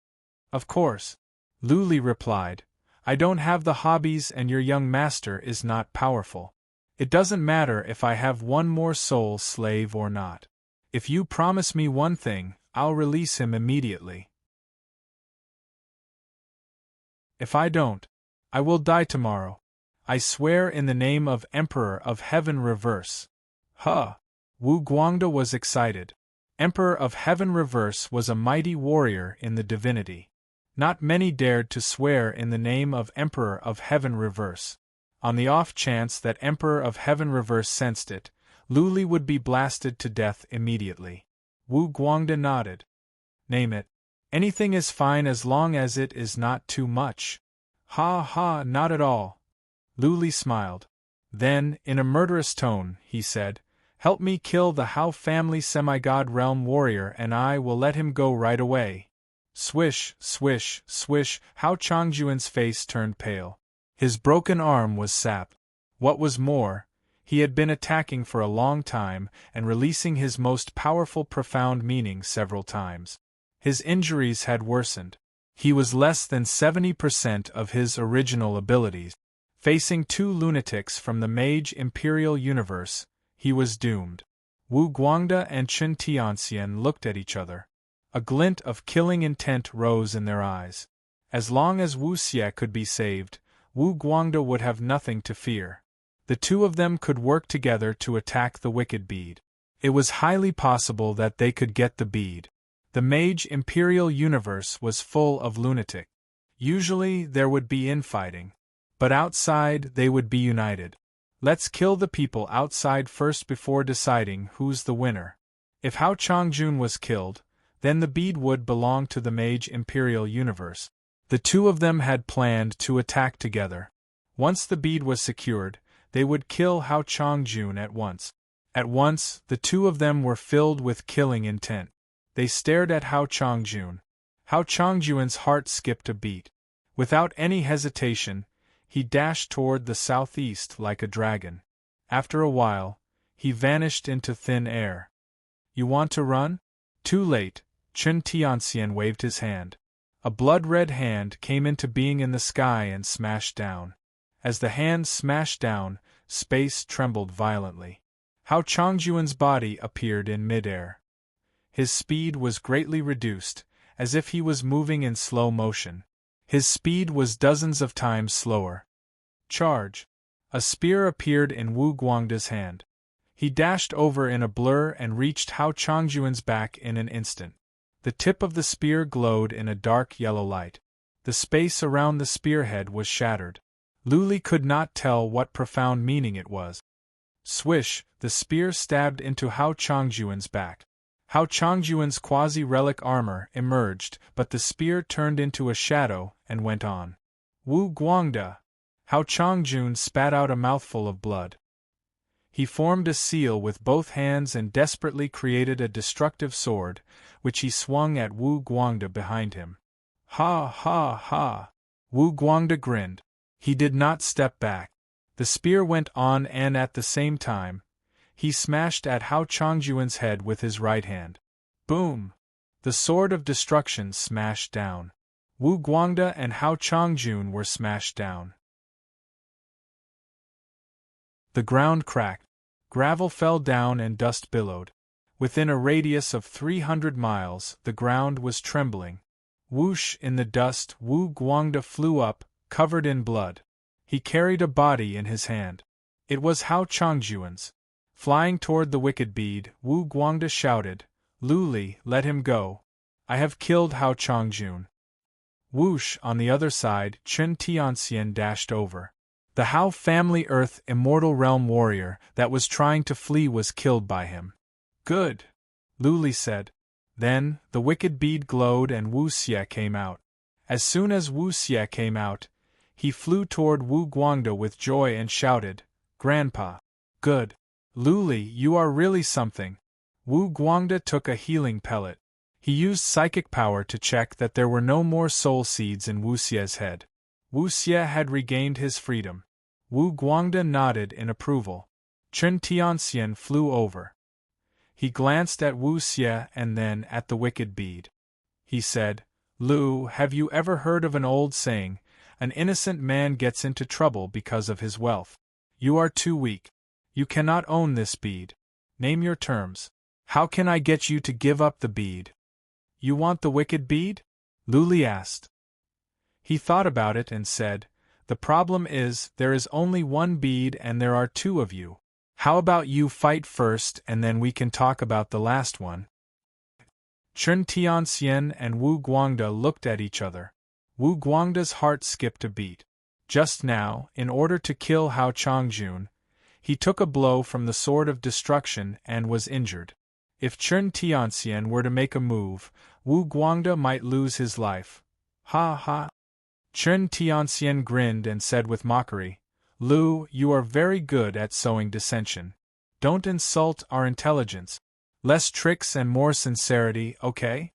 "Of course," Lu Li replied, "I don't have the hobbies and your young master is not powerful. It doesn't matter if I have one more soul slave or not. If you promise me one thing, I'll release him immediately. If I don't, I will die tomorrow. I swear in the name of Emperor of Heaven Reverse." "Huh!" Wu Guangda was excited. Emperor of Heaven Reverse was a mighty warrior in the divinity. Not many dared to swear in the name of Emperor of Heaven Reverse. On the off chance that Emperor of Heaven Reverse sensed it, Lu Li would be blasted to death immediately. Wu Guangda nodded. "Name it. Anything is fine as long as it is not too much." "Ha ha, not at all." Lu Li smiled. Then, in a murderous tone, he said, "Help me kill the Hao family semi-god realm warrior and I will let him go right away." Swish, swish, swish, Hao Chongjuan's face turned pale. His broken arm was sapped. What was more, he had been attacking for a long time and releasing his most powerful profound meaning several times. His injuries had worsened. He was less than 70% of his original abilities. Facing 2 lunatics from the Mage Imperial Universe, he was doomed. Wu Guangda and Chen Tianxian looked at each other. A glint of killing intent rose in their eyes. As long as Wu Xie could be saved, Wu Guangda would have nothing to fear. The 2 of them could work together to attack the wicked bead. It was highly possible that they could get the bead. The Mage Imperial Universe was full of lunatic. Usually there would be infighting. But outside they would be united. Let's kill the people outside first before deciding who's the winner. If Hao Chongjun was killed, then the bead would belong to the Mage Imperial Universe. The 2 of them had planned to attack together. Once the bead was secured, they would kill Hao Chongjun at once. At once, the 2 of them were filled with killing intent. They stared at Hao Chongjun. Hao Chongjun's heart skipped a beat. Without any hesitation, he dashed toward the southeast like a dragon. After a while, he vanished into thin air. "You want to run?" Too late, Chen Tianxian waved his hand. A blood-red hand came into being in the sky and smashed down. As the hand smashed down, space trembled violently. Hao Chongjuan's body appeared in midair. His speed was greatly reduced, as if he was moving in slow motion. His speed was dozens of times slower. Charge! A spear appeared in Wu Guangda's hand. He dashed over in a blur and reached Hao Chongjuan's back in an instant. The tip of the spear glowed in a dark yellow light. The space around the spearhead was shattered. Lu Li could not tell what profound meaning it was. Swish! The spear stabbed into Hao Chongjuan's back. Hao Changjuan's quasi-relic armor emerged, but the spear turned into a shadow and went on. Wu Guangda! Hao Changjun spat out a mouthful of blood. He formed a seal with both hands and desperately created a destructive sword, which he swung at Wu Guangda behind him. Ha ha ha! Wu Guangda grinned. He did not step back. The spear went on and at the same time, he smashed at Hao Changjuan's head with his right hand. Boom! The sword of destruction smashed down. Wu Guangda and Hao Changjun were smashed down. The ground cracked. Gravel fell down and dust billowed. Within a radius of 300 miles, the ground was trembling. Whoosh! In the dust, Wu Guangda flew up, covered in blood. He carried a body in his hand. It was Hao Changjuan's. Flying toward the wicked bead, Wu Guangda shouted, "Lu Li, let him go. I have killed Hao Changjun." Whoosh! On the other side, Chen Tianxian dashed over. The Hao family Earth Immortal Realm warrior that was trying to flee was killed by him. Good, Lu Li said. Then, the wicked bead glowed and Wu Xie came out. As soon as Wu Xie came out, he flew toward Wu Guangda with joy and shouted, "Grandpa! Good! Lu Li, you are really something!" Wu Guangda took a healing pellet. He used psychic power to check that there were no more soul seeds in Wu Xie's head. Wu Xie had regained his freedom. Wu Guangda nodded in approval. Chen Tianxian flew over. He glanced at Wu Xie and then at the wicked bead. He said, "Lu, have you ever heard of an old saying, an innocent man gets into trouble because of his wealth? You are too weak. You cannot own this bead. Name your terms. How can I get you to give up the bead?" "You want the wicked bead?" Lu Li asked. He thought about it and said, "The problem is, there is only one bead and there are two of you. How about you fight first and then we can talk about the last one?" Chen Tianxian and Wu Guangda looked at each other. Wu Guangda's heart skipped a beat. Just now, in order to kill Hao Changjun, he took a blow from the sword of destruction and was injured. If Chen Tianxian were to make a move, Wu Guangda might lose his life. Ha ha! Chen Tianxian grinned and said with mockery, "Lu, you are very good at sowing dissension. Don't insult our intelligence. Less tricks and more sincerity, okay?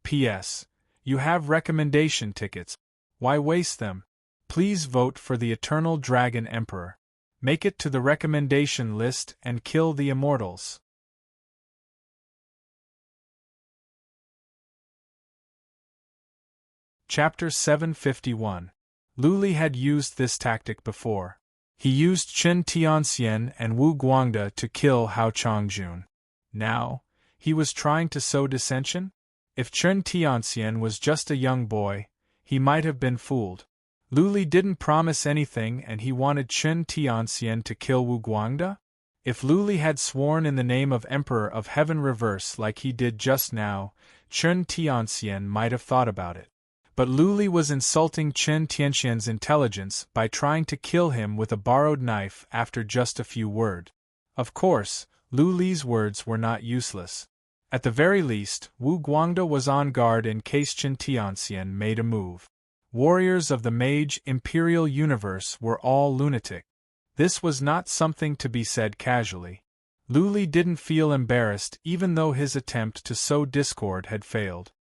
P.S. You have recommendation tickets. Why waste them? Please vote for the Eternal Dragon Emperor. Make it to the recommendation list and kill the immortals." Chapter 751. Lu Li had used this tactic before. He used Chen Tianxian and Wu Guangda to kill Hao Changjun. Now, he was trying to sow dissension? If Chen Tianxian was just a young boy, he might have been fooled. Lu Li didn't promise anything and he wanted Chen Tianxian to kill Wu Guangda? If Lu Li had sworn in the name of Emperor of Heaven Reverse like he did just now, Chen Tianxian might have thought about it. But Lu Li was insulting Chen Tianxian's intelligence by trying to kill him with a borrowed knife after just a few words. Of course, Lu Li's words were not useless. At the very least, Wu Guangda was on guard in case Chen Tianxian made a move. Warriors of the Mage Imperial Universe were all lunatic. This was not something to be said casually. Lu Li didn't feel embarrassed even though his attempt to sow discord had failed.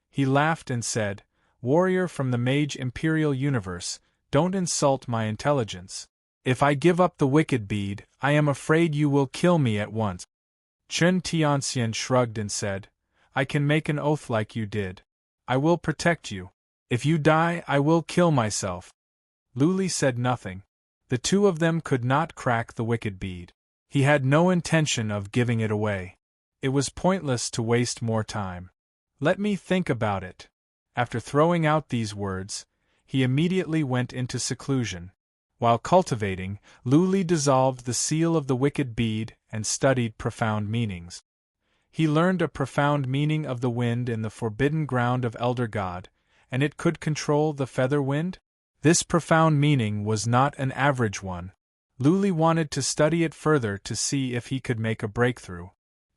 He laughed and said, "Warrior from the Mage Imperial Universe, don't insult my intelligence. If I give up the wicked bead, I am afraid you will kill me at once." Chen Tianxian shrugged and said, "I can make an oath like you did. I will protect you. If you die, I will kill myself." Lu Li said nothing. The two of them could not crack the wicked bead. He had no intention of giving it away. It was pointless to waste more time. "Let me think about it." After throwing out these words, he immediately went into seclusion. While cultivating, Lu Li dissolved the seal of the wicked bead and studied profound meanings. He learned a profound meaning of the wind in the forbidden ground of Elder God, and it could control the feather wind? This profound meaning was not an average one. Lu Li wanted to study it further to see if he could make a breakthrough.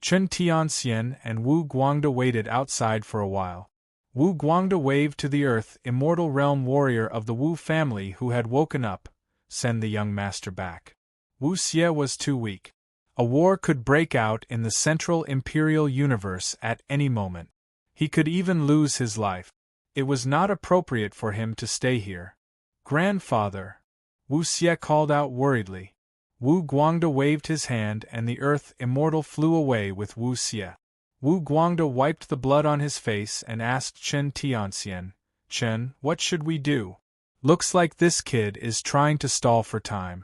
Chen Tianxian and Wu Guangda waited outside for a while. Wu Guangda waved to the earth immortal realm warrior of the Wu family who had woken up, send the young master back. Wu Xie was too weak. A war could break out in the Central Imperial Universe at any moment. He could even lose his life. It was not appropriate for him to stay here. Grandfather! Wu Xie called out worriedly. Wu Guangda waved his hand and the earth immortal flew away with Wu Xie. Wu Guangda wiped the blood on his face and asked Chen Tianxian, Chen, what should we do? Looks like this kid is trying to stall for time.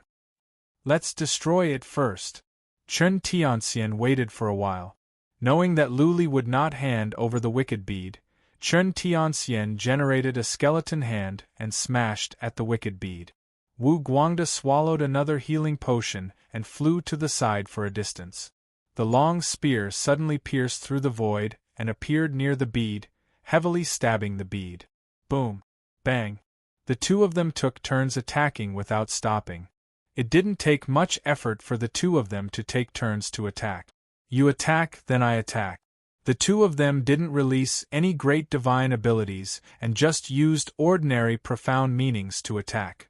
Let's destroy it first. Chen Tianxian waited for a while. Knowing that Luli would not hand over the wicked bead, Chen Tianxian generated a skeleton hand and smashed at the wicked bead. Wu Guangda swallowed another healing potion and flew to the side for a distance. The long spear suddenly pierced through the void and appeared near the bead, heavily stabbing the bead. Boom! Bang! The two of them took turns attacking without stopping. It didn't take much effort for the two of them to take turns to attack. You attack, then I attack. The two of them didn't release any great divine abilities and just used ordinary profound meanings to attack.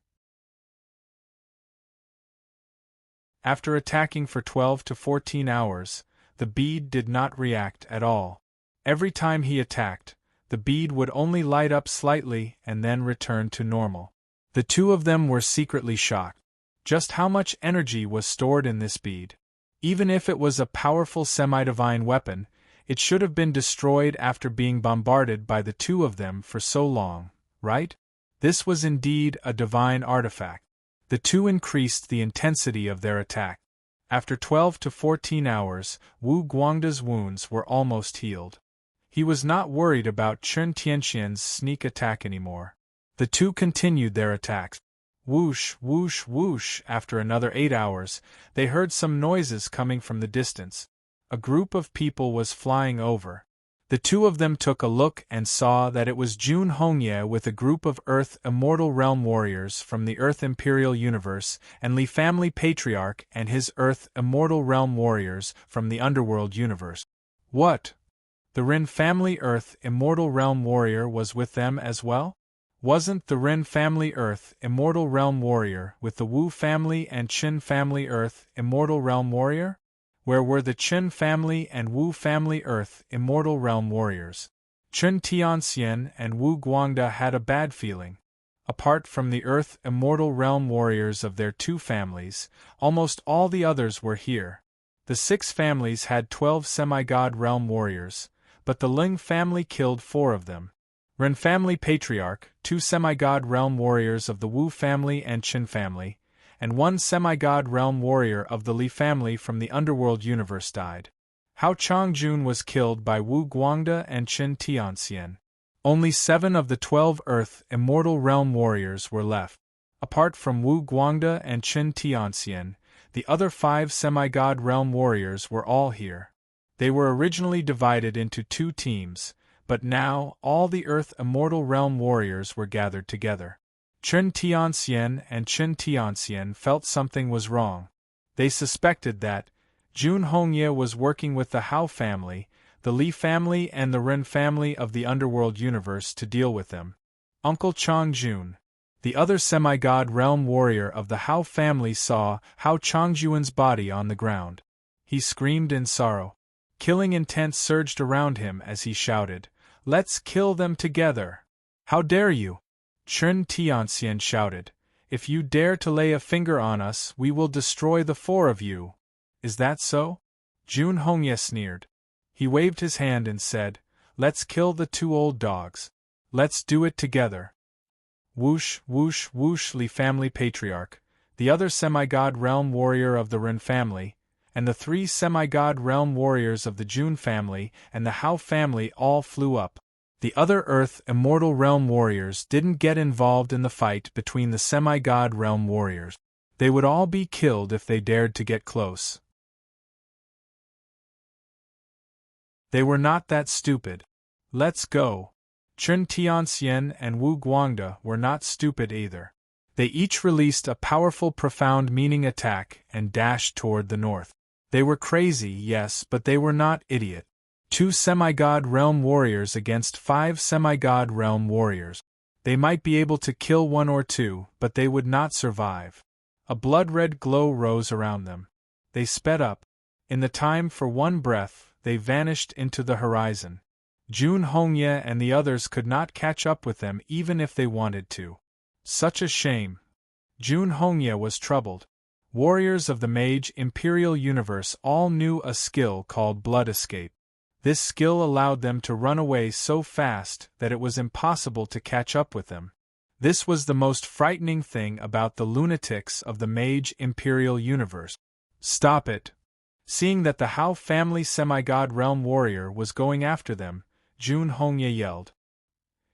After attacking for 12 to 14 hours, the bead did not react at all. Every time he attacked, the bead would only light up slightly and then return to normal. The two of them were secretly shocked. Just how much energy was stored in this bead? Even if it was a powerful semi-divine weapon, it should have been destroyed after being bombarded by the two of them for so long, right? This was indeed a divine artifact. The two increased the intensity of their attack. After 12 to 14 hours, Wu Guangda's wounds were almost healed. He was not worried about Chen Tianxian's sneak attack anymore. The two continued their attacks. Whoosh, whoosh, whoosh. After another 8 hours, they heard some noises coming from the distance. A group of people was flying over. The two of them took a look and saw that it was Jun Hongye with a group of Earth Immortal Realm warriors from the Earth Imperial Universe and Li Family Patriarch and his Earth Immortal Realm warriors from the Underworld Universe. What? The Ren Family Earth Immortal Realm warrior was with them as well? Wasn't the Ren Family Earth Immortal Realm warrior with the Wu Family and Qin Family Earth Immortal Realm warrior? Where were the Qin family and Wu family Earth Immortal Realm warriors? Chen Tianxian and Wu Guangda had a bad feeling. Apart from the Earth Immortal Realm warriors of their two families, almost all the others were here. The 6 families had 12 semi-god realm warriors, but the Ling family killed 4 of them. Ren family Patriarch, 2 semi-god realm warriors of the Wu family and Qin family, and 1 semi-god realm warrior of the Li family from the Underworld Universe died. Hao Changjun was killed by Wu Guangda and Chen Tianxian. Only 7 of the 12 Earth Immortal Realm warriors were left. Apart from Wu Guangda and Chen Tianxian, the other 5 semi-god realm warriors were all here. They were originally divided into 2 teams, but now all the Earth Immortal Realm warriors were gathered together. Chen Tianxian and Chen Tianxian felt something was wrong. They suspected that Jun Hongye was working with the Hao family, the Li family and the Ren family of the Underworld Universe to deal with them. Uncle Changjun, the other semi-god realm warrior of the Hao family, saw Hao Changjuan's body on the ground. He screamed in sorrow. Killing intent surged around him as he shouted, "Let's kill them together! How dare you!" Chen Tianxian shouted, "If you dare to lay a finger on us, we will destroy the 4 of you. Is that so?" Jun Hongye sneered. He waved his hand and said, "Let's kill the 2 old dogs. Let's do it together." Whoosh, whoosh, whoosh. Li family Patriarch, the other semi-god realm warrior of the Ren family, and the 3 semi-god realm warriors of the Jun family and the Hao family all flew up. The other Earth Immortal Realm warriors didn't get involved in the fight between the semi-god realm warriors. They would all be killed if they dared to get close. They were not that stupid. Let's go. Chen Tianxian and Wu Guangda were not stupid either. They each released a powerful profound meaning attack and dashed toward the north. They were crazy, yes, but they were not idiot. 2 semi-god realm warriors against 5 semi-god realm warriors. They might be able to kill 1 or 2, but they would not survive. A blood-red glow rose around them. They sped up. In the time for 1 breath, they vanished into the horizon. Jun Hongye and the others could not catch up with them even if they wanted to. Such a shame. Jun Hongye was troubled. Warriors of the Mage Imperial Universe all knew a skill called Blood Escape. This skill allowed them to run away so fast that it was impossible to catch up with them. This was the most frightening thing about the lunatics of the Mage Imperial Universe. Stop it! Seeing that the Hao family semi-god realm warrior was going after them, Jun Hongye yelled.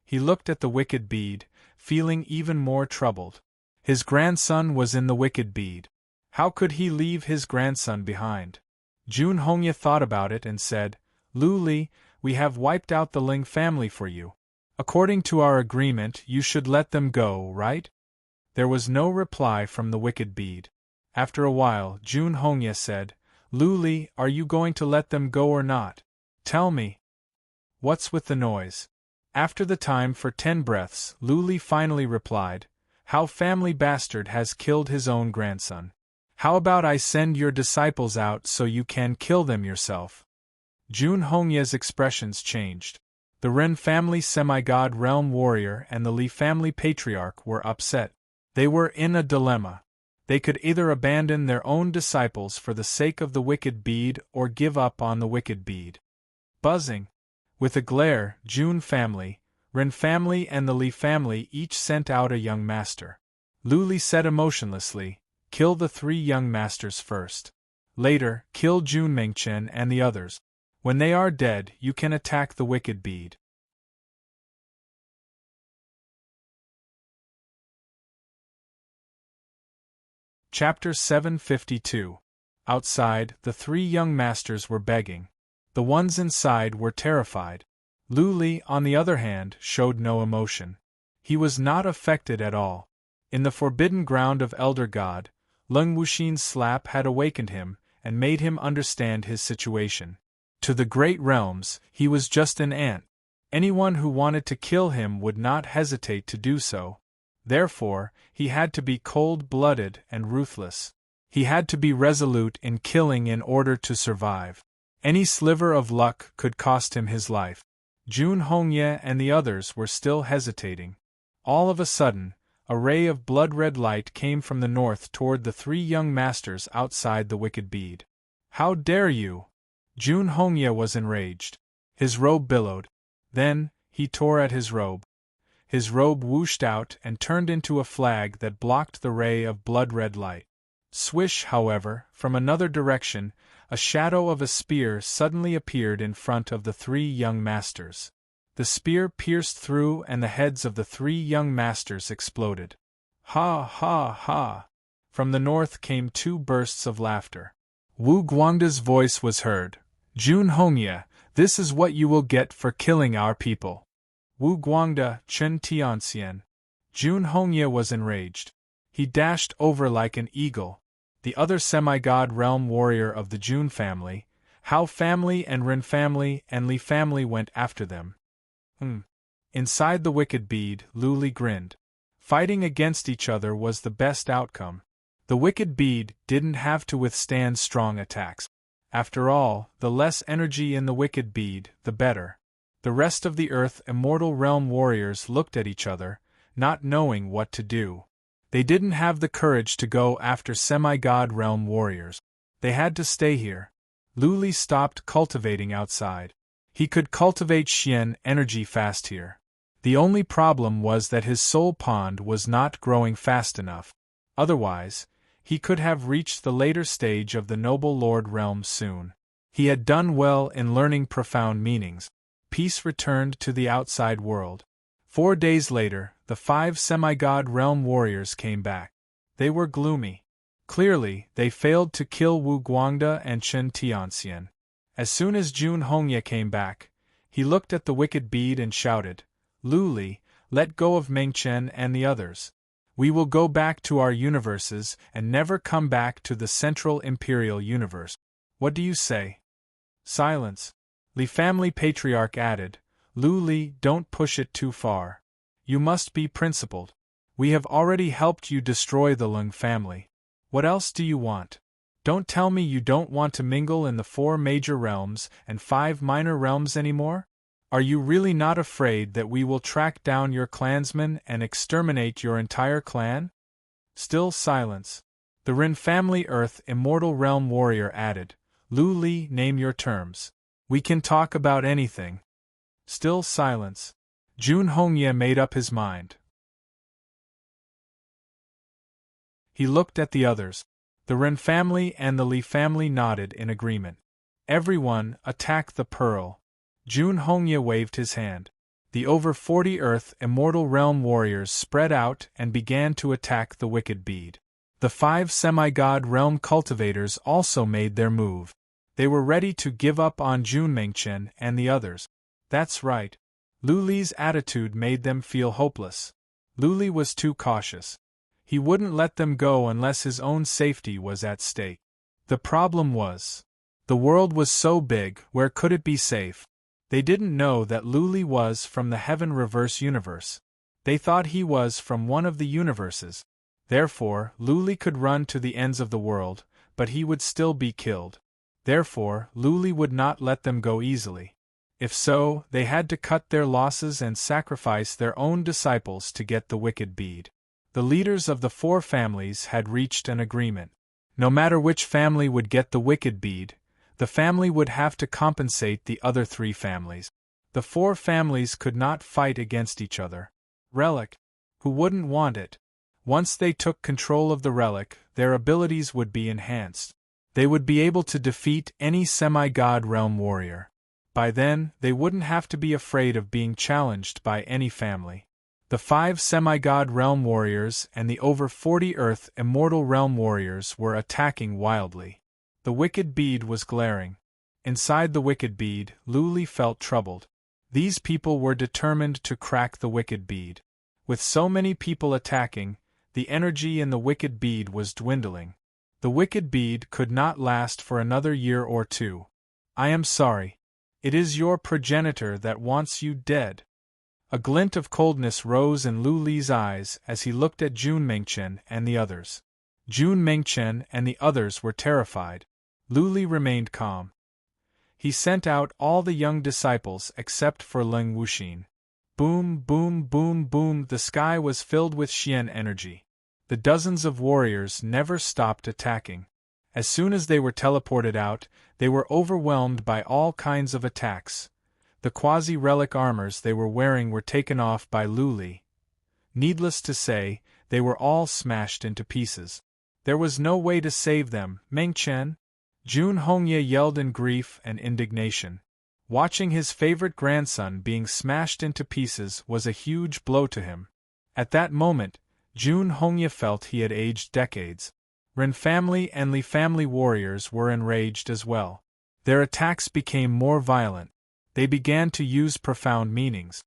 He looked at the wicked bead, feeling even more troubled. His grandson was in the wicked bead. How could he leave his grandson behind? Jun Hongye thought about it and said, Lu Li, we have wiped out the Ling family for you. According to our agreement, you should let them go, right? There was no reply from the wicked bead. After a while, Jun Hongye said, Lu Li, are you going to let them go or not? Tell me. What's with the noise? After the time for 10 breaths, Lu Li finally replied, How family bastard has killed his own grandson. How about I send your disciples out so you can kill them yourself? Jun Hongye's expressions changed. The Ren family semi-god realm warrior and the Li family patriarch were upset. They were in a dilemma. They could either abandon their own disciples for the sake of the wicked bead or give up on the wicked bead. Buzzing. With a glare, Jun family, Ren family and the Li family each sent out a young master. Lu Li said emotionlessly, Kill the 3 young masters first. Later, kill Jun Mengchen and the others. When they are dead, you can attack the wicked bead. Chapter 752. Outside, the 3 young masters were begging. The ones inside were terrified. Lu Li, on the other hand, showed no emotion. He was not affected at all. In the forbidden ground of Elder God, Lung Wuxin's slap had awakened him and made him understand his situation. To the great realms, he was just an ant. Anyone who wanted to kill him would not hesitate to do so. Therefore, he had to be cold-blooded and ruthless. He had to be resolute in killing in order to survive. Any sliver of luck could cost him his life. Jun Hongye and the others were still hesitating. All of a sudden, a ray of blood-red light came from the north toward the 3 young masters outside the wicked bead. How dare you! Jun Hongye was enraged. His robe billowed. Then, he tore at his robe. His robe whooshed out and turned into a flag that blocked the ray of blood-red light. Swish, however, from another direction, a shadow of a spear suddenly appeared in front of the 3 young masters. The spear pierced through and the heads of the 3 young masters exploded. Ha ha ha! From the north came 2 bursts of laughter. Wu Guangda's voice was heard. Jun Hongye, this is what you will get for killing our people. Wu Guangda, Chen Tianxian. Jun Hongye was enraged. He dashed over like an eagle. The other semi-god realm warrior of the Jun family, Hao family and Ren family and Li family went after them. Inside the wicked bead, Lu Li grinned. Fighting against each other was the best outcome. The wicked bead didn't have to withstand strong attacks. After all, the less energy in the wicked bead, the better. The rest of the Earth Immortal Realm warriors looked at each other, not knowing what to do. They didn't have the courage to go after semi-god realm warriors. They had to stay here. Lu Li stopped cultivating outside. He could cultivate Xian energy fast here. The only problem was that his soul pond was not growing fast enough. Otherwise, he could have reached the later stage of the Noble Lord realm soon. He had done well in learning profound meanings. Peace returned to the outside world. 4 days later, the 5 semi-god realm warriors came back. They were gloomy. Clearly, they failed to kill Wu Guangda and Chen Tianxian. As soon as Jun Hongye came back, he looked at the wicked bead and shouted, Lu Li, let go of Mengchen and the others. We will go back to our universes and never come back to the Central Imperial Universe. What do you say? Silence. Li family patriarch added, Lu Li, don't push it too far. You must be principled. We have already helped you destroy the Lung family. What else do you want? Don't tell me you don't want to mingle in the 4 major realms and 5 minor realms anymore? Are you really not afraid that we will track down your clansmen and exterminate your entire clan? Still silence. The Rin family Earth Immortal Realm warrior added, Lu Li, name your terms. We can talk about anything. Still silence. Jun Hongye made up his mind. He looked at the others. The Ren family and the Li family nodded in agreement. Everyone, attack the pearl. Jun Hongye waved his hand. The over 40 Earth Immortal Realm warriors spread out and began to attack the wicked bead. The 5 semi-god realm cultivators also made their move. They were ready to give up on Jun Mengchen and the others. That's right. Lu Li's attitude made them feel hopeless. Lu Li was too cautious. He wouldn't let them go unless his own safety was at stake. The problem was, the world was so big, where could it be safe? They didn't know that Lu Li was from the Heaven Reverse universe. They thought he was from one of the universes. Therefore, Lu Li could run to the ends of the world, but he would still be killed. Therefore, Lu Li would not let them go easily. If so, they had to cut their losses and sacrifice their own disciples to get the wicked bead. The leaders of the 4 families had reached an agreement. No matter which family would get the wicked bead, the family would have to compensate the other 3 families. The 4 families could not fight against each other. Relic. Who wouldn't want it? Once they took control of the relic, their abilities would be enhanced. They would be able to defeat any semi-god realm warrior. By then, they wouldn't have to be afraid of being challenged by any family. The 5 semi-god realm warriors and the over 40 Earth Immortal Realm warriors were attacking wildly. The wicked bead was glaring. Inside the wicked bead, Lu Li felt troubled. These people were determined to crack the wicked bead. With so many people attacking, the energy in the wicked bead was dwindling. The wicked bead could not last for another year or 2. I am sorry. It is your progenitor that wants you dead. A glint of coldness rose in Lu Li's eyes as he looked at Jun Mengchen and the others. Jun Mengchen and the others were terrified. Lu Li remained calm. He sent out all the young disciples except for Leng Wuxin. Boom, boom, boom, boom, the sky was filled with Xian energy. The dozens of warriors never stopped attacking. As soon as they were teleported out, they were overwhelmed by all kinds of attacks. The quasi-relic armors they were wearing were taken off by Lu Li. Needless to say, they were all smashed into pieces. There was no way to save them, Mengchen. Jun Hongye yelled in grief and indignation. Watching his favorite grandson being smashed into pieces was a huge blow to him. At that moment, Jun Hongye felt he had aged decades. Ren family and Li family warriors were enraged as well. Their attacks became more violent. They began to use profound meanings.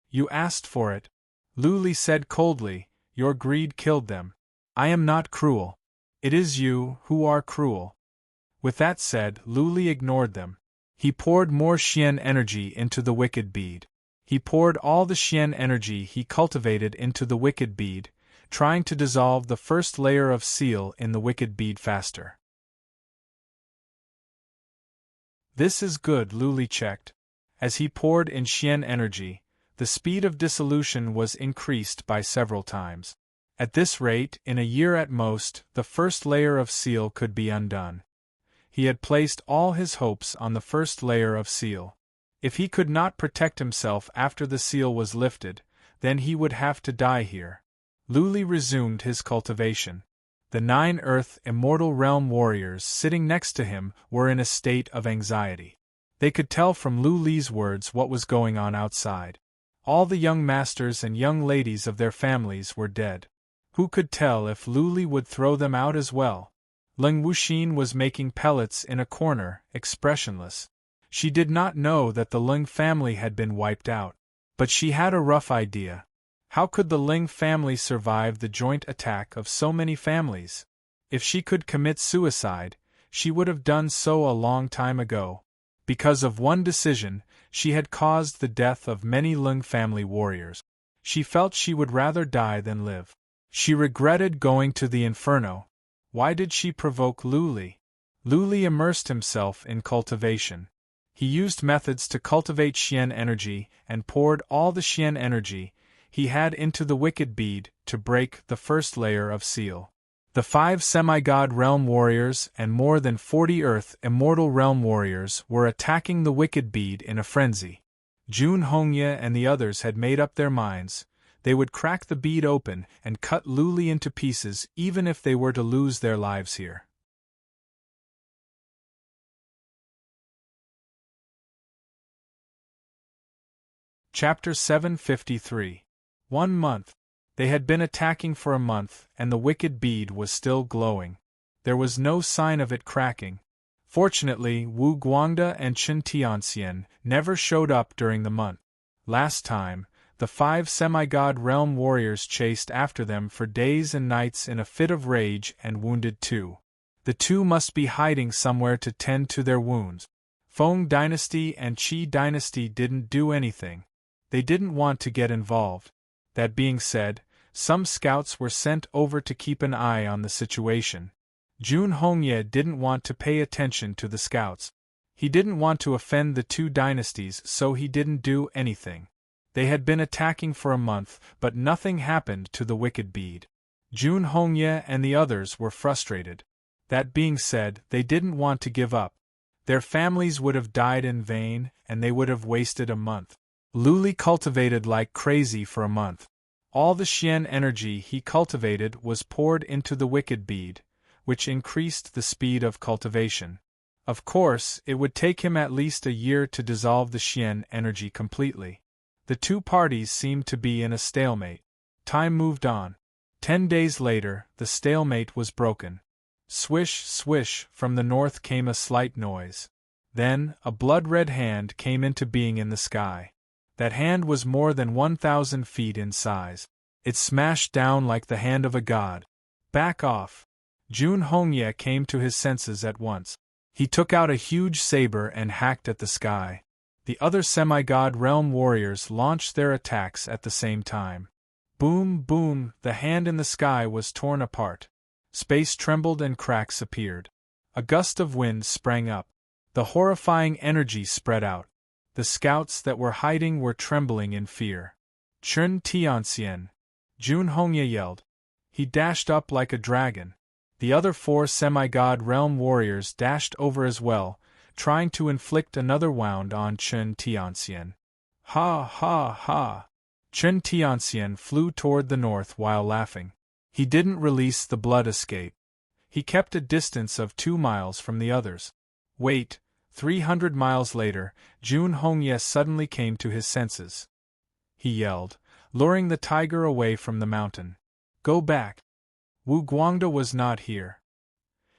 You asked for it. Lu Li said coldly, your greed killed them. I am not cruel. It is you who are cruel. With that said, Lu Li ignored them. He poured more Xian energy into the wicked bead. He poured all the Xian energy he cultivated into the wicked bead, trying to dissolve the first layer of seal in the wicked bead faster. This is good, Lu Li checked. As he poured in Xian energy, the speed of dissolution was increased by several times. At this rate, in a year at most, the first layer of seal could be undone. He had placed all his hopes on the first layer of seal. If he could not protect himself after the seal was lifted, then he would have to die here. Lu Li resumed his cultivation. The 9 Earth Immortal Realm warriors sitting next to him were in a state of anxiety. They could tell from Lu Li's words what was going on outside. All the young masters and young ladies of their families were dead. Who could tell if Lu Li would throw them out as well? Leng Wuxin was making pellets in a corner, expressionless. She did not know that the Leng family had been wiped out. But she had a rough idea. How could the Leng family survive the joint attack of so many families? If she could commit suicide, she would have done so a long time ago. Because of one decision, she had caused the death of many Lung family warriors. She felt she would rather die than live. She regretted going to the inferno. Why did she provoke Luli? Luli immersed himself in cultivation. He used methods to cultivate Xian energy and poured all the Xian energy he had into the wicked bead to break the first layer of seal. The 5 semi-god realm warriors and more than 40 earth immortal realm warriors were attacking the wicked bead in a frenzy. Jun Hongye and the others had made up their minds. They would crack the bead open and cut Luli into pieces even if they were to lose their lives here. Chapter 753. 1 month. They had been attacking for a month, and the wicked bead was still glowing. There was no sign of it cracking. Fortunately, Wu Guangda and Chen Tianxian never showed up during the month. Last time, the 5 semi-god realm warriors chased after them for days and nights in a fit of rage and wounded 2. The 2 must be hiding somewhere to tend to their wounds. Feng Dynasty and Qi Dynasty didn't do anything. They didn't want to get involved. That being said, some scouts were sent over to keep an eye on the situation. Jun Hongye didn't want to pay attention to the scouts. He didn't want to offend the 2 dynasties, so he didn't do anything. They had been attacking for a month, but nothing happened to the wicked bead. Jun Hongye and the others were frustrated. That being said, they didn't want to give up. Their families would have died in vain, and they would have wasted a month. Luli cultivated like crazy for a month. All the Xian energy he cultivated was poured into the wicked bead, which increased the speed of cultivation. Of course, it would take him at least a year to dissolve the Xian energy completely. The 2 parties seemed to be in a stalemate. Time moved on. 10 days later, the stalemate was broken. Swish, swish, from the north came a slight noise. Then, a blood-red hand came into being in the sky. That hand was more than 1,000 feet in size. It smashed down like the hand of a god. Back off! Jun Hongye came to his senses at once. He took out a huge saber and hacked at the sky. The other semi-god realm warriors launched their attacks at the same time. Boom, boom, the hand in the sky was torn apart. Space trembled and cracks appeared. A gust of wind sprang up. The horrifying energy spread out. The scouts that were hiding were trembling in fear. Chen Tianxian! Jun Hongye yelled. He dashed up like a dragon. The other 4 semi-god realm warriors dashed over as well, trying to inflict another wound on Chen Tianxian. Ha ha ha! Chen Tianxian flew toward the north while laughing. He didn't release the blood escape. He kept a distance of 2 miles from the others. Wait! 300 miles later, Jun Hongye suddenly came to his senses. He yelled, luring the tiger away from the mountain. Go back! Wu Guangda was not here.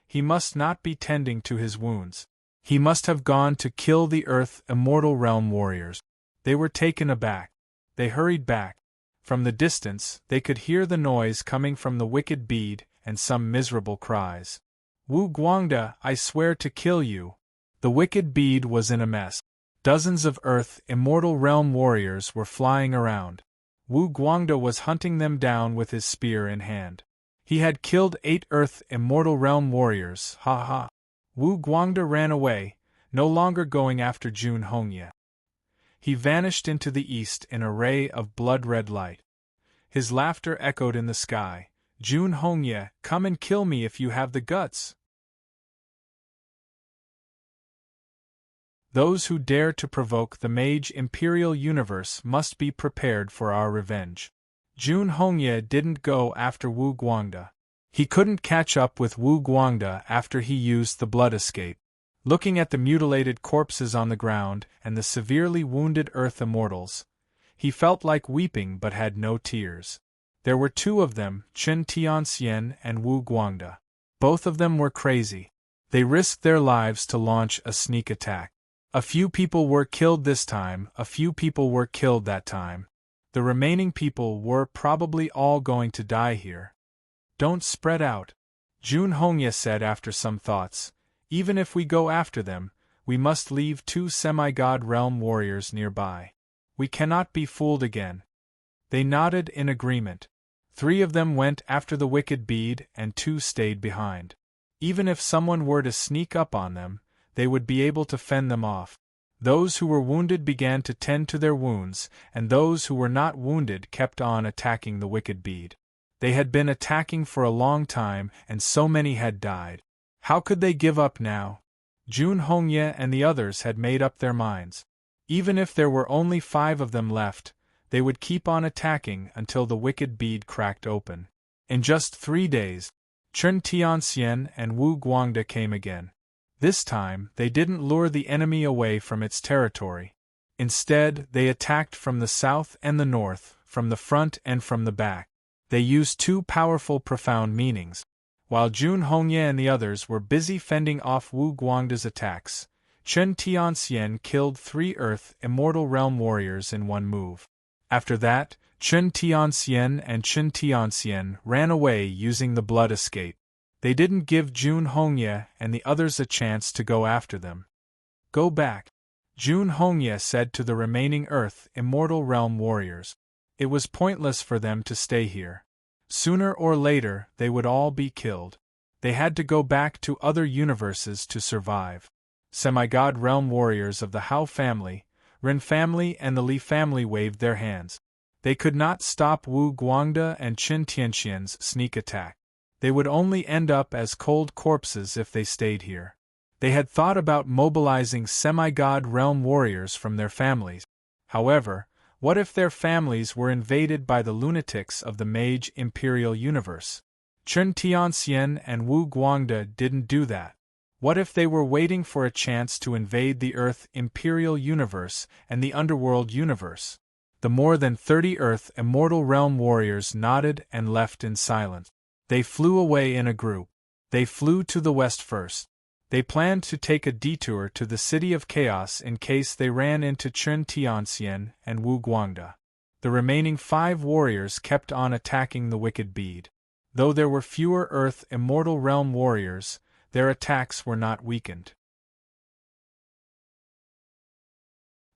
He must not be tending to his wounds. He must have gone to kill the Earth Immortal Realm warriors. They were taken aback. They hurried back. From the distance, they could hear the noise coming from the wicked bead and some miserable cries. Wu Guangda, I swear to kill you! The wicked bead was in a mess. Dozens of Earth Immortal Realm warriors were flying around. Wu Guangda was hunting them down with his spear in hand. He had killed 8 Earth Immortal Realm warriors, ha ha. Wu Guangda ran away, no longer going after Jun Hongye. He vanished into the east in a ray of blood-red light. His laughter echoed in the sky. Jun Hongye, come and kill me if you have the guts. Those who dare to provoke the Mage Imperial Universe must be prepared for our revenge. Jun Hongye didn't go after Wu Guangda. He couldn't catch up with Wu Guangda after he used the blood escape. Looking at the mutilated corpses on the ground and the severely wounded Earth Immortals, he felt like weeping but had no tears. There were 2 of them, Chen Tianxian and Wu Guangda. Both of them were crazy. They risked their lives to launch a sneak attack. A few people were killed this time, a few people were killed that time. The remaining people were probably all going to die here. Don't spread out, Jun Hongye said after some thoughts. Even if we go after them, we must leave 2 semi-god realm warriors nearby. We cannot be fooled again." They nodded in agreement. 3 of them went after the wicked bead and 2 stayed behind. Even if someone were to sneak up on them, they would be able to fend them off. Those who were wounded began to tend to their wounds, and those who were not wounded kept on attacking the wicked bead. They had been attacking for a long time, and so many had died. How could they give up now? Jun Hongye and the others had made up their minds. Even if there were only 5 of them left, they would keep on attacking until the wicked bead cracked open. In just 3 days, Chen Tianxian and Wu Guangde came again. This time, they didn't lure the enemy away from its territory. Instead, they attacked from the south and the north, from the front and from the back. They used 2 powerful profound meanings. While Jun Hongye and the others were busy fending off Wu Guangde's attacks, Chen Tianxian killed 3 Earth Immortal Realm warriors in one move. After that, Chen Tianxian and Chen Tianxian ran away using the blood escape. They didn't give Jun Hongye and the others a chance to go after them. "Go back," Jun Hongye said to the remaining Earth Immortal Realm warriors. It was pointless for them to stay here. Sooner or later, they would all be killed. They had to go back to other universes to survive. Semi-god realm warriors of the Hao family, Ren family and the Li family waved their hands. They could not stop Wu Guangde and Qin Tianxian's sneak attack. They would only end up as cold corpses if they stayed here. They had thought about mobilizing semi-god realm warriors from their families. However, what if their families were invaded by the lunatics of the Mage Imperial Universe? Chen Tianxian and Wu Guangde didn't do that. What if they were waiting for a chance to invade the Earth Imperial Universe and the Underworld Universe? The more than 30 Earth Immortal Realm warriors nodded and left in silence. They flew away in a group. They flew to the west first. They planned to take a detour to the City of Chaos in case they ran into Chen Tianxian and Wu Guangde. The remaining 5 warriors kept on attacking the wicked bead. Though there were fewer Earth Immortal Realm warriors, their attacks were not weakened.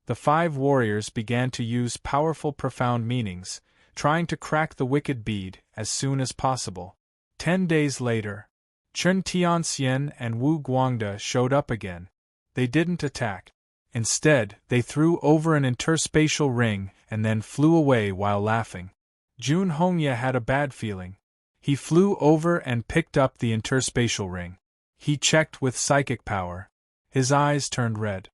The 5 warriors began to use powerful profound meanings, trying to crack the wicked bead as soon as possible. 10 days later, Chen Tianxian and Wu Guangde showed up again. They didn't attack. Instead, they threw over an interspatial ring and then flew away while laughing. Jun Hongye had a bad feeling. He flew over and picked up the interspatial ring. He checked with psychic power. His eyes turned red.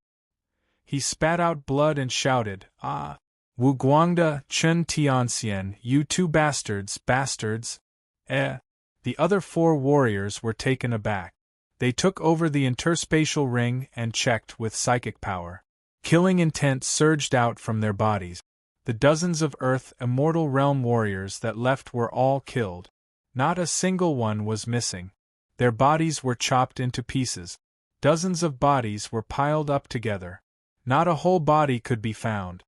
He spat out blood and shouted, "Ah! Wu Guangde, Chen Tianxian, you 2 bastards, bastards! Eh!" The other 4 warriors were taken aback. They took over the interspatial ring and checked with psychic power. Killing intent surged out from their bodies. The dozens of Earth Immortal Realm warriors that left were all killed. Not a single one was missing. Their bodies were chopped into pieces. Dozens of bodies were piled up together. Not a whole body could be found.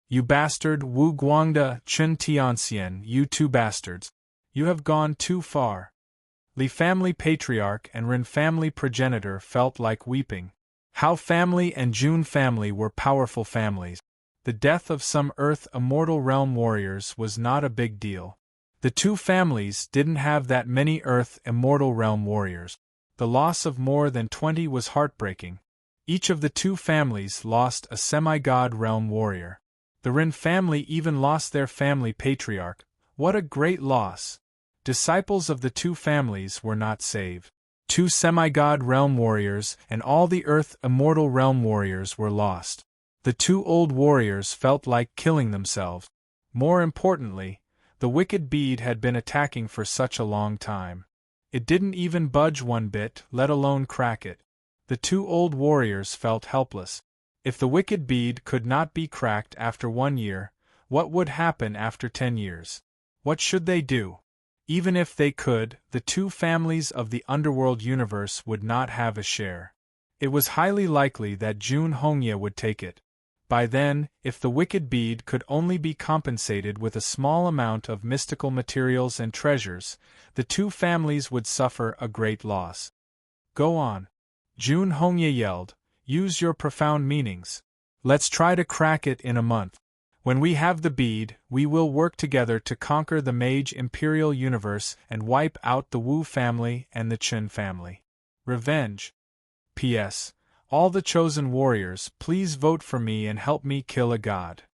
"You bastard Wu Guangde, Chen Tianxian, you 2 bastards! You have gone too far." Li family patriarch and Ren family progenitor felt like weeping. Hao family and Jun family were powerful families. The death of some Earth Immortal Realm warriors was not a big deal. The 2 families didn't have that many Earth Immortal Realm warriors. The loss of more than 20 was heartbreaking. Each of the 2 families lost a semi-god realm warrior. The Ren family even lost their family patriarch. What a great loss! Disciples of the 2 families were not saved. 2 semi-god realm warriors and all the Earth Immortal Realm warriors were lost. The 2 old warriors felt like killing themselves. More importantly, the wicked bead had been attacking for such a long time. It didn't even budge one bit, let alone crack it. The 2 old warriors felt helpless. If the wicked bead could not be cracked after 1 year, what would happen after 10 years? What should they do? Even if they could, the 2 families of the Underworld universe would not have a share. It was highly likely that Jun Hongye would take it. By then, if the wicked bead could only be compensated with a small amount of mystical materials and treasures, the 2 families would suffer a great loss. "Go on. Jun Hongye yelled, "Use your profound meanings. Let's try to crack it in a month. When we have the bead, we will work together to conquer the Mage Imperial Universe and wipe out the Wu family and the Chen family. Revenge. P.S. All the chosen warriors, please vote for me and help me kill a god."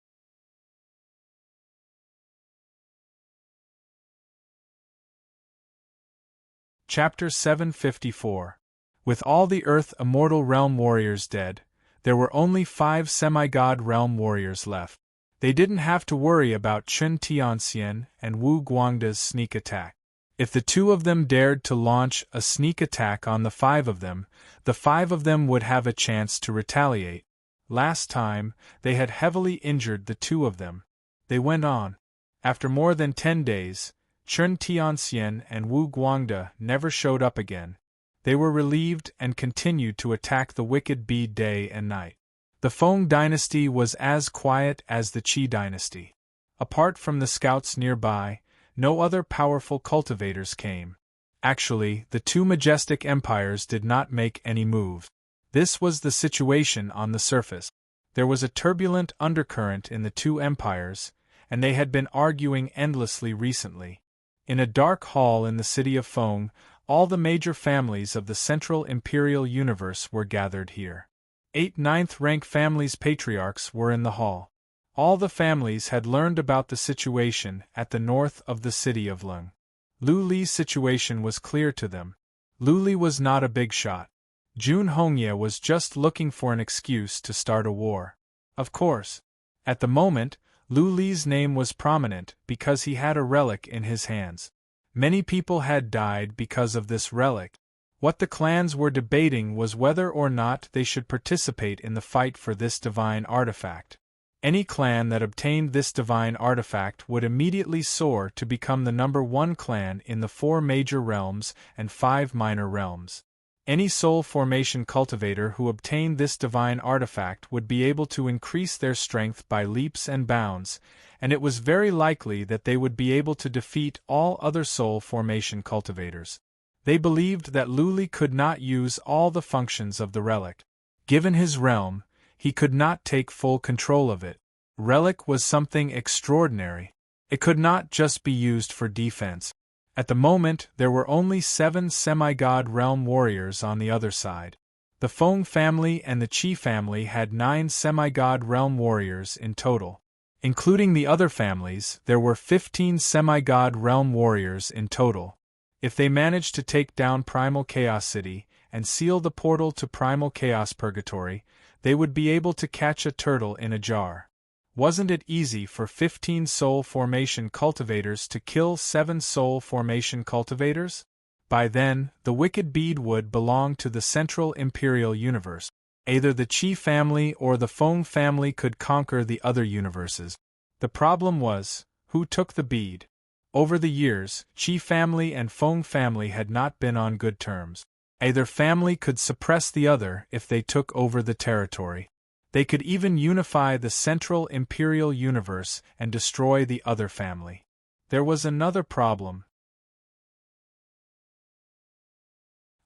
Chapter 754. With all the Earth Immortal Realm warriors dead, there were only 5 semi-god realm warriors left. They didn't have to worry about Chen Tianxian and Wu Guangda's sneak attack. If the 2 of them dared to launch a sneak attack on the 5 of them, the 5 of them would have a chance to retaliate. Last time, they had heavily injured the 2 of them. They went on. After more than 10 days, Chen Tianxian and Wu Guangda never showed up again. They were relieved and continued to attack the Wicked Bead day and night. The Feng dynasty was as quiet as the Qi dynasty. Apart from the scouts nearby, no other powerful cultivators came. Actually, the 2 majestic empires did not make any move. This was the situation on the surface. There was a turbulent undercurrent in the 2 empires, and they had been arguing endlessly recently. In a dark hall in the city of Feng, all the major families of the Central Imperial Universe were gathered here. 8 ninth-rank families' patriarchs were in the hall. All the families had learned about the situation at the north of the city of Lung. Lu Li's situation was clear to them. Lu Li was not a big shot. Jun Hongye was just looking for an excuse to start a war. Of course. At the moment, Lu Li's name was prominent because he had a relic in his hands. Many people had died because of this relic. What the clans were debating was whether or not they should participate in the fight for this divine artifact. Any clan that obtained this divine artifact would immediately soar to become the #1 clan in the 4 major realms and 5 minor realms. Any soul formation cultivator who obtained this divine artifact would be able to increase their strength by leaps and bounds, and it was very likely that they would be able to defeat all other soul formation cultivators. They believed that Lu Li could not use all the functions of the relic. Given his realm, he could not take full control of it. Relic was something extraordinary. It could not just be used for defense. At the moment, there were only 7 semi-god realm warriors on the other side. The Feng family and the Qi family had 9 semi-god realm warriors in total. Including the other families, there were 15 semi-god realm warriors in total. If they managed to take down Primal Chaos City and seal the portal to Primal Chaos Purgatory, they would be able to catch a turtle in a jar. Wasn't it easy for 15 soul formation cultivators to kill 7 soul formation cultivators? By then, the Wicked Bead would belong to the Central Imperial Universe. Either the Qi family or the Feng family could conquer the other universes. The problem was, who took the bead? Over the years, Qi family and Feng family had not been on good terms. Either family could suppress the other if they took over the territory. They could even unify the Central Imperial Universe and destroy the other family. There was another problem.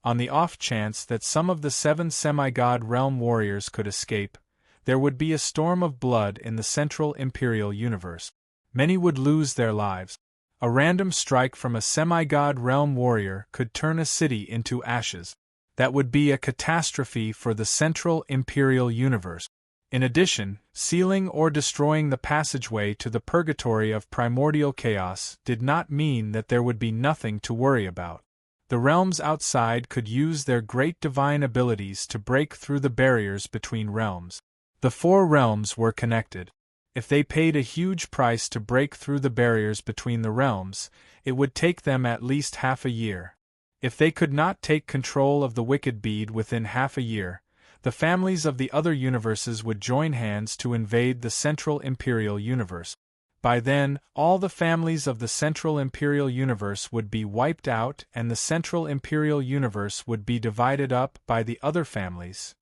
On the off chance that some of the 7 semi-god realm warriors could escape, there would be a storm of blood in the Central Imperial Universe. Many would lose their lives. A random strike from a semi-god realm warrior could turn a city into ashes. That would be a catastrophe for the Central Imperial Universe. In addition, sealing or destroying the passageway to the purgatory of primordial chaos did not mean that there would be nothing to worry about. The realms outside could use their great divine abilities to break through the barriers between realms. The 4 realms were connected. If they paid a huge price to break through the barriers between the realms, it would take them at least half a year. If they could not take control of the Wicked Bead within half a year, the families of the other universes would join hands to invade the Central Imperial Universe. By then, all the families of the Central Imperial Universe would be wiped out and the Central Imperial Universe would be divided up by the other families.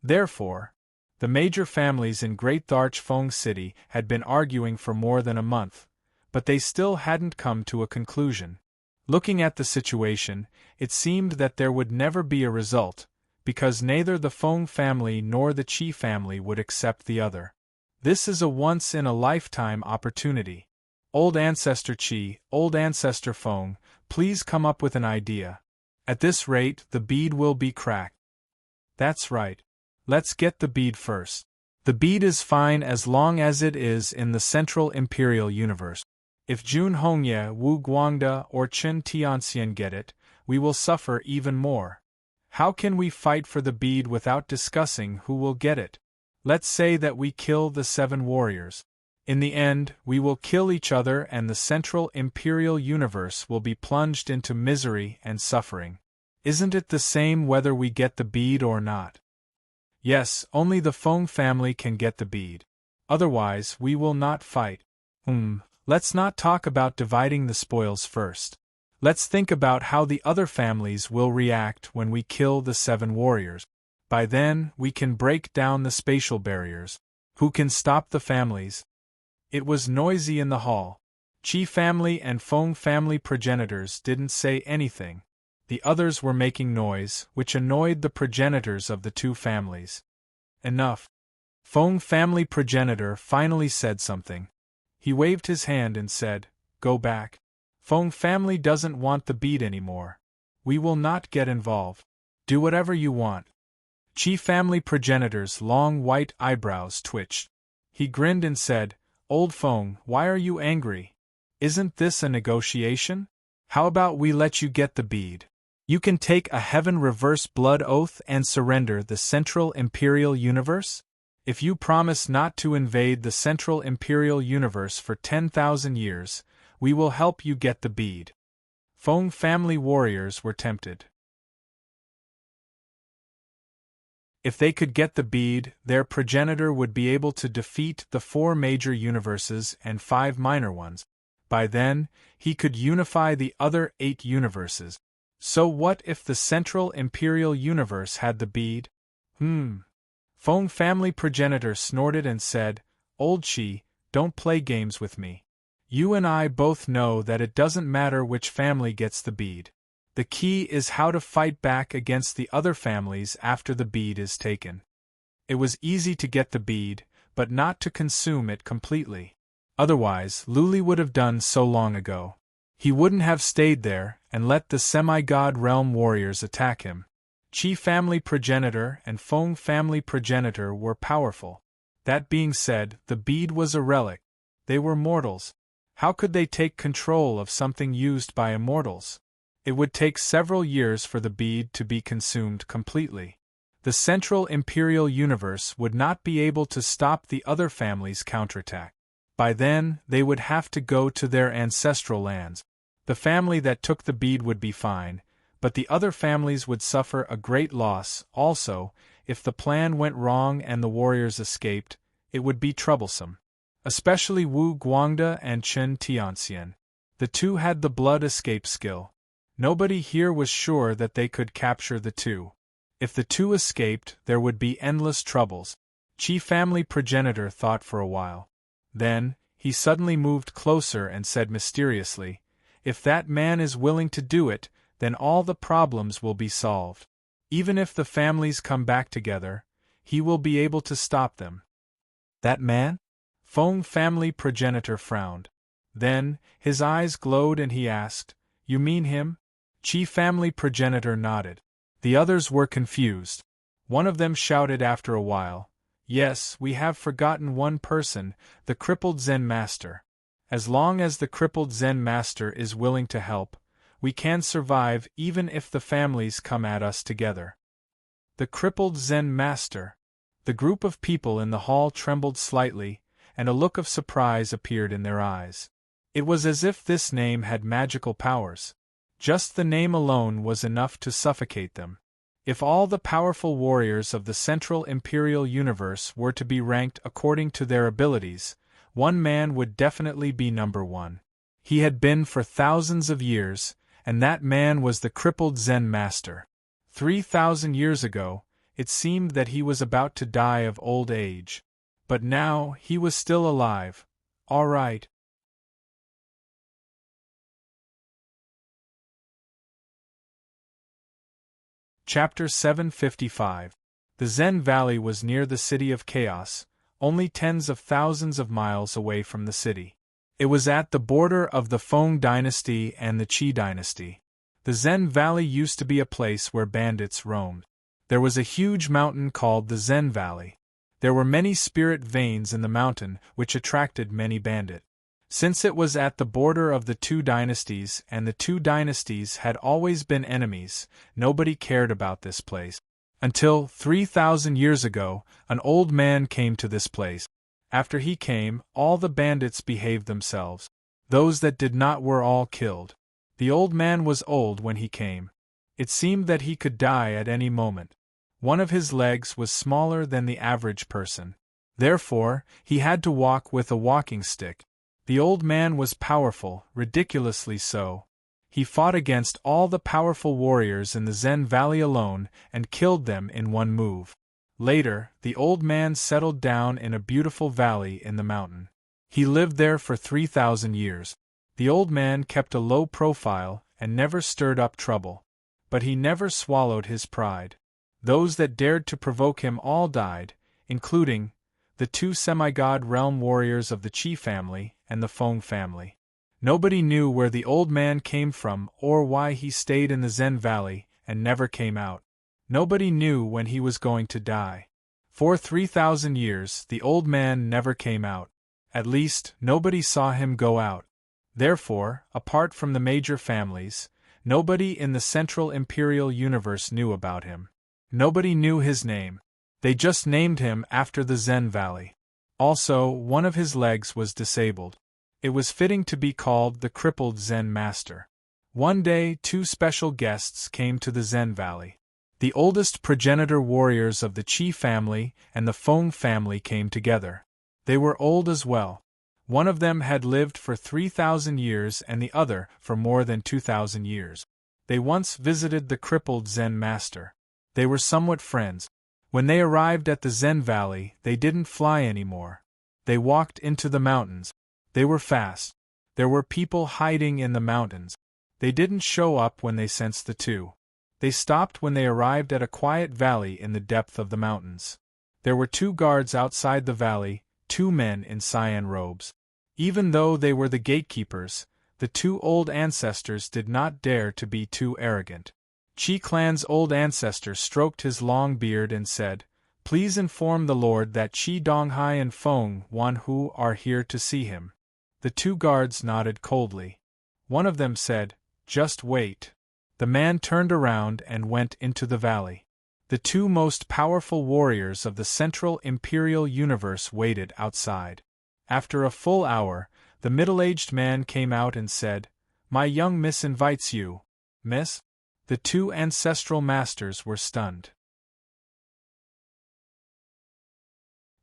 Therefore, the major families in Great Tharch Feng City had been arguing for more than a month, but they still hadn't come to a conclusion. Looking at the situation, it seemed that there would never be a result, because neither the Feng family nor the Qi family would accept the other. This is a once-in-a-lifetime opportunity. Old Ancestor Qi, Old Ancestor Feng, please come up with an idea. At this rate, the bead will be cracked. That's right. Let's get the bead first. The bead is fine as long as it is in the Central Imperial Universe. If Jun Hongye, Wu Guangde, or Chen Tianxian get it, we will suffer even more. How can we fight for the bead without discussing who will get it? Let's say that we kill the 7 warriors. In the end, we will kill each other and the Central Imperial Universe will be plunged into misery and suffering. Isn't it the same whether we get the bead or not? Yes, only the Feng family can get the bead. Otherwise, we will not fight. Let's not talk about dividing the spoils first. Let's think about how the other families will react when we kill the 7 warriors. By then, we can break down the spatial barriers. Who can stop the families? It was noisy in the hall. Qi family and Feng family progenitors didn't say anything. The others were making noise, which annoyed the progenitors of the 2 families. Enough. Feng family progenitor finally said something. He waved his hand and said, "Go back. Feng family doesn't want the bead anymore. We will not get involved. Do whatever you want." Qi family progenitor's long white eyebrows twitched. He grinned and said, "Old Feng, why are you angry? Isn't this a negotiation? How about we let you get the bead? You can take a heaven reverse blood oath and surrender the Central Imperial Universe? If you promise not to invade the Central Imperial Universe for 10,000 years, we will help you get the bead." Feng family warriors were tempted. If they could get the bead, their progenitor would be able to defeat the 4 major universes and 5 minor ones. By then, he could unify the other 8 universes. So what if the Central Imperial Universe had the bead? Feng family progenitor snorted and said, "Old Qi, don't play games with me. You and I both know that it doesn't matter which family gets the bead. The key is how to fight back against the other families after the bead is taken." It was easy to get the bead, but not to consume it completely. Otherwise, Luli would have done so long ago. He wouldn't have stayed there and let the semi-god realm warriors attack him. Qi family progenitor and Feng family progenitor were powerful. That being said, the bead was a relic. They were mortals. How could they take control of something used by immortals? It would take several years for the bead to be consumed completely. The Central Imperial Universe would not be able to stop the other families' counterattack. By then, they would have to go to their ancestral lands. The family that took the bead would be fine, but the other families would suffer a great loss. Also, if the plan went wrong and the warriors escaped, it would be troublesome. Especially Wu Guangde and Chen Tianxian. The 2 had the blood escape skill. Nobody here was sure that they could capture the 2. If the 2 escaped, there would be endless troubles. Qi family progenitor thought for a while. Then, he suddenly moved closer and said mysteriously, "If that man is willing to do it, then all the problems will be solved. Even if the families come back together, he will be able to stop them." "That man?" Feng family progenitor frowned. Then, his eyes glowed and he asked, "You mean him?" Qi family progenitor nodded. The others were confused. One of them shouted after a while, "Yes, we have forgotten one person, the crippled Zen master. As long as the crippled Zen master is willing to help, we can survive even if the families come at us together." The crippled Zen master. The group of people in the hall trembled slightly, and a look of surprise appeared in their eyes. It was as if this name had magical powers. Just the name alone was enough to suffocate them. If all the powerful warriors of the Central Imperial Universe were to be ranked according to their abilities, one man would definitely be number 1. He had been for thousands of years, and that man was the crippled Zen master. 3,000 years ago, it seemed that he was about to die of old age. But now, he was still alive. All right. Chapter 755. The Zen Valley was near the City of Chaos, only tens of thousands of miles away from the city. It was at the border of the Feng dynasty and the Qi dynasty. The Zen Valley used to be a place where bandits roamed. There was a huge mountain called the Zen Valley. There were many spirit veins in the mountain which attracted many bandits. Since it was at the border of the two dynasties and the two dynasties had always been enemies, nobody cared about this place. Until, 3,000 years ago, an old man came to this place. After he came, all the bandits behaved themselves. Those that did not were all killed. The old man was old when he came. It seemed that he could die at any moment. One of his legs was smaller than the average person. Therefore, he had to walk with a walking stick. The old man was powerful, ridiculously so. He fought against all the powerful warriors in the Zen Valley alone and killed them in one move. Later, the old man settled down in a beautiful valley in the mountain. He lived there for 3,000 years. The old man kept a low profile and never stirred up trouble. But he never swallowed his pride. Those that dared to provoke him all died, including the two semi-god realm warriors of the Qi family and the Feng family. Nobody knew where the old man came from or why he stayed in the Zen Valley and never came out. Nobody knew when he was going to die. For 3,000 years, the old man never came out. At least, nobody saw him go out. Therefore, apart from the major families, nobody in the Central Imperial Universe knew about him. Nobody knew his name. They just named him after the Zen Valley. Also, one of his legs was disabled. It was fitting to be called the crippled Zen Master. One day, two special guests came to the Zen Valley. The oldest progenitor warriors of the Qi family and the Feng family came together. They were old as well. One of them had lived for 3,000 years and the other for more than 2,000 years. They once visited the crippled Zen Master. They were somewhat friends. When they arrived at the Zen Valley, they didn't fly anymore. They walked into the mountains. They were fast. There were people hiding in the mountains. They didn't show up when they sensed the two. They stopped when they arrived at a quiet valley in the depth of the mountains. There were two guards outside the valley, two men in cyan robes. Even though they were the gatekeepers, the two old ancestors did not dare to be too arrogant. Qi Clan's old ancestor stroked his long beard and said, "Please inform the Lord that Qi Donghai and Feng Wanhu are here to see him." The two guards nodded coldly. One of them said, "Just wait." The man turned around and went into the valley. The two most powerful warriors of the Central Imperial Universe waited outside. After a full hour, the middle-aged man came out and said, "My young miss invites you." "Miss?" The two ancestral masters were stunned.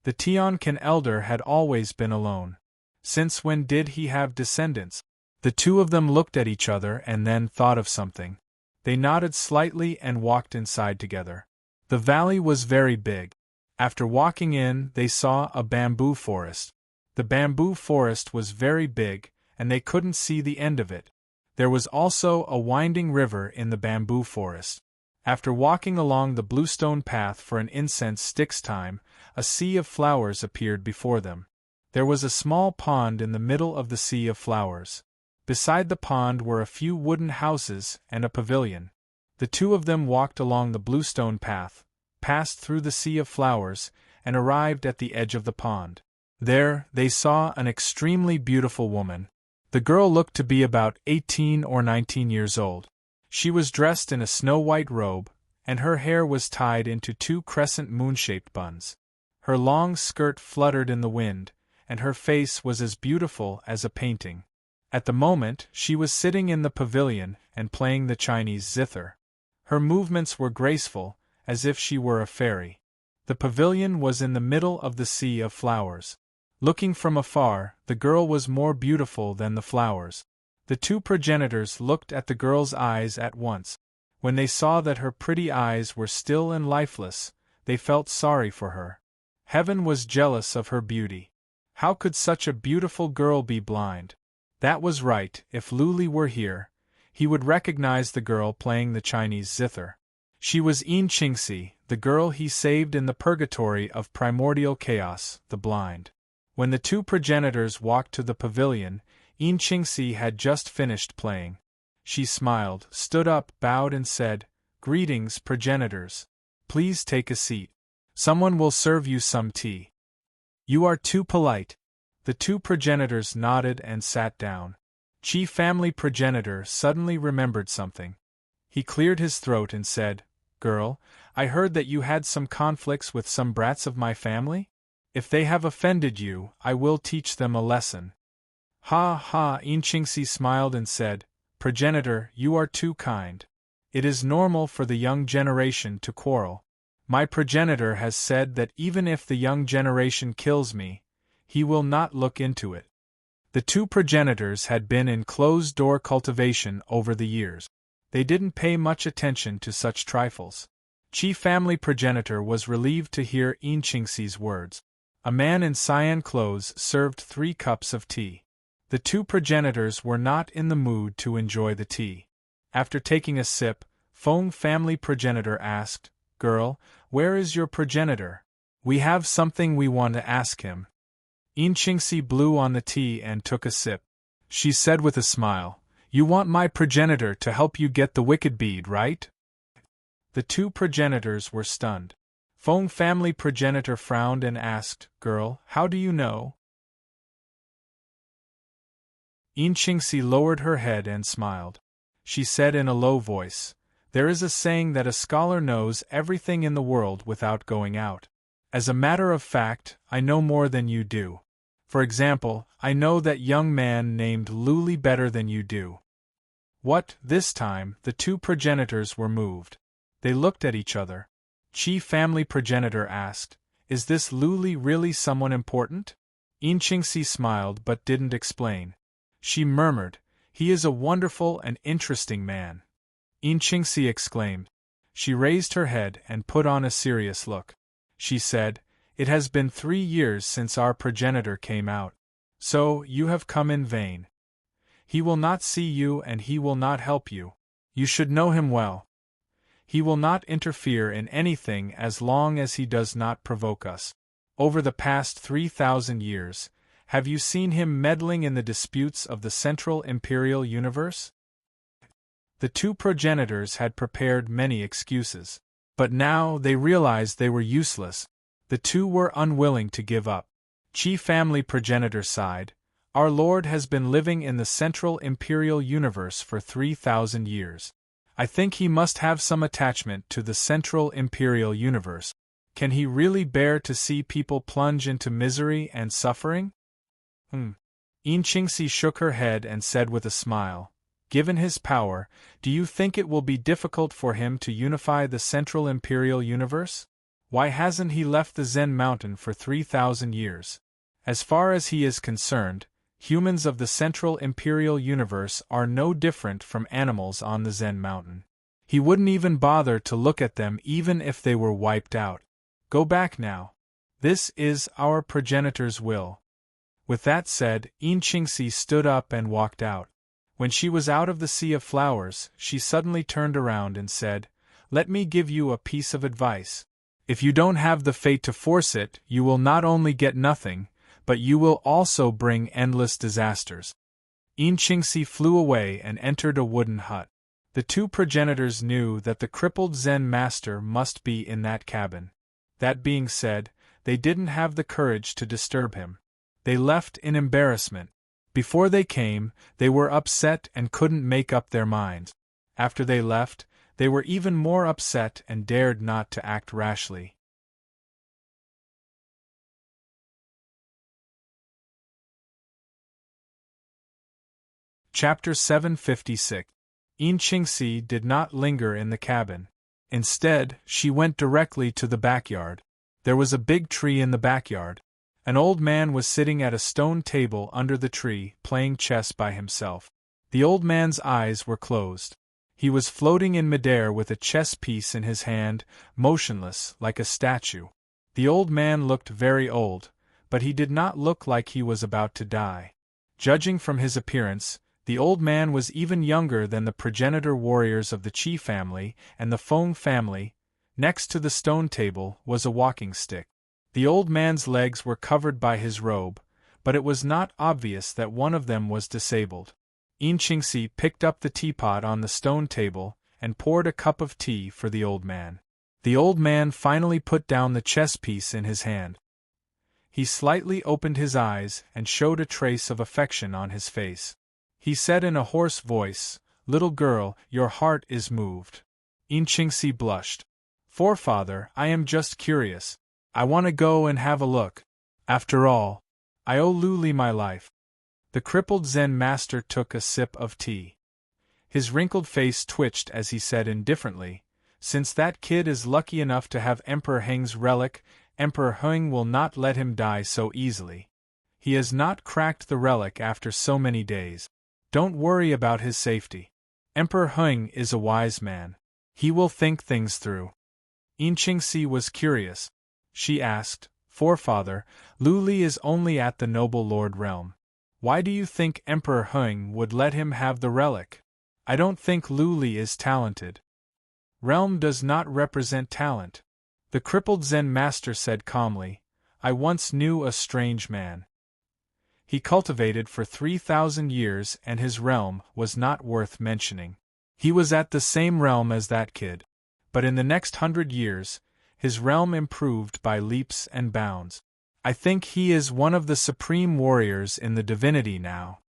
The Tianqin elder had always been alone. Since when did he have descendants? The two of them looked at each other and then thought of something. They nodded slightly and walked inside together. The valley was very big. After walking in, they saw a bamboo forest. The bamboo forest was very big, and they couldn't see the end of it. There was also a winding river in the bamboo forest. After walking along the bluestone path for an incense stick's time, a sea of flowers appeared before them. There was a small pond in the middle of the sea of flowers. Beside the pond were a few wooden houses and a pavilion. The two of them walked along the bluestone path, passed through the sea of flowers, and arrived at the edge of the pond. There, they saw an extremely beautiful woman. The girl looked to be about 18 or 19 years old. She was dressed in a snow-white robe, and her hair was tied into two crescent moon-shaped buns. Her long skirt fluttered in the wind, and her face was as beautiful as a painting. At the moment, she was sitting in the pavilion and playing the Chinese zither. Her movements were graceful, as if she were a fairy. The pavilion was in the middle of the sea of flowers. Looking from afar, the girl was more beautiful than the flowers. The two progenitors looked at the girl's eyes at once. When they saw that her pretty eyes were still and lifeless, they felt sorry for her. Heaven was jealous of her beauty. How could such a beautiful girl be blind? That was right. If Luli were here, he would recognize the girl playing the Chinese zither. She was Inchingsi, the girl he saved in the purgatory of primordial chaos, the blind. When the two progenitors walked to the pavilion, Inchingsi had just finished playing. She smiled, stood up, bowed and said, "Greetings, progenitors. Please take a seat. Someone will serve you some tea." "You are too polite." The two progenitors nodded and sat down. Chief family progenitor suddenly remembered something. He cleared his throat and said, "Girl, I heard that you had some conflicts with some brats of my family? If they have offended you, I will teach them a lesson." "Ha ha!" Inchingsi smiled and said, "Progenitor, you are too kind. It is normal for the young generation to quarrel. My progenitor has said that even if the young generation kills me, he will not look into it." The two progenitors had been in closed-door cultivation over the years. They didn't pay much attention to such trifles. Chief family progenitor was relieved to hear Inchingsi's words. A man in cyan clothes served 3 cups of tea. The two progenitors were not in the mood to enjoy the tea. After taking a sip, Feng family progenitor asked, "Girl, where is your progenitor? We have something we want to ask him." Inchingsi blew on the tea and took a sip. She said with a smile, "You want my progenitor to help you get the wicked bead, right?" The two progenitors were stunned. Feng family progenitor frowned and asked, "Girl, how do you know?" Inchingsi lowered her head and smiled. She said in a low voice, "There is a saying that a scholar knows everything in the world without going out. As a matter of fact, I know more than you do. For example, I know that young man named Luli better than you do." What, this time, the two progenitors were moved. They looked at each other. Chief family progenitor asked, "Is this Luli really someone important?" Inchingsi smiled but didn't explain. She murmured, "He is a wonderful and interesting man." Inchingsi exclaimed. She raised her head and put on a serious look. She said, "It has been 3 years since our progenitor came out. So, you have come in vain. He will not see you and he will not help you. You should know him well. He will not interfere in anything as long as he does not provoke us. Over the past 3,000 years, have you seen him meddling in the disputes of the Central Imperial Universe?" The two progenitors had prepared many excuses. But now they realized they were useless. The two were unwilling to give up. Chief family progenitor sighed, "Our Lord has been living in the Central Imperial Universe for 3,000 years. I think he must have some attachment to the Central Imperial Universe. Can he really bear to see people plunge into misery and suffering?" Inchingsi shook her head and said with a smile, "Given his power, do you think it will be difficult for him to unify the Central Imperial Universe? Why hasn't he left the Zen Mountain for 3,000 years? As far as he is concerned, humans of the Central Imperial Universe are no different from animals on the Zen Mountain. He wouldn't even bother to look at them even if they were wiped out. Go back now. This is our progenitor's will." With that said, Inchingsi stood up and walked out. When she was out of the sea of flowers, she suddenly turned around and said, "Let me give you a piece of advice. If you don't have the fate to force it, you will not only get nothing, but you will also bring endless disasters." Inchingsi flew away and entered a wooden hut. The two progenitors knew that the crippled Zen master must be in that cabin. That being said, they didn't have the courage to disturb him. They left in embarrassment. Before they came, they were upset and couldn't make up their minds. After they left, they were even more upset and dared not to act rashly. Chapter 756. Inchingsi did not linger in the cabin. Instead, she went directly to the backyard. There was a big tree in the backyard. An old man was sitting at a stone table under the tree, playing chess by himself. The old man's eyes were closed. He was floating in midair with a chess piece in his hand, motionless, like a statue. The old man looked very old, but he did not look like he was about to die. Judging from his appearance, The old man was even younger than the progenitor warriors of the Qi family and the Feng family. Next to the stone table was a walking stick. The old man's legs were covered by his robe, but it was not obvious that one of them was disabled. Yin Qingxi picked up the teapot on the stone table and poured a cup of tea for the old man. The old man finally put down the chess piece in his hand. He slightly opened his eyes and showed a trace of affection on his face. He said in a hoarse voice, "Little girl, your heart is moved." Yin Qingxi blushed. "Forefather, I am just curious. I want to go and have a look. After all, I owe Luli my life." The crippled Zen master took a sip of tea. His wrinkled face twitched as he said indifferently, "Since that kid is lucky enough to have Emperor Heng's relic, Emperor Heng will not let him die so easily. He has not cracked the relic after so many days. Don't worry about his safety. Emperor Heng is a wise man. He will think things through." Yin Qingxi was curious. She asked, "Forefather, Luli is only at the noble lord realm. Why do you think Emperor Heng would let him have the relic? I don't think Luli is talented." "Realm does not represent talent," the crippled Zen master said calmly. "I once knew a strange man. He cultivated for 3,000 years and his realm was not worth mentioning. He was at the same realm as that kid. But in the next 100 years, his realm improved by leaps and bounds. I think he is one of the supreme warriors in the divinity now."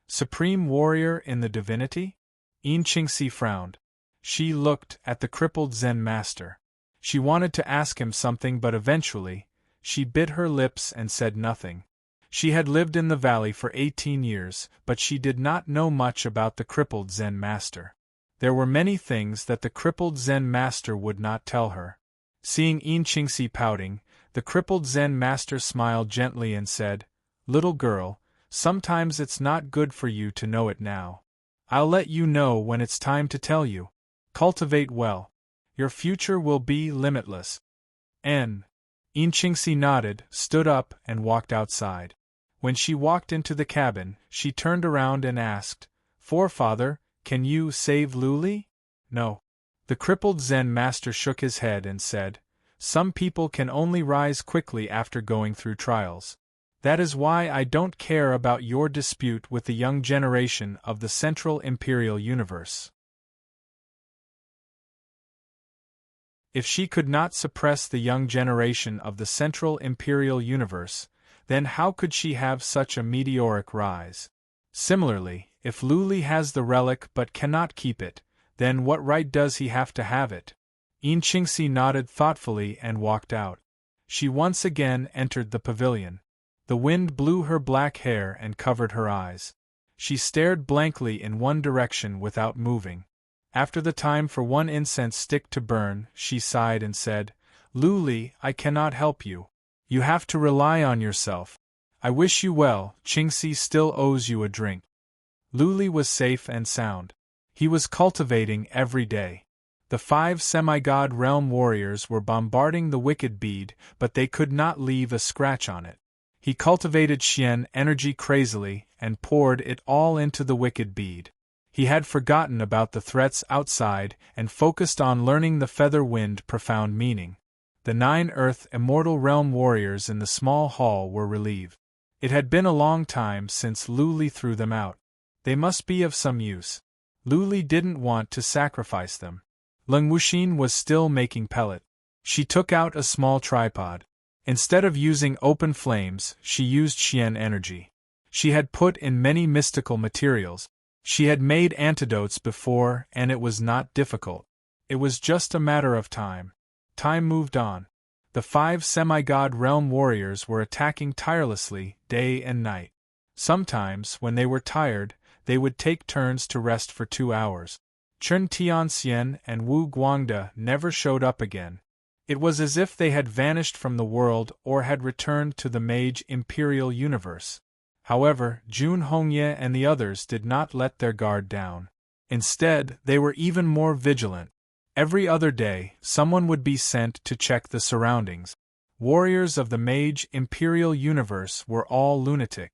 "Supreme warrior in the divinity?" Yin Qingxi frowned. She looked at the crippled Zen master. She wanted to ask him something, but eventually, she bit her lips and said nothing. She had lived in the valley for 18 years, but she did not know much about the crippled Zen master. There were many things that the crippled Zen master would not tell her. Seeing Yin Qingxi pouting, the crippled Zen master smiled gently and said, "Little girl, sometimes it's not good for you to know it now. I'll let you know when it's time to tell you. Cultivate well. Your future will be limitless." Yin Qingxi nodded, stood up, and walked outside. When she walked into the cabin, she turned around and asked, "Forefather, can you save Luli?" "No." The crippled Zen master shook his head and said, "Some people can only rise quickly after going through trials. That is why I don't care about your dispute with the young generation of the Central Imperial Universe." If she could not suppress the young generation of the Central Imperial Universe, then how could she have such a meteoric rise? Similarly, if Luli has the relic but cannot keep it, then what right does he have to have it? Yin Qingxi nodded thoughtfully and walked out. She once again entered the pavilion. The wind blew her black hair and covered her eyes. She stared blankly in one direction without moving. After the time for one incense stick to burn, she sighed and said, "Luli, I cannot help you. You have to rely on yourself. I wish you well, Qingxi still owes you a drink." Luli was safe and sound. He was cultivating every day. The 5 semi-god realm warriors were bombarding the wicked bead, but they could not leave a scratch on it. He cultivated Xian energy crazily and poured it all into the wicked bead. He had forgotten about the threats outside and focused on learning the feather wind profound meaning. The 9 Earth Immortal Realm warriors in the small hall were relieved. It had been a long time since Luli threw them out. They must be of some use. Luli didn't want to sacrifice them. Leng Wuxin was still making pellet. She took out a small tripod. Instead of using open flames, she used Xian energy. She had put in many mystical materials. She had made antidotes before, and it was not difficult. It was just a matter of time. Time moved on. The 5 semi-god realm warriors were attacking tirelessly, day and night. Sometimes, when they were tired, they would take turns to rest for 2 hours. Chen Tianxian and Wu Guangde never showed up again. It was as if they had vanished from the world or had returned to the mage imperial universe. However, Jun Hongye and the others did not let their guard down. Instead, they were even more vigilant. Every other day, someone would be sent to check the surroundings. Warriors of the mage imperial universe were all lunatic.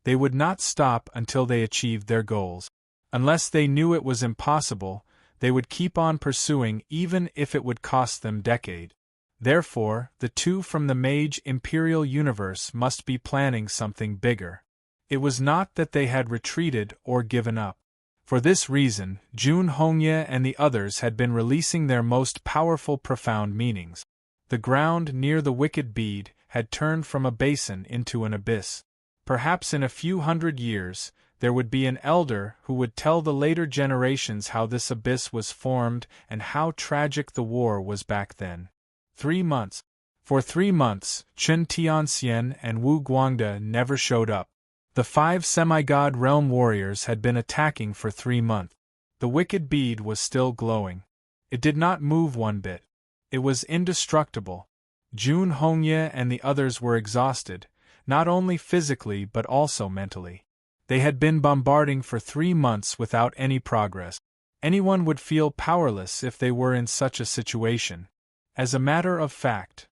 They would not stop until they achieved their goals. Unless they knew it was impossible, they would keep on pursuing even if it would cost them decades. Therefore, the two from the Mage Imperial universe must be planning something bigger. It was not that they had retreated or given up. For this reason, Jun Hongye and the others had been releasing their most powerful profound meanings. The ground near the wicked bead had turned from a basin into an abyss. Perhaps in a few hundred years, there would be an elder who would tell the later generations how this abyss was formed and how tragic the war was back then. 3 months. For 3 months, Chen Tianxian and Wu Guangde never showed up. The 5 semi-god realm warriors had been attacking for 3 months. The wicked bead was still glowing. It did not move one bit. It was indestructible. Jun Hongye and the others were exhausted, not only physically but also mentally. They had been bombarding for 3 months without any progress. Anyone would feel powerless if they were in such a situation. As a matter of fact,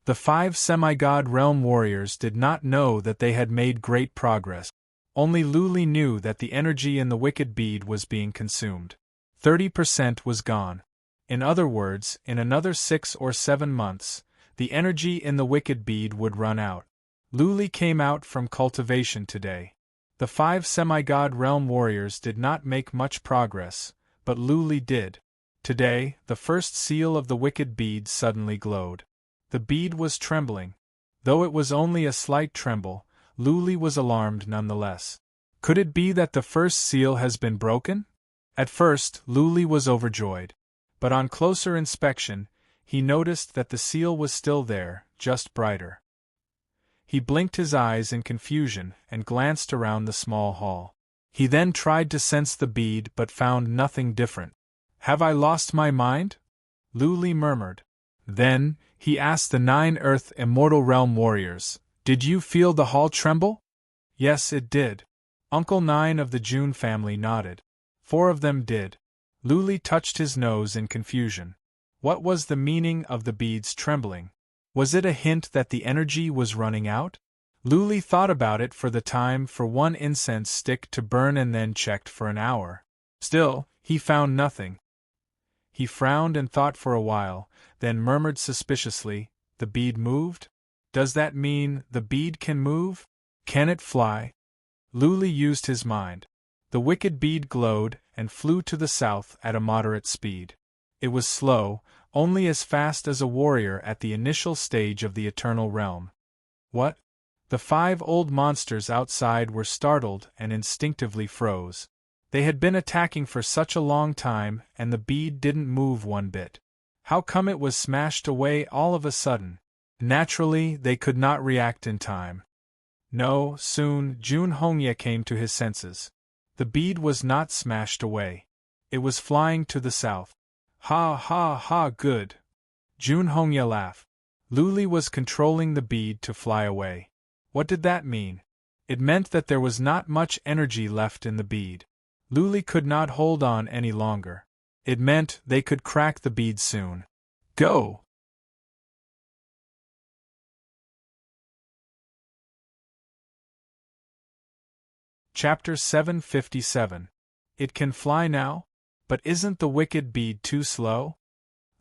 the 5 semi-god realm warriors did not know that they had made great progress. Only Luli knew that the energy in the wicked bead was being consumed. 30% was gone. In other words, in another 6 or 7 months, the energy in the wicked bead would run out. Luli came out from cultivation today. The 5 semi-god realm warriors did not make much progress, but Luli did. Today, the first seal of the wicked bead suddenly glowed. The bead was trembling. Though it was only a slight tremble, Luli was alarmed nonetheless. Could it be that the first seal has been broken? At first, Luli was overjoyed. But on closer inspection, he noticed that the seal was still there, just brighter. He blinked his eyes in confusion and glanced around the small hall. He then tried to sense the bead but found nothing different. "Have I lost my mind?" Luli murmured. Then, he asked the 9 Earth Immortal Realm warriors, "Did you feel the hall tremble?" "Yes, it did." Uncle 9 of the Jun family nodded. 4 of them did. Luli touched his nose in confusion. What was the meaning of the bead's trembling? Was it a hint that the energy was running out? Luli thought about it for the time for one incense stick to burn and then checked for an hour. Still, he found nothing. He frowned and thought for a while, then murmured suspiciously, "The bead moved? Does that mean the bead can move? Can it fly?" Luli used his mind. The wicked bead glowed and flew to the south at a moderate speed. It was slow, only as fast as a warrior at the initial stage of the Eternal Realm. What? The 5 old monsters outside were startled and instinctively froze. They had been attacking for such a long time and the bead didn't move one bit. How come it was smashed away all of a sudden? Naturally, they could not react in time. No, soon Jun Hongye came to his senses. The bead was not smashed away. It was flying to the south. Ha ha ha, good. Jun Hongye laughed. Luli was controlling the bead to fly away. What did that mean? It meant that there was not much energy left in the bead. Luli could not hold on any longer. It meant they could crack the bead soon. Go! Chapter 757. It can fly now? But isn't the wicked bead too slow?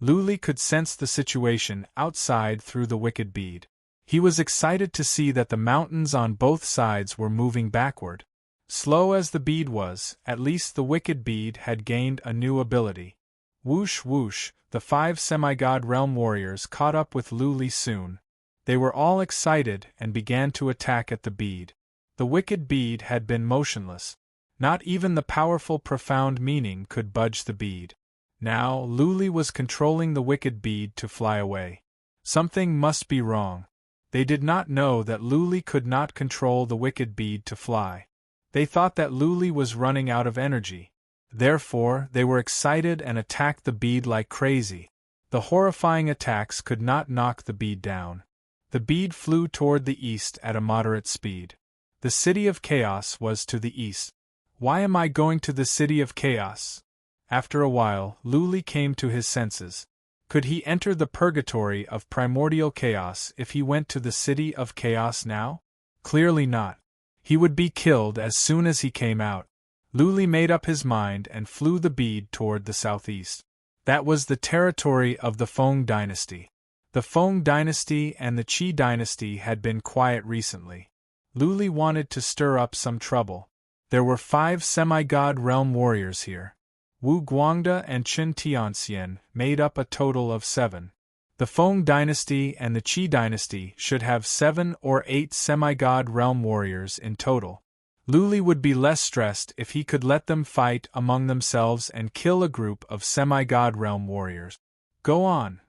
Luli could sense the situation outside through the wicked bead. He was excited to see that the mountains on both sides were moving backward. Slow as the bead was, at least the wicked bead had gained a new ability. Whoosh whoosh, the 5 semi-god realm warriors caught up with Luli soon. They were all excited and began to attack at the bead. The wicked bead had been motionless. Not even the powerful profound meaning could budge the bead. Now Luli was controlling the wicked bead to fly away. Something must be wrong. They did not know that Luli could not control the wicked bead to fly. They thought that Luli was running out of energy. Therefore, they were excited and attacked the bead like crazy. The horrifying attacks could not knock the bead down. The bead flew toward the east at a moderate speed. The City of Chaos was to the east. Why am I going to the City of Chaos? After a while, Luli came to his senses. Could he enter the purgatory of primordial chaos if he went to the city of chaos now? Clearly not. He would be killed as soon as he came out. Luli made up his mind and flew the bead toward the southeast. That was the territory of the Feng dynasty. The Feng dynasty and the Qi dynasty had been quiet recently. Luli wanted to stir up some trouble. There were 5 semi-god realm warriors here. Wu Guangda and Qin Tianxian made up a total of 7. The Feng dynasty and the Qi dynasty should have 7 or 8 semi-god realm warriors in total. Luli would be less stressed if he could let them fight among themselves and kill a group of semi-god realm warriors. Go on.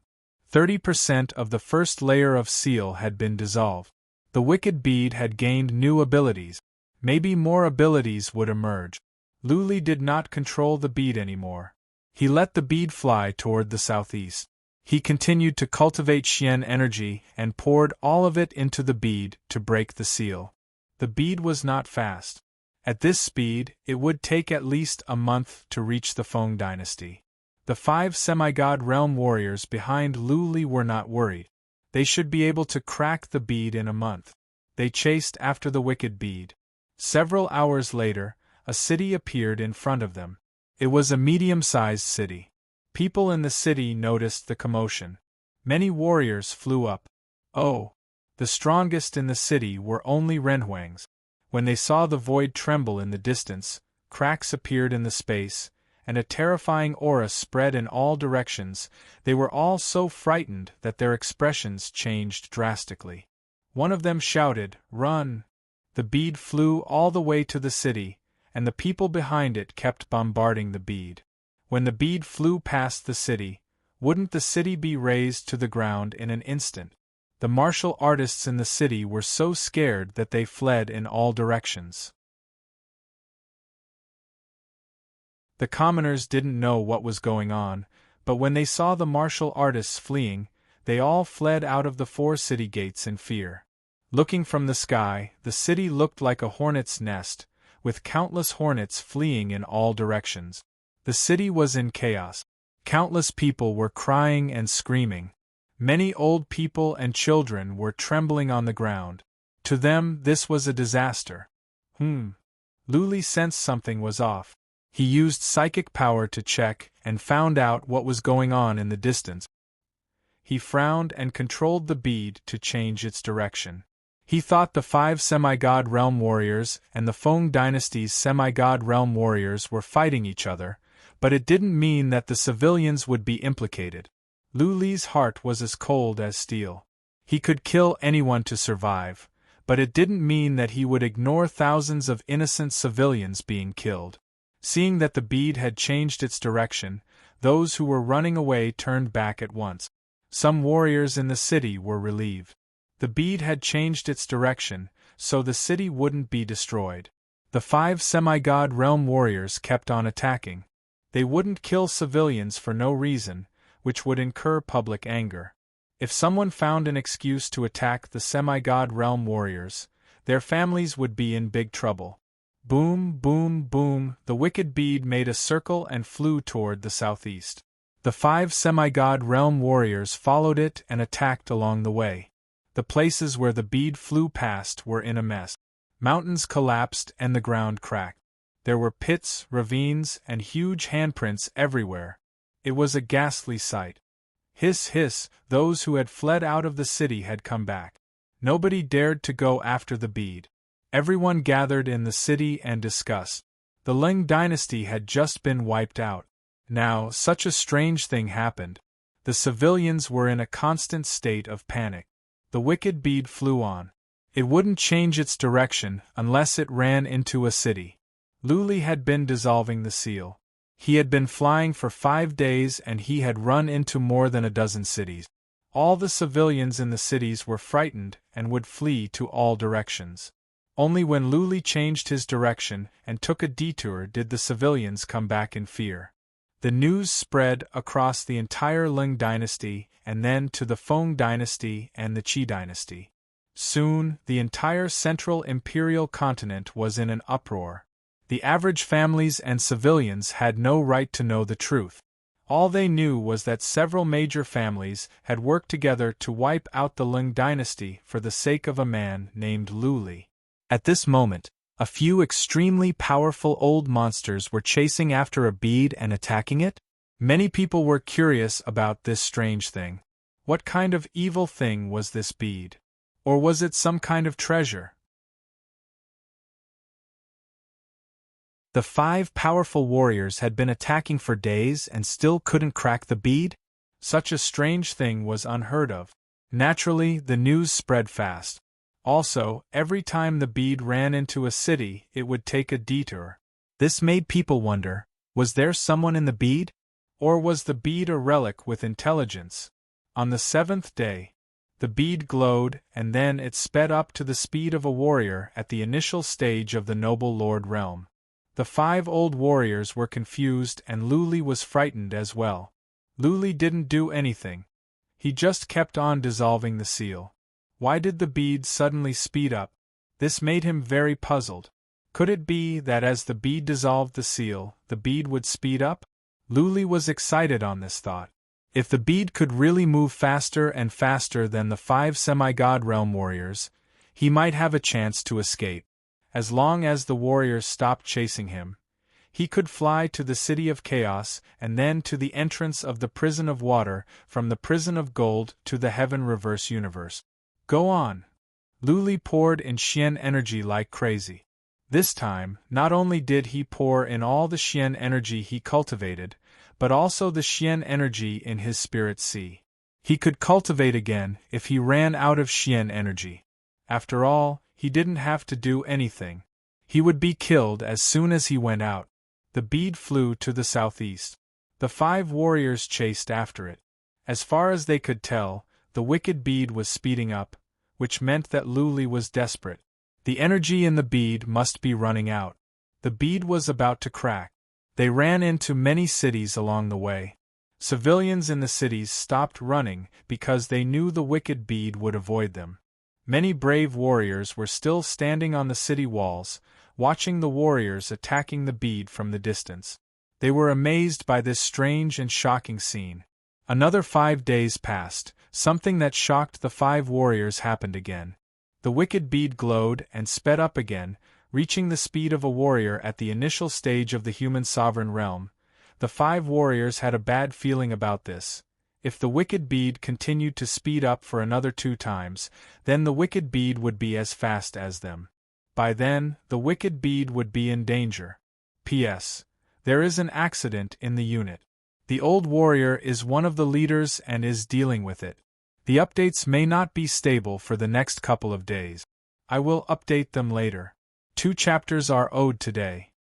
30% of the first layer of seal had been dissolved. The wicked bead had gained new abilities. Maybe more abilities would emerge. Luli did not control the bead anymore. He let the bead fly toward the southeast. He continued to cultivate Xian energy and poured all of it into the bead to break the seal. The bead was not fast. At this speed, it would take at least a month to reach the Feng dynasty. The 5 semi-god realm warriors behind Luli were not worried. They should be able to crack the bead in a month. They chased after the wicked bead. Several hours later, a city appeared in front of them. It was a medium-sized city. People in the city noticed the commotion. Many warriors flew up. Oh! The strongest in the city were only Renhuangs. When they saw the void tremble in the distance, cracks appeared in the space, and a terrifying aura spread in all directions. They were all so frightened that their expressions changed drastically. One of them shouted, "Run!" The bead flew all the way to the city, and the people behind it kept bombarding the bead. When the bead flew past the city, wouldn't the city be razed to the ground in an instant? The martial artists in the city were so scared that they fled in all directions. The commoners didn't know what was going on, but when they saw the martial artists fleeing, they all fled out of the 4 city gates in fear. Looking from the sky, the city looked like a hornet's nest, with countless hornets fleeing in all directions. The city was in chaos. Countless people were crying and screaming. Many old people and children were trembling on the ground. To them, this was a disaster. Luli sensed something was off. He used psychic power to check and found out what was going on in the distance. He frowned and controlled the bead to change its direction. He thought the 5 semi-god realm warriors and the Feng dynasty's semi-god realm warriors were fighting each other, but it didn't mean that the civilians would be implicated. Luli's heart was as cold as steel. He could kill anyone to survive, but it didn't mean that he would ignore thousands of innocent civilians being killed. Seeing that the bead had changed its direction, those who were running away turned back at once. Some warriors in the city were relieved. The bead had changed its direction, so the city wouldn't be destroyed. The 5 semi-god realm warriors kept on attacking. They wouldn't kill civilians for no reason, which would incur public anger. If someone found an excuse to attack the semi-god realm warriors, their families would be in big trouble. Boom, boom, boom, the wicked bead made a circle and flew toward the southeast. The 5 semi-god realm warriors followed it and attacked along the way. The places where the bead flew past were in a mess. Mountains collapsed and the ground cracked. There were pits, ravines, and huge handprints everywhere. It was a ghastly sight. Hiss, hiss, those who had fled out of the city had come back. Nobody dared to go after the bead. Everyone gathered in the city and discussed. The Ling dynasty had just been wiped out. Now, such a strange thing happened. The civilians were in a constant state of panic. The wicked bead flew on. It wouldn't change its direction unless it ran into a city. Luli had been dissolving the seal. He had been flying for 5 days and he had run into more than a dozen cities. All the civilians in the cities were frightened and would flee to all directions. Only when Luli changed his direction and took a detour did the civilians come back in fear. The news spread across the entire Ling dynasty and then to the Feng dynasty and the Qi dynasty. Soon, the entire central imperial continent was in an uproar. The average families and civilians had no right to know the truth. All they knew was that several major families had worked together to wipe out the Ling dynasty for the sake of a man named Lu Li. At this moment, a few extremely powerful old monsters were chasing after a bead and attacking it. Many people were curious about this strange thing. What kind of evil thing was this bead? Or was it some kind of treasure? The 5 powerful warriors had been attacking for days and still couldn't crack the bead? Such a strange thing was unheard of. Naturally, the news spread fast. Also, every time the bead ran into a city, it would take a detour. This made people wonder, was there someone in the bead? Or was the bead a relic with intelligence? On the 7th day, the bead glowed, and then it sped up to the speed of a warrior at the initial stage of the noble lord realm. The 5 old warriors were confused and Lu Li was frightened as well. Lu Li didn't do anything. He just kept on dissolving the seal. Why did the bead suddenly speed up? This made him very puzzled. Could it be that as the bead dissolved the seal, the bead would speed up? Lu Li was excited on this thought. If the bead could really move faster and faster than the 5 semi-god realm warriors, he might have a chance to escape. As long as the warriors stopped chasing him, he could fly to the City of Chaos and then to the entrance of the Prison of Water, from the Prison of Gold to the Heaven Reverse Universe. Go on! Lu Li poured in Xian energy like crazy. This time, not only did he pour in all the Xian energy he cultivated, but also the Xian energy in his spirit sea. He could cultivate again if he ran out of Xian energy. After all, he didn't have to do anything. He would be killed as soon as he went out. The bead flew to the southeast. The 5 warriors chased after it. As far as they could tell, the wicked bead was speeding up, which meant that Lu Li was desperate. The energy in the bead must be running out. The bead was about to crack. They ran into many cities along the way. Civilians in the cities stopped running because they knew the wicked bead would avoid them. Many brave warriors were still standing on the city walls, watching the warriors attacking the bead from the distance. They were amazed by this strange and shocking scene. Another 5 days passed. Something that shocked the 5 warriors happened again. The wicked bead glowed and sped up again, reaching the speed of a warrior at the initial stage of the human sovereign realm. The 5 warriors had a bad feeling about this. If the wicked bead continued to speed up for another 2 times, then the wicked bead would be as fast as them. By then, the wicked bead would be in danger. P.S. There is an accident in the unit. The old warrior is one of the leaders and is dealing with it. The updates may not be stable for the next couple of days. I will update them later. 2 chapters are owed today.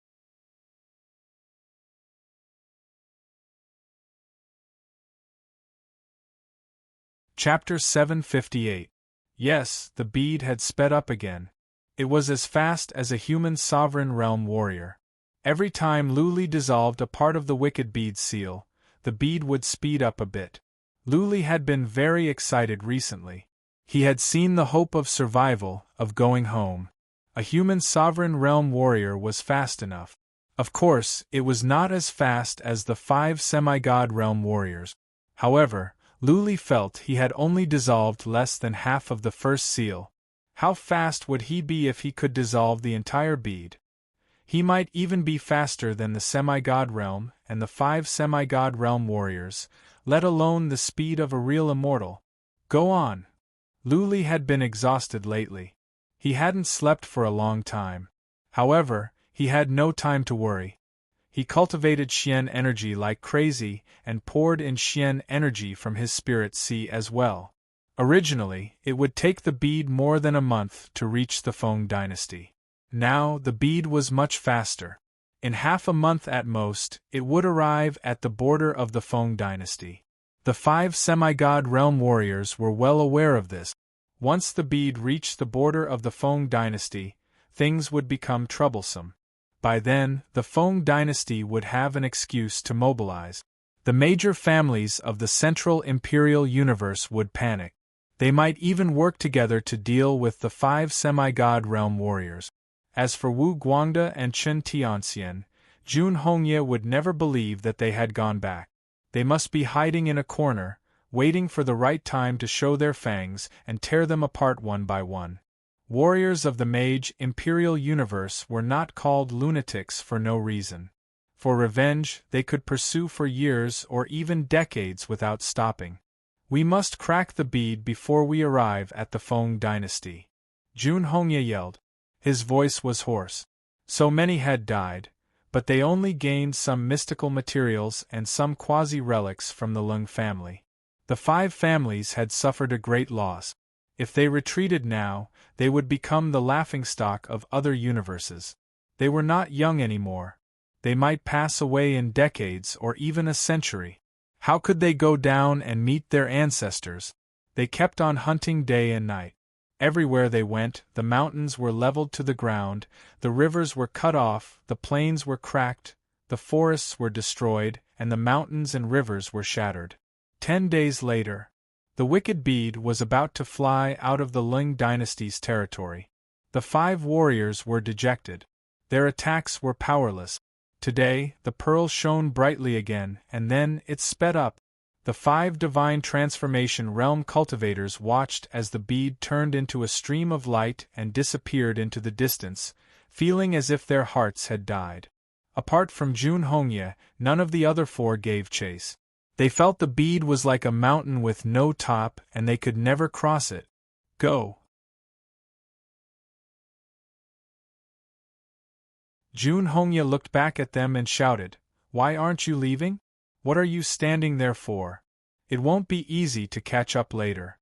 Chapter 758. Yes, the bead had sped up again. It was as fast as a human sovereign realm warrior. Every time Lu Li dissolved a part of the wicked bead's seal, the bead would speed up a bit. Lu Li had been very excited recently. He had seen the hope of survival, of going home. A human sovereign realm warrior was fast enough. Of course, it was not as fast as the 5 semi-god realm warriors. However, Lu Li felt he had only dissolved less than half of the first seal. How fast would he be if he could dissolve the entire bead? He might even be faster than the semi-god realm and the 5 semi-god realm warriors, let alone the speed of a real immortal. Go on! Lu Li had been exhausted lately. He hadn't slept for a long time. However, he had no time to worry. He cultivated Xian energy like crazy and poured in Xian energy from his spirit sea as well. Originally, it would take the bead more than a month to reach the Feng dynasty. Now, the bead was much faster. In half a month at most, it would arrive at the border of the Feng dynasty. The 5 semi-god realm warriors were well aware of this. Once the bead reached the border of the Feng dynasty, things would become troublesome. By then, the Feng dynasty would have an excuse to mobilize. The major families of the Central Imperial Universe would panic. They might even work together to deal with the 5 semi-god realm warriors. As for Wu Guangde and Chen Tianxian, Jun Hongye would never believe that they had gone back. They must be hiding in a corner, waiting for the right time to show their fangs and tear them apart one by one. Warriors of the Mage Imperial Universe were not called lunatics for no reason. For revenge, they could pursue for years or even decades without stopping. We must crack the bead before we arrive at the Feng dynasty. Jun Hongya yelled. His voice was hoarse. So many had died, but they only gained some mystical materials and some quasi-relics from the Lung family. The 5 families had suffered a great loss. If they retreated now, they would become the laughingstock of other universes. They were not young anymore. They might pass away in decades or even a century. How could they go down and meet their ancestors? They kept on hunting day and night. Everywhere they went, the mountains were leveled to the ground, the rivers were cut off, the plains were cracked, the forests were destroyed, and the mountains and rivers were shattered. 10 days later, the wicked bead was about to fly out of the Ling dynasty's territory. The 5 warriors were dejected. Their attacks were powerless. Today, the pearl shone brightly again, and then it sped up. The 5 divine transformation realm cultivators watched as the bead turned into a stream of light and disappeared into the distance, feeling as if their hearts had died. Apart from Jun Hongya, none of the other 4 gave chase. They felt the bead was like a mountain with no top and they could never cross it. Go! Jun Hongya looked back at them and shouted, "Why aren't you leaving? What are you standing there for? It won't be easy to catch up later."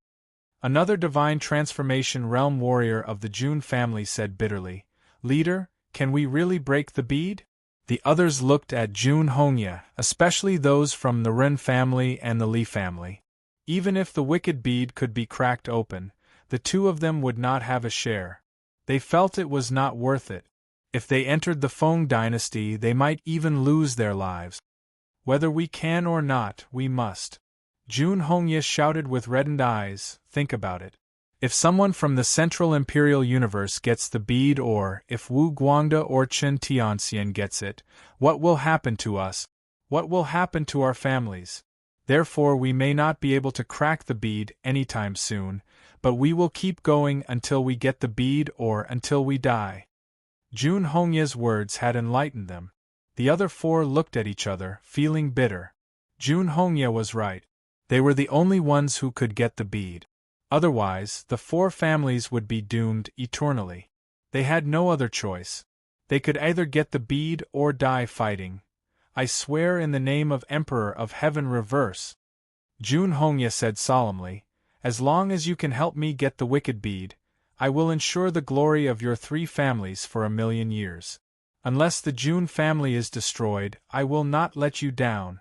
Another divine transformation realm warrior of the Jun family said bitterly, "Leader, can we really break the bead?" The others looked at Jun Hongya, especially those from the Ren family and the Li family. Even if the wicked bead could be cracked open, the 2 of them would not have a share. They felt it was not worth it. If they entered the Feng dynasty, they might even lose their lives. Whether we can or not, we must. Jun Hongya shouted with reddened eyes, "Think about it. If someone from the Central Imperial Universe gets the bead or if Wu Guangda or Chen Tianxian gets it, what will happen to us? What will happen to our families? Therefore we may not be able to crack the bead anytime soon, but we will keep going until we get the bead or until we die." Jun Hongya's words had enlightened them. The other 4 looked at each other, feeling bitter. Jun Hongya was right. They were the only ones who could get the bead. Otherwise, the 4 families would be doomed eternally. They had no other choice. They could either get the bead or die fighting. "I swear in the name of Emperor of Heaven Reverse," Jun Hongya said solemnly, "as long as you can help me get the wicked bead, I will ensure the glory of your 3 families for 1,000,000 years. Unless the Jun family is destroyed, I will not let you down."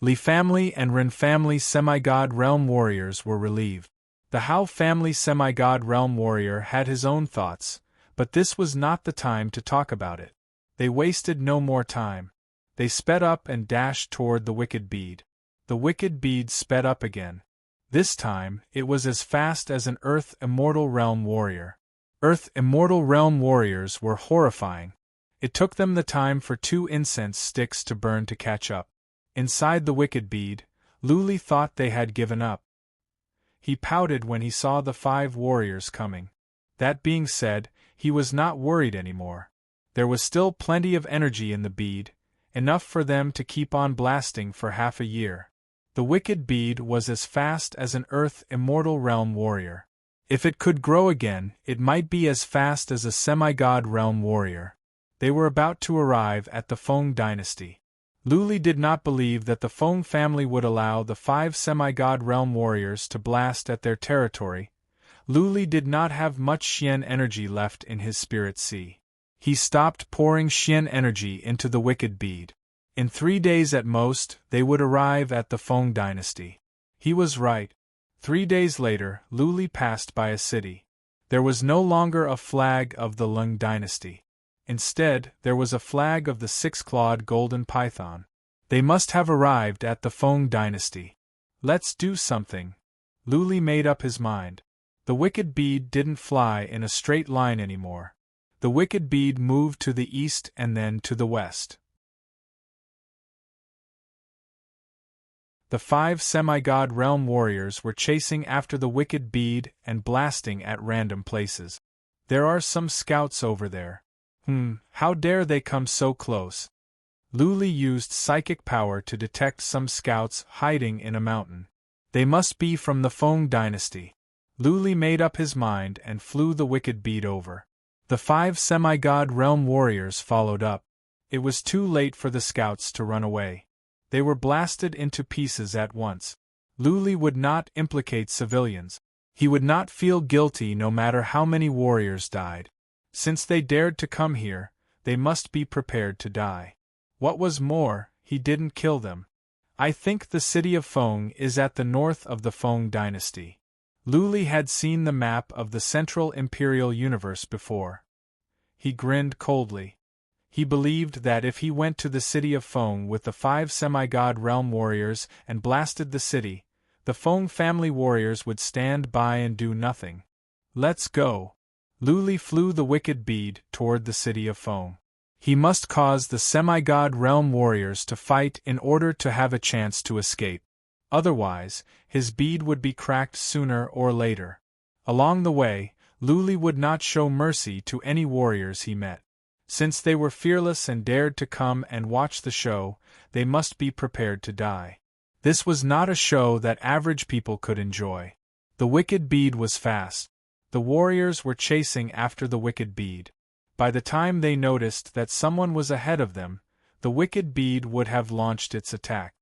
Li family and Ren family semi-god realm warriors were relieved. The Hao family semi-god realm warrior had his own thoughts, but this was not the time to talk about it. They wasted no more time. They sped up and dashed toward the wicked bead. The wicked bead sped up again. This time, it was as fast as an Earth Immortal Realm warrior. Earth Immortal Realm warriors were horrifying. It took them the time for 2 incense sticks to burn to catch up. Inside the wicked bead, Luli thought they had given up. He pouted when he saw the 5 warriors coming. That being said, he was not worried anymore. There was still plenty of energy in the bead, enough for them to keep on blasting for half a year. The wicked bead was as fast as an Earth Immortal Realm warrior. If it could grow again, it might be as fast as a semi-god realm warrior. They were about to arrive at the Feng dynasty. Luli did not believe that the Feng family would allow the 5 semi-god realm warriors to blast at their territory. Luli did not have much Xian energy left in his spirit sea. He stopped pouring Xian energy into the wicked bead. In 3 days at most, they would arrive at the Feng dynasty. He was right. 3 days later, Luli passed by a city. There was no longer a flag of the Lung dynasty. Instead, there was a flag of the 6-clawed golden python. They must have arrived at the Feng dynasty. Let's do something. Luli made up his mind. The wicked bead didn't fly in a straight line anymore. The wicked bead moved to the east and then to the west. The 5 semi-god realm warriors were chasing after the wicked bead and blasting at random places. There are some scouts over there. How dare they come so close? Luli used psychic power to detect some scouts hiding in a mountain. They must be from the Feng dynasty. Luli made up his mind and flew the wicked bead over. The 5 semi-god realm warriors followed up. It was too late for the scouts to run away. They were blasted into pieces at once. Luli would not implicate civilians. He would not feel guilty no matter how many warriors died. Since they dared to come here, they must be prepared to die. What was more, he didn't kill them. I think the city of Feng is at the north of the Feng dynasty. Luli had seen the map of the Central Imperial Universe before. He grinned coldly. He believed that if he went to the city of Feng with the 5 semi-god realm warriors and blasted the city, the Feng family warriors would stand by and do nothing. Let's go. Luli flew the wicked bead toward the city of Feng. He must cause the semi-god realm warriors to fight in order to have a chance to escape. Otherwise, his bead would be cracked sooner or later. Along the way, Luli would not show mercy to any warriors he met. Since they were fearless and dared to come and watch the show, they must be prepared to die. This was not a show that average people could enjoy. The wicked bead was fast. The warriors were chasing after the wicked bead. By the time they noticed that someone was ahead of them, the wicked bead would have launched its attack.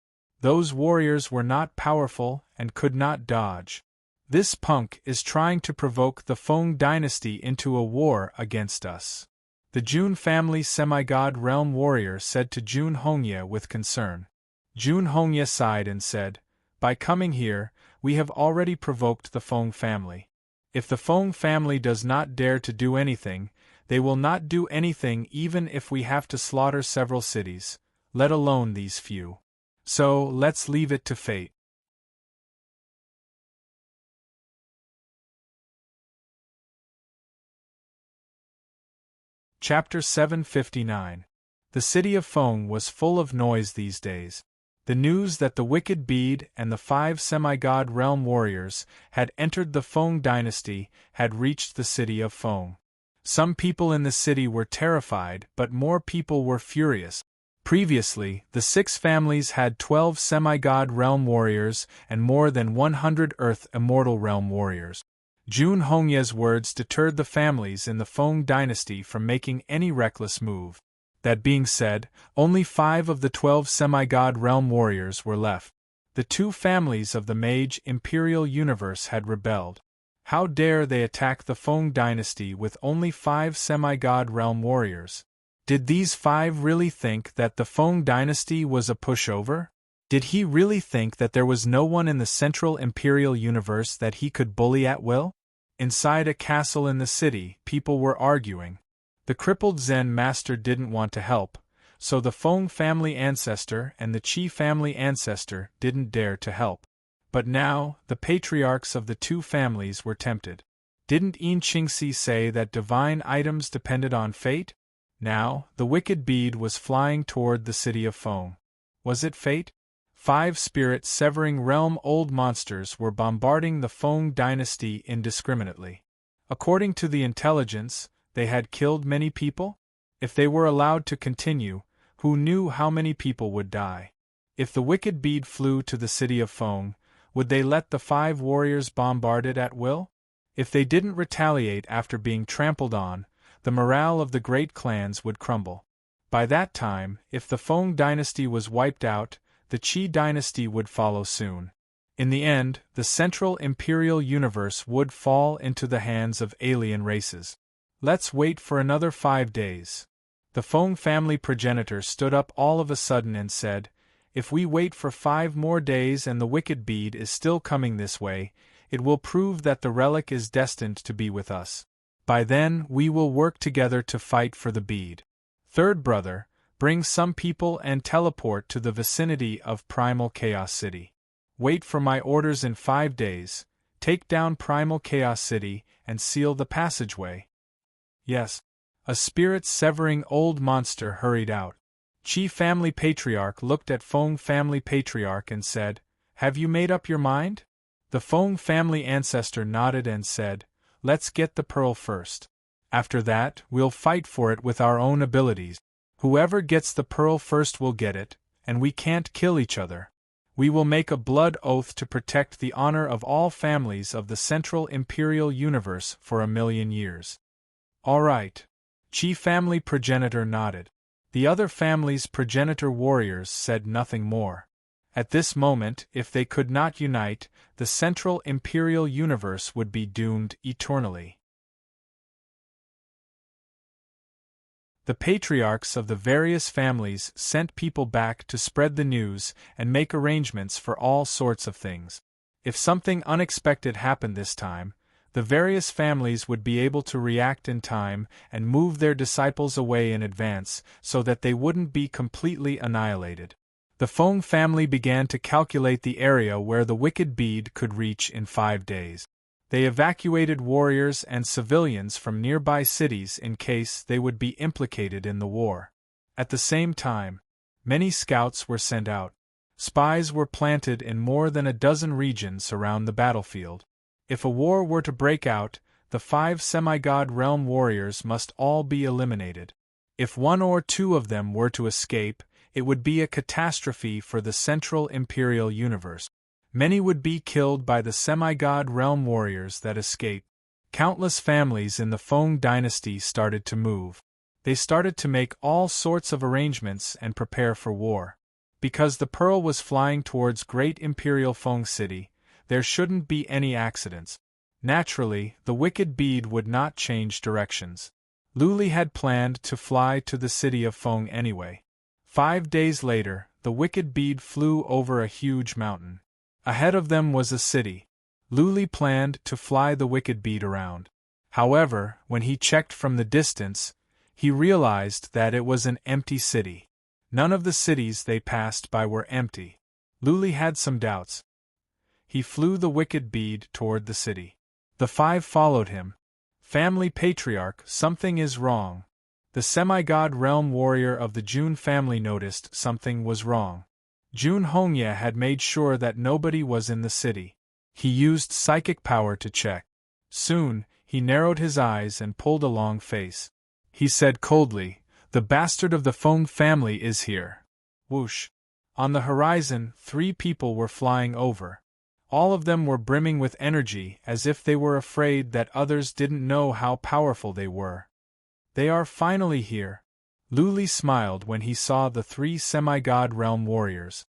Those warriors were not powerful and could not dodge. This punk is trying to provoke the Feng dynasty into a war against us. The Jun family semi-god realm warrior said to Jun Hongye with concern. Jun Hongye sighed and said, "By coming here, we have already provoked the Feng family. If the Feng family does not dare to do anything, they will not do anything even if we have to slaughter several cities, let alone these few. So, let's leave it to fate." Chapter 759. The city of Feng was full of noise these days. The news that the wicked bead and the 5 semi-god realm warriors had entered the Feng dynasty had reached the city of Feng. Some people in the city were terrified, but more people were furious. Previously, the 6 families had 12 semi-god realm warriors and more than 100 earth immortal realm warriors. Jun Hongye's words deterred the families in the Feng dynasty from making any reckless move. That being said, only 5 of the 12 semi-god realm warriors were left. The 2 families of the mage imperial universe had rebelled. How dare they attack the Feng dynasty with only 5 semi-god realm warriors? Did these 5 really think that the Feng dynasty was a pushover? Did he really think that there was no one in the Central Imperial Universe that he could bully at will? Inside a castle in the city, people were arguing. The crippled Zen master didn't want to help, so the Feng family ancestor and the Qi family ancestor didn't dare to help. But now, the patriarchs of the 2 families were tempted. Didn't Yin Qingxi say that divine items depended on fate? Now, the wicked bead was flying toward the city of Feng. Was it fate? 5 spirit-severing realm-old monsters were bombarding the Feng dynasty indiscriminately. According to the intelligence, they had killed many people? If they were allowed to continue, who knew how many people would die? If the wicked bead flew to the city of Feng, would they let the 5 warriors bombard it at will? If they didn't retaliate after being trampled on, the morale of the great clans would crumble. By that time, if the Feng dynasty was wiped out, the Qi dynasty would follow soon. In the end, the Central Imperial Universe would fall into the hands of alien races. Let's wait for another 5 days. The Feng family progenitor stood up all of a sudden and said, "If we wait for 5 more days and the wicked bead is still coming this way, it will prove that the relic is destined to be with us. By then, we will work together to fight for the bead. Third brother, bring some people and teleport to the vicinity of Primal Chaos City. Wait for my orders in 5 days, take down Primal Chaos City and seal the passageway." Yes. A spirit-severing old monster hurried out. Qi family patriarch looked at Feng family patriarch and said, Have you made up your mind? The Feng family ancestor nodded and said, let's get the pearl first. After that, we'll fight for it with our own abilities. Whoever gets the pearl first will get it, and we can't kill each other. We will make a blood oath to protect the honor of all families of the Central Imperial Universe for 1,000,000 years. All right. Chi family progenitor nodded. The other family's progenitor warriors said nothing more. At this moment, if they could not unite, the Central Imperial Universe would be doomed eternally. The patriarchs of the various families sent people back to spread the news and make arrangements for all sorts of things. If something unexpected happened this time, the various families would be able to react in time and move their disciples away in advance so that they wouldn't be completely annihilated. The Feng family began to calculate the area where the wicked bead could reach in 5 days. They evacuated warriors and civilians from nearby cities in case they would be implicated in the war. At the same time, many scouts were sent out. Spies were planted in more than a dozen regions around the battlefield. If a war were to break out, the 5 semi-god realm warriors must all be eliminated. If 1 or 2 of them were to escape, it would be a catastrophe for the Central Imperial Universe. Many would be killed by the semi-god realm warriors that escaped. Countless families in the Feng dynasty started to move. They started to make all sorts of arrangements and prepare for war. Because the pearl was flying towards Great Imperial Feng City, there shouldn't be any accidents. Naturally, the wicked bead would not change directions. Luli had planned to fly to the city of Feng anyway. 5 days later, the wicked bead flew over a huge mountain. Ahead of them was a city. Luli planned to fly the wicked bead around. However, when he checked from the distance, he realized that it was an empty city. None of the cities they passed by were empty. Luli had some doubts. He flew the wicked bead toward the city. The 5 followed him. Family patriarch, something is wrong. The semi-god realm warrior of the Jun family noticed something was wrong. Jun Hongye had made sure that nobody was in the city. He used psychic power to check. Soon, he narrowed his eyes and pulled a long face. He said coldly, "The bastard of the Feng family is here." Whoosh! On the horizon, 3 people were flying over. All of them were brimming with energy as if they were afraid that others didn't know how powerful they were. They are finally here. Luli smiled when he saw the 3 semi-god realm warriors.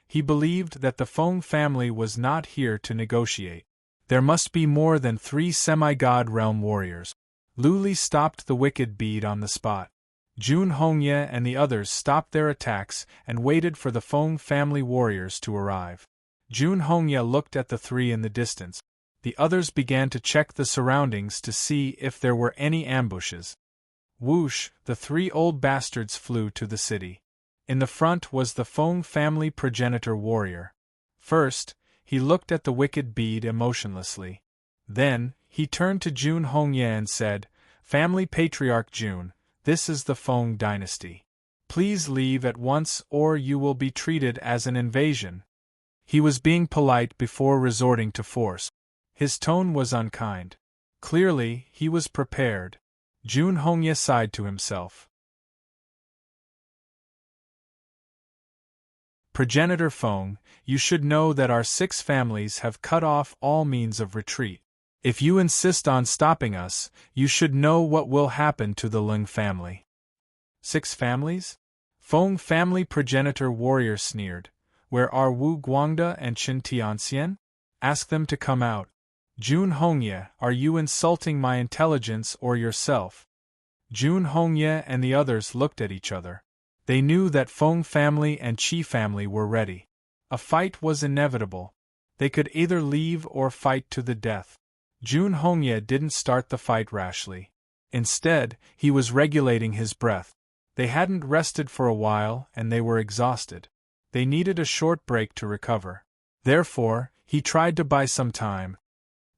He believed that the Feng family was not here to negotiate. There must be more than 3 semi-god realm warriors. Luli stopped the wicked bead on the spot. Jun Hongye and the others stopped their attacks and waited for the Feng family warriors to arrive. Jun Hongye looked at the 3 in the distance. The others began to check the surroundings to see if there were any ambushes. Whoosh! The 3 old bastards flew to the city. In the front was the Feng family progenitor warrior. First, he looked at the wicked bead emotionlessly. Then, he turned to Jun Hongye and said, "Family patriarch Jun, this is the Feng dynasty. Please leave at once or you will be treated as an invasion." He was being polite before resorting to force. His tone was unkind. Clearly, he was prepared. Jun Hongye sighed to himself. Progenitor Feng, you should know that our 6 families have cut off all means of retreat. If you insist on stopping us, you should know what will happen to the Ling family. 6 families? Feng family progenitor warrior sneered. Where are Wu Guangda and Qin Tianxian? Ask them to come out. Jun Hongye, are you insulting my intelligence or yourself? Jun Hongye and the others looked at each other. They knew that Feng family and Qi family were ready. A fight was inevitable. They could either leave or fight to the death. Jun Hongye didn't start the fight rashly. Instead, he was regulating his breath. They hadn't rested for a while and they were exhausted. They needed a short break to recover. Therefore, he tried to buy some time.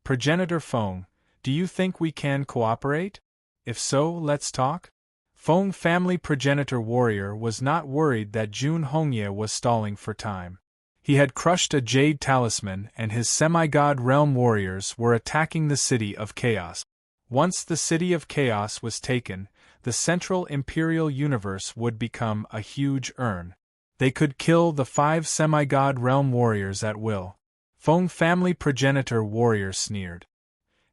Progenitor Feng, do you think we can cooperate? If so, let's talk. Feng family progenitor warrior was not worried that Jun Hongye was stalling for time. He had crushed a jade talisman and his semi-god realm warriors were attacking the City of Chaos. Once the City of Chaos was taken, the Central Imperial Universe would become a huge urn. They could kill the 5 semi-god realm warriors at will. Feng family progenitor warrior sneered.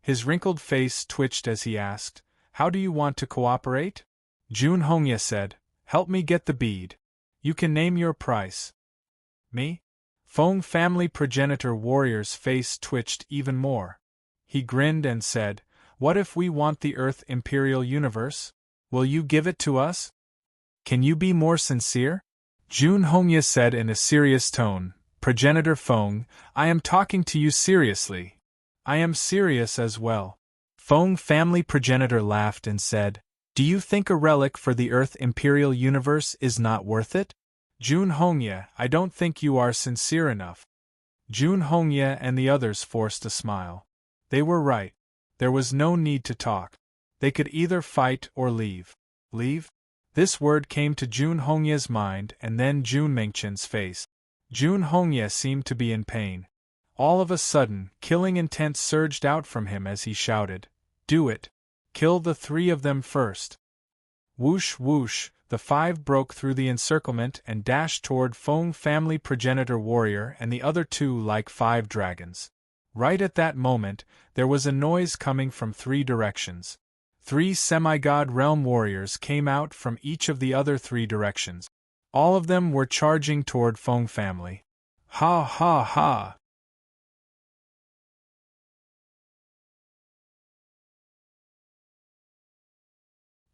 His wrinkled face twitched as he asked, "How do you want to cooperate?" Jun Hongya said, "Help me get the bead. You can name your price." "Me?" Feng family progenitor warrior's face twitched even more. He grinned and said, "What if we want the Earth Imperial Universe? Will you give it to us? Can you be more sincere?" Jun Hongya said in a serious tone, "Progenitor Feng, I am talking to you seriously." "I am serious as well." Feng family progenitor laughed and said, "Do you think a relic for the Earth Imperial Universe is not worth it?" "Jun Hongya, I don't think you are sincere enough." Jun Hongya and the others forced a smile. They were right. There was no need to talk. They could either fight or leave. Leave? This word came to Jun Hongya's mind and then Jun Mengchen's face. Jun Hongya seemed to be in pain. All of a sudden, killing intent surged out from him as he shouted, "Do it! Kill the 3 of them first!" Whoosh whoosh, the 5 broke through the encirclement and dashed toward Feng family progenitor warrior and the other 2 like 5 dragons. Right at that moment, there was a noise coming from 3 directions. 3 semi-god realm warriors came out from each of the other 3 directions. All of them were charging toward Feng family. Ha ha ha!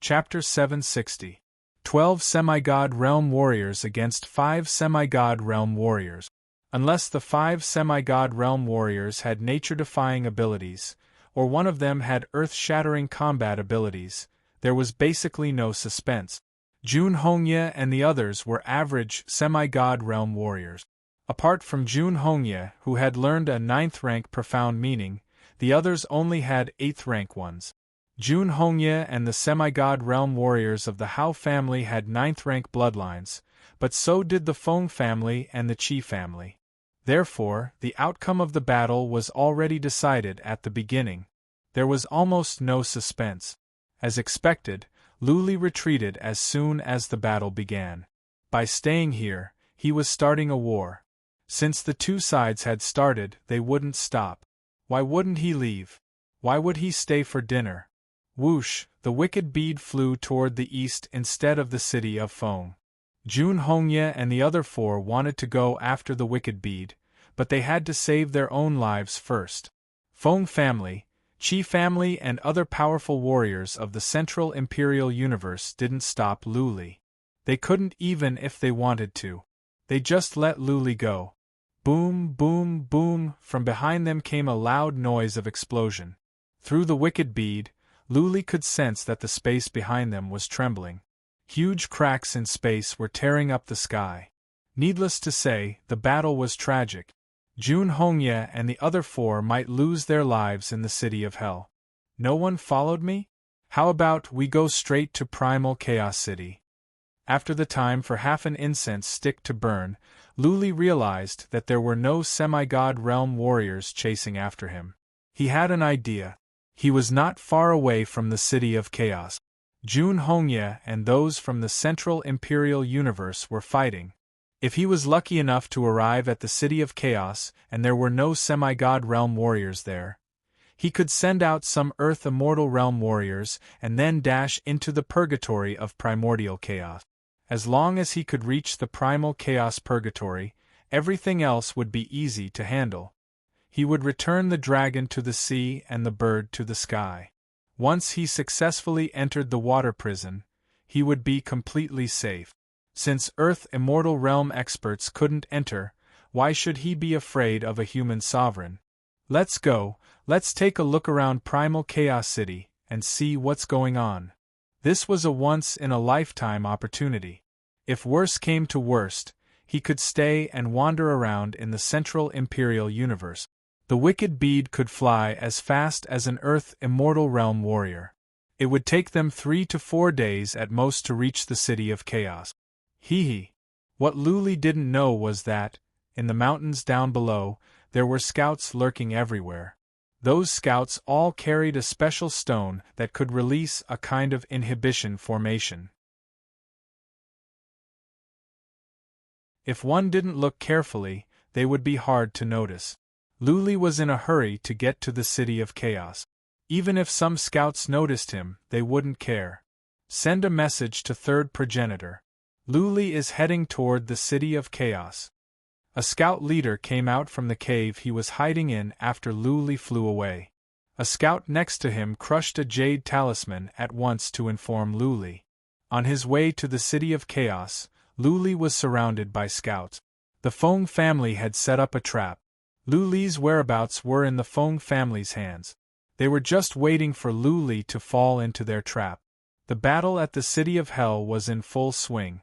Chapter 760. 12 semi-god realm warriors against 5 semi-god realm warriors. Unless the 5 semi-god realm warriors had nature-defying abilities, or one of them had earth-shattering combat abilities, there was basically no suspense. Jun Hongya and the others were average semi-god realm warriors. Apart from Jun Hongya, who had learned a 9th rank profound meaning, the others only had 8th rank ones. Jun Hongya and the semi-god realm warriors of the Hao family had 9th rank bloodlines, but so did the Feng family and the Qi family. Therefore, the outcome of the battle was already decided at the beginning. There was almost no suspense. As expected, Luli retreated as soon as the battle began. By staying here, he was starting a war. Since the 2 sides had started, they wouldn't stop. Why wouldn't he leave? Why would he stay for dinner? Whoosh, the wicked bead flew toward the east instead of the city of Feng. Jun Hongya and the other 4 wanted to go after the wicked bead, but they had to save their own lives first. Feng family, Qi family and other powerful warriors of the Central Imperial Universe didn't stop Luli. They couldn't even if they wanted to. They just let Luli go. Boom, boom, boom, from behind them came a loud noise of explosion. Through the wicked bead, Luli could sense that the space behind them was trembling. Huge cracks in space were tearing up the sky. Needless to say, the battle was tragic. Jun Hongya and the other 4 might lose their lives in the City of Hell. No one followed me? How about we go straight to Primal Chaos City? After the time for half an incense stick to burn, Luli realized that there were no semi-god realm warriors chasing after him. He had an idea. He was not far away from the City of Chaos. Jun Hongya and those from the Central Imperial Universe were fighting. If he was lucky enough to arrive at the City of Chaos and there were no semi-god realm warriors there, he could send out some Earth Immortal Realm warriors and then dash into the purgatory of primordial chaos. As long as he could reach the primal chaos purgatory, everything else would be easy to handle. He would return the dragon to the sea and the bird to the sky. Once he successfully entered the water prison, he would be completely safe. Since Earth Immortal Realm experts couldn't enter, why should he be afraid of a human sovereign? Let's go, let's take a look around Primal Chaos City and see what's going on. This was a once-in-a-lifetime opportunity. If worse came to worst, he could stay and wander around in the Central Imperial Universe. The wicked bead could fly as fast as an Earth Immortal Realm warrior. It would take them 3 to 4 days at most to reach the City of Chaos. Hee hee. What Luli didn't know was that, in the mountains down below, there were scouts lurking everywhere. Those scouts all carried a special stone that could release a kind of inhibition formation. If one didn't look carefully, they would be hard to notice. Luli was in a hurry to get to the City of Chaos. Even if some scouts noticed him, they wouldn't care. Send a message to Third Progenitor. Luli is heading toward the City of Chaos. A scout leader came out from the cave he was hiding in after Luli flew away. A scout next to him crushed a jade talisman at once to inform Luli. On his way to the City of Chaos, Luli was surrounded by scouts. The Feng family had set up a trap. Luli's whereabouts were in the Feng family's hands. They were just waiting for Luli to fall into their trap. The battle at the City of Hell was in full swing.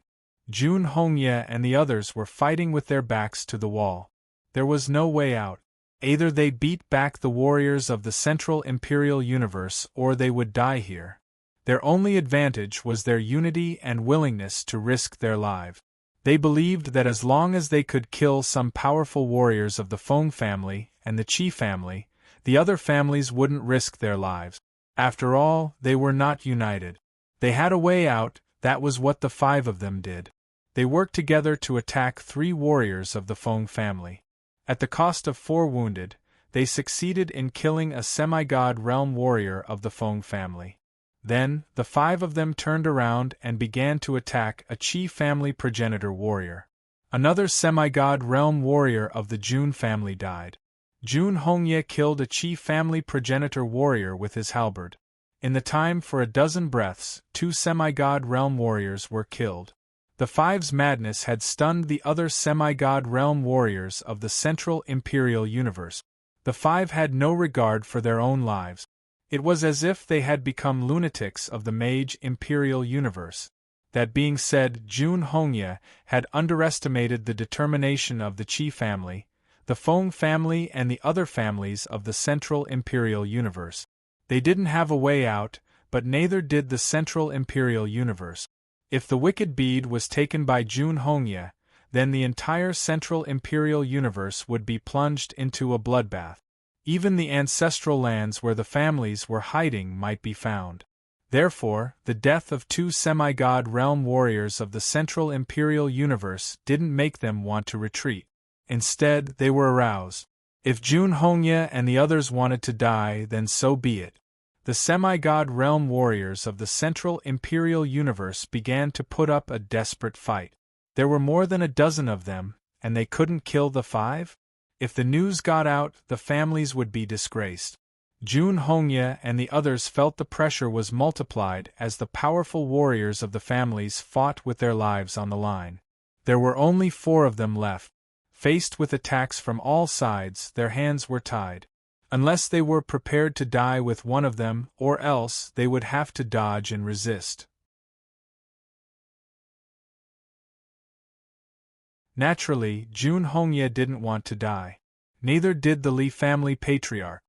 Jun Hongye and the others were fighting with their backs to the wall. There was no way out. Either they beat back the warriors of the Central Imperial Universe or they would die here. Their only advantage was their unity and willingness to risk their lives. They believed that as long as they could kill some powerful warriors of the Feng family and the Qi family, the other families wouldn't risk their lives. After all, they were not united. They had a way out. That was what the 5 of them did. They worked together to attack 3 warriors of the Feng family. At the cost of 4 wounded, they succeeded in killing a semi-god realm warrior of the Feng family. Then, the 5 of them turned around and began to attack a Qi family progenitor warrior. Another semi-god realm warrior of the Jun family died. Jun Hongye killed a Qi family progenitor warrior with his halberd. In the time for a dozen breaths, 2 semi-god realm warriors were killed. The 5's madness had stunned the other semi-god realm warriors of the Central Imperial Universe. The 5 had no regard for their own lives. It was as if they had become lunatics of the Mage Imperial Universe. That being said, Jun Hongye had underestimated the determination of the Qi family, the Feng family and the other families of the Central Imperial Universe. They didn't have a way out, but neither did the Central Imperial Universe. If the wicked bead was taken by Jun Hongye, then the entire Central Imperial Universe would be plunged into a bloodbath. Even the ancestral lands where the families were hiding might be found. Therefore, the death of 2 semi-god realm warriors of the Central Imperial Universe didn't make them want to retreat. Instead, they were aroused. If Jun Hongye and the others wanted to die, then so be it. The semi-god realm warriors of the Central Imperial Universe began to put up a desperate fight. There were more than a dozen of them, and they couldn't kill the 5? If the news got out, the families would be disgraced. Jun Hongye and the others felt the pressure was multiplied as the powerful warriors of the families fought with their lives on the line. There were only 4 of them left. Faced with attacks from all sides, their hands were tied. Unless they were prepared to die with one of them, or else they would have to dodge and resist. Naturally, Jun Hongye didn't want to die. Neither did the Li family patriarch.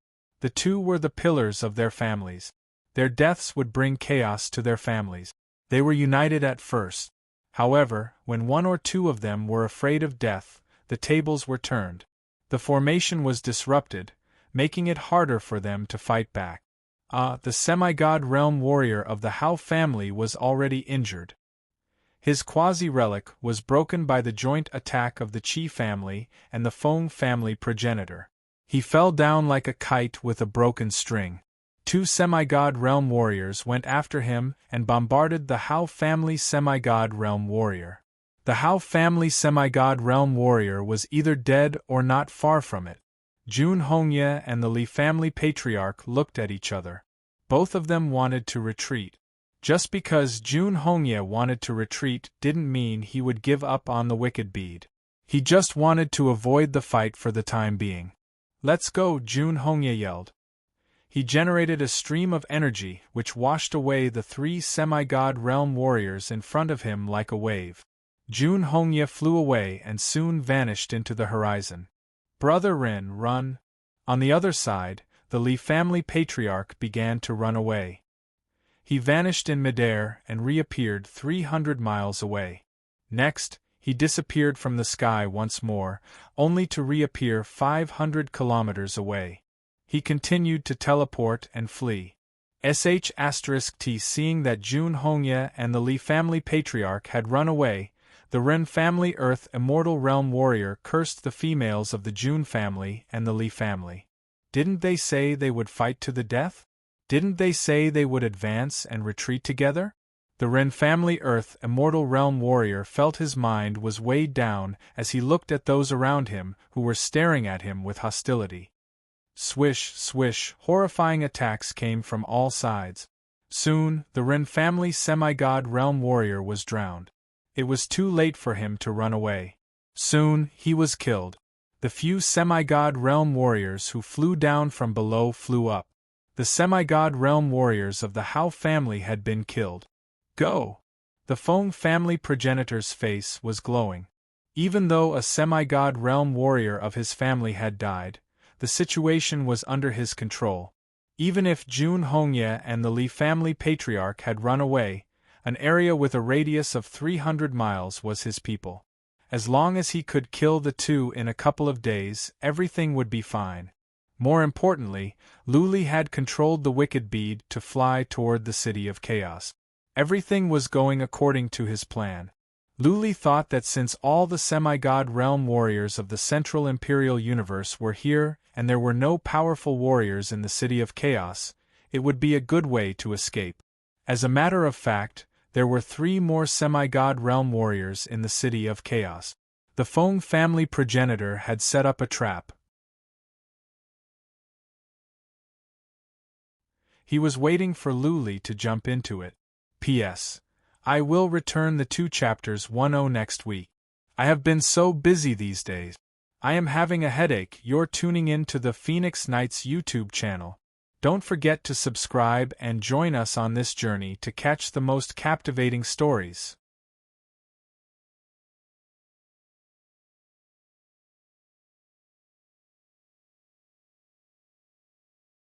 The 2 were the pillars of their families. Their deaths would bring chaos to their families. They were united at first. However, when 1 or 2 of them were afraid of death, the tables were turned. The formation was disrupted, making it harder for them to fight back. The semi-god realm warrior of the Hao family was already injured. His quasi-relic was broken by the joint attack of the Qi family and the Feng family progenitor. He fell down like a kite with a broken string. 2 semi-god realm warriors went after him and bombarded the Hao family semi-god realm warrior. The Hao family semi-god realm warrior was either dead or not far from it. Jun Hongye and the Li family patriarch looked at each other. Both of them wanted to retreat. Just because Jun Hongye wanted to retreat didn't mean he would give up on the wicked bead. He just wanted to avoid the fight for the time being. "Let's go," Jun Hongye yelled. He generated a stream of energy which washed away the 3 semi-god realm warriors in front of him like a wave. Jun Hongye flew away and soon vanished into the horizon. "Brother Rin, run!" On the other side, the Li family patriarch began to run away. He vanished in midair and reappeared 300 miles away. Next, he he disappeared from the sky once more, only to reappear 500 kilometers away. He continued to teleport and flee. *T. Seeing that Jun Hongye and the Li family patriarch had run away, the Ren family Earth Immortal Realm warrior cursed the females of the Jun family and the Li family. Didn't they say they would fight to the death? Didn't they say they would advance and retreat together? The Ren family Earth Immortal Realm warrior felt his mind was weighed down as he looked at those around him who were staring at him with hostility. Swish, swish, horrifying attacks came from all sides. Soon, the Ren family semi-god realm warrior was drowned. It was too late for him to run away. Soon, he was killed. The few semi-god realm warriors who flew down from below flew up. The semi-god realm warriors of the Hao family had been killed. Go! The Feng family progenitor's face was glowing. Even though a semi-god realm warrior of his family had died, the situation was under his control. Even if Jun Hongye and the Li family patriarch had run away, an area with a radius of 300 miles was his people. As long as he could kill the two in a couple of days, everything would be fine. More importantly, Luli had controlled the wicked bead to fly toward the City of Chaos. Everything was going according to his plan. Luli thought that since all the semi-god realm warriors of the Central Imperial Universe were here and there were no powerful warriors in the City of Chaos, it would be a good way to escape. As a matter of fact, there were 3 more semi-god realm warriors in the City of Chaos. The Feng family progenitor had set up a trap. He was waiting for Luli to jump into it. P.S. I will return the 2 chapters 10 next week. I have been so busy these days. I am having a headache. You're tuning in to the Phoenix Knights YouTube channel. Don't forget to subscribe and join us on this journey to catch the most captivating stories.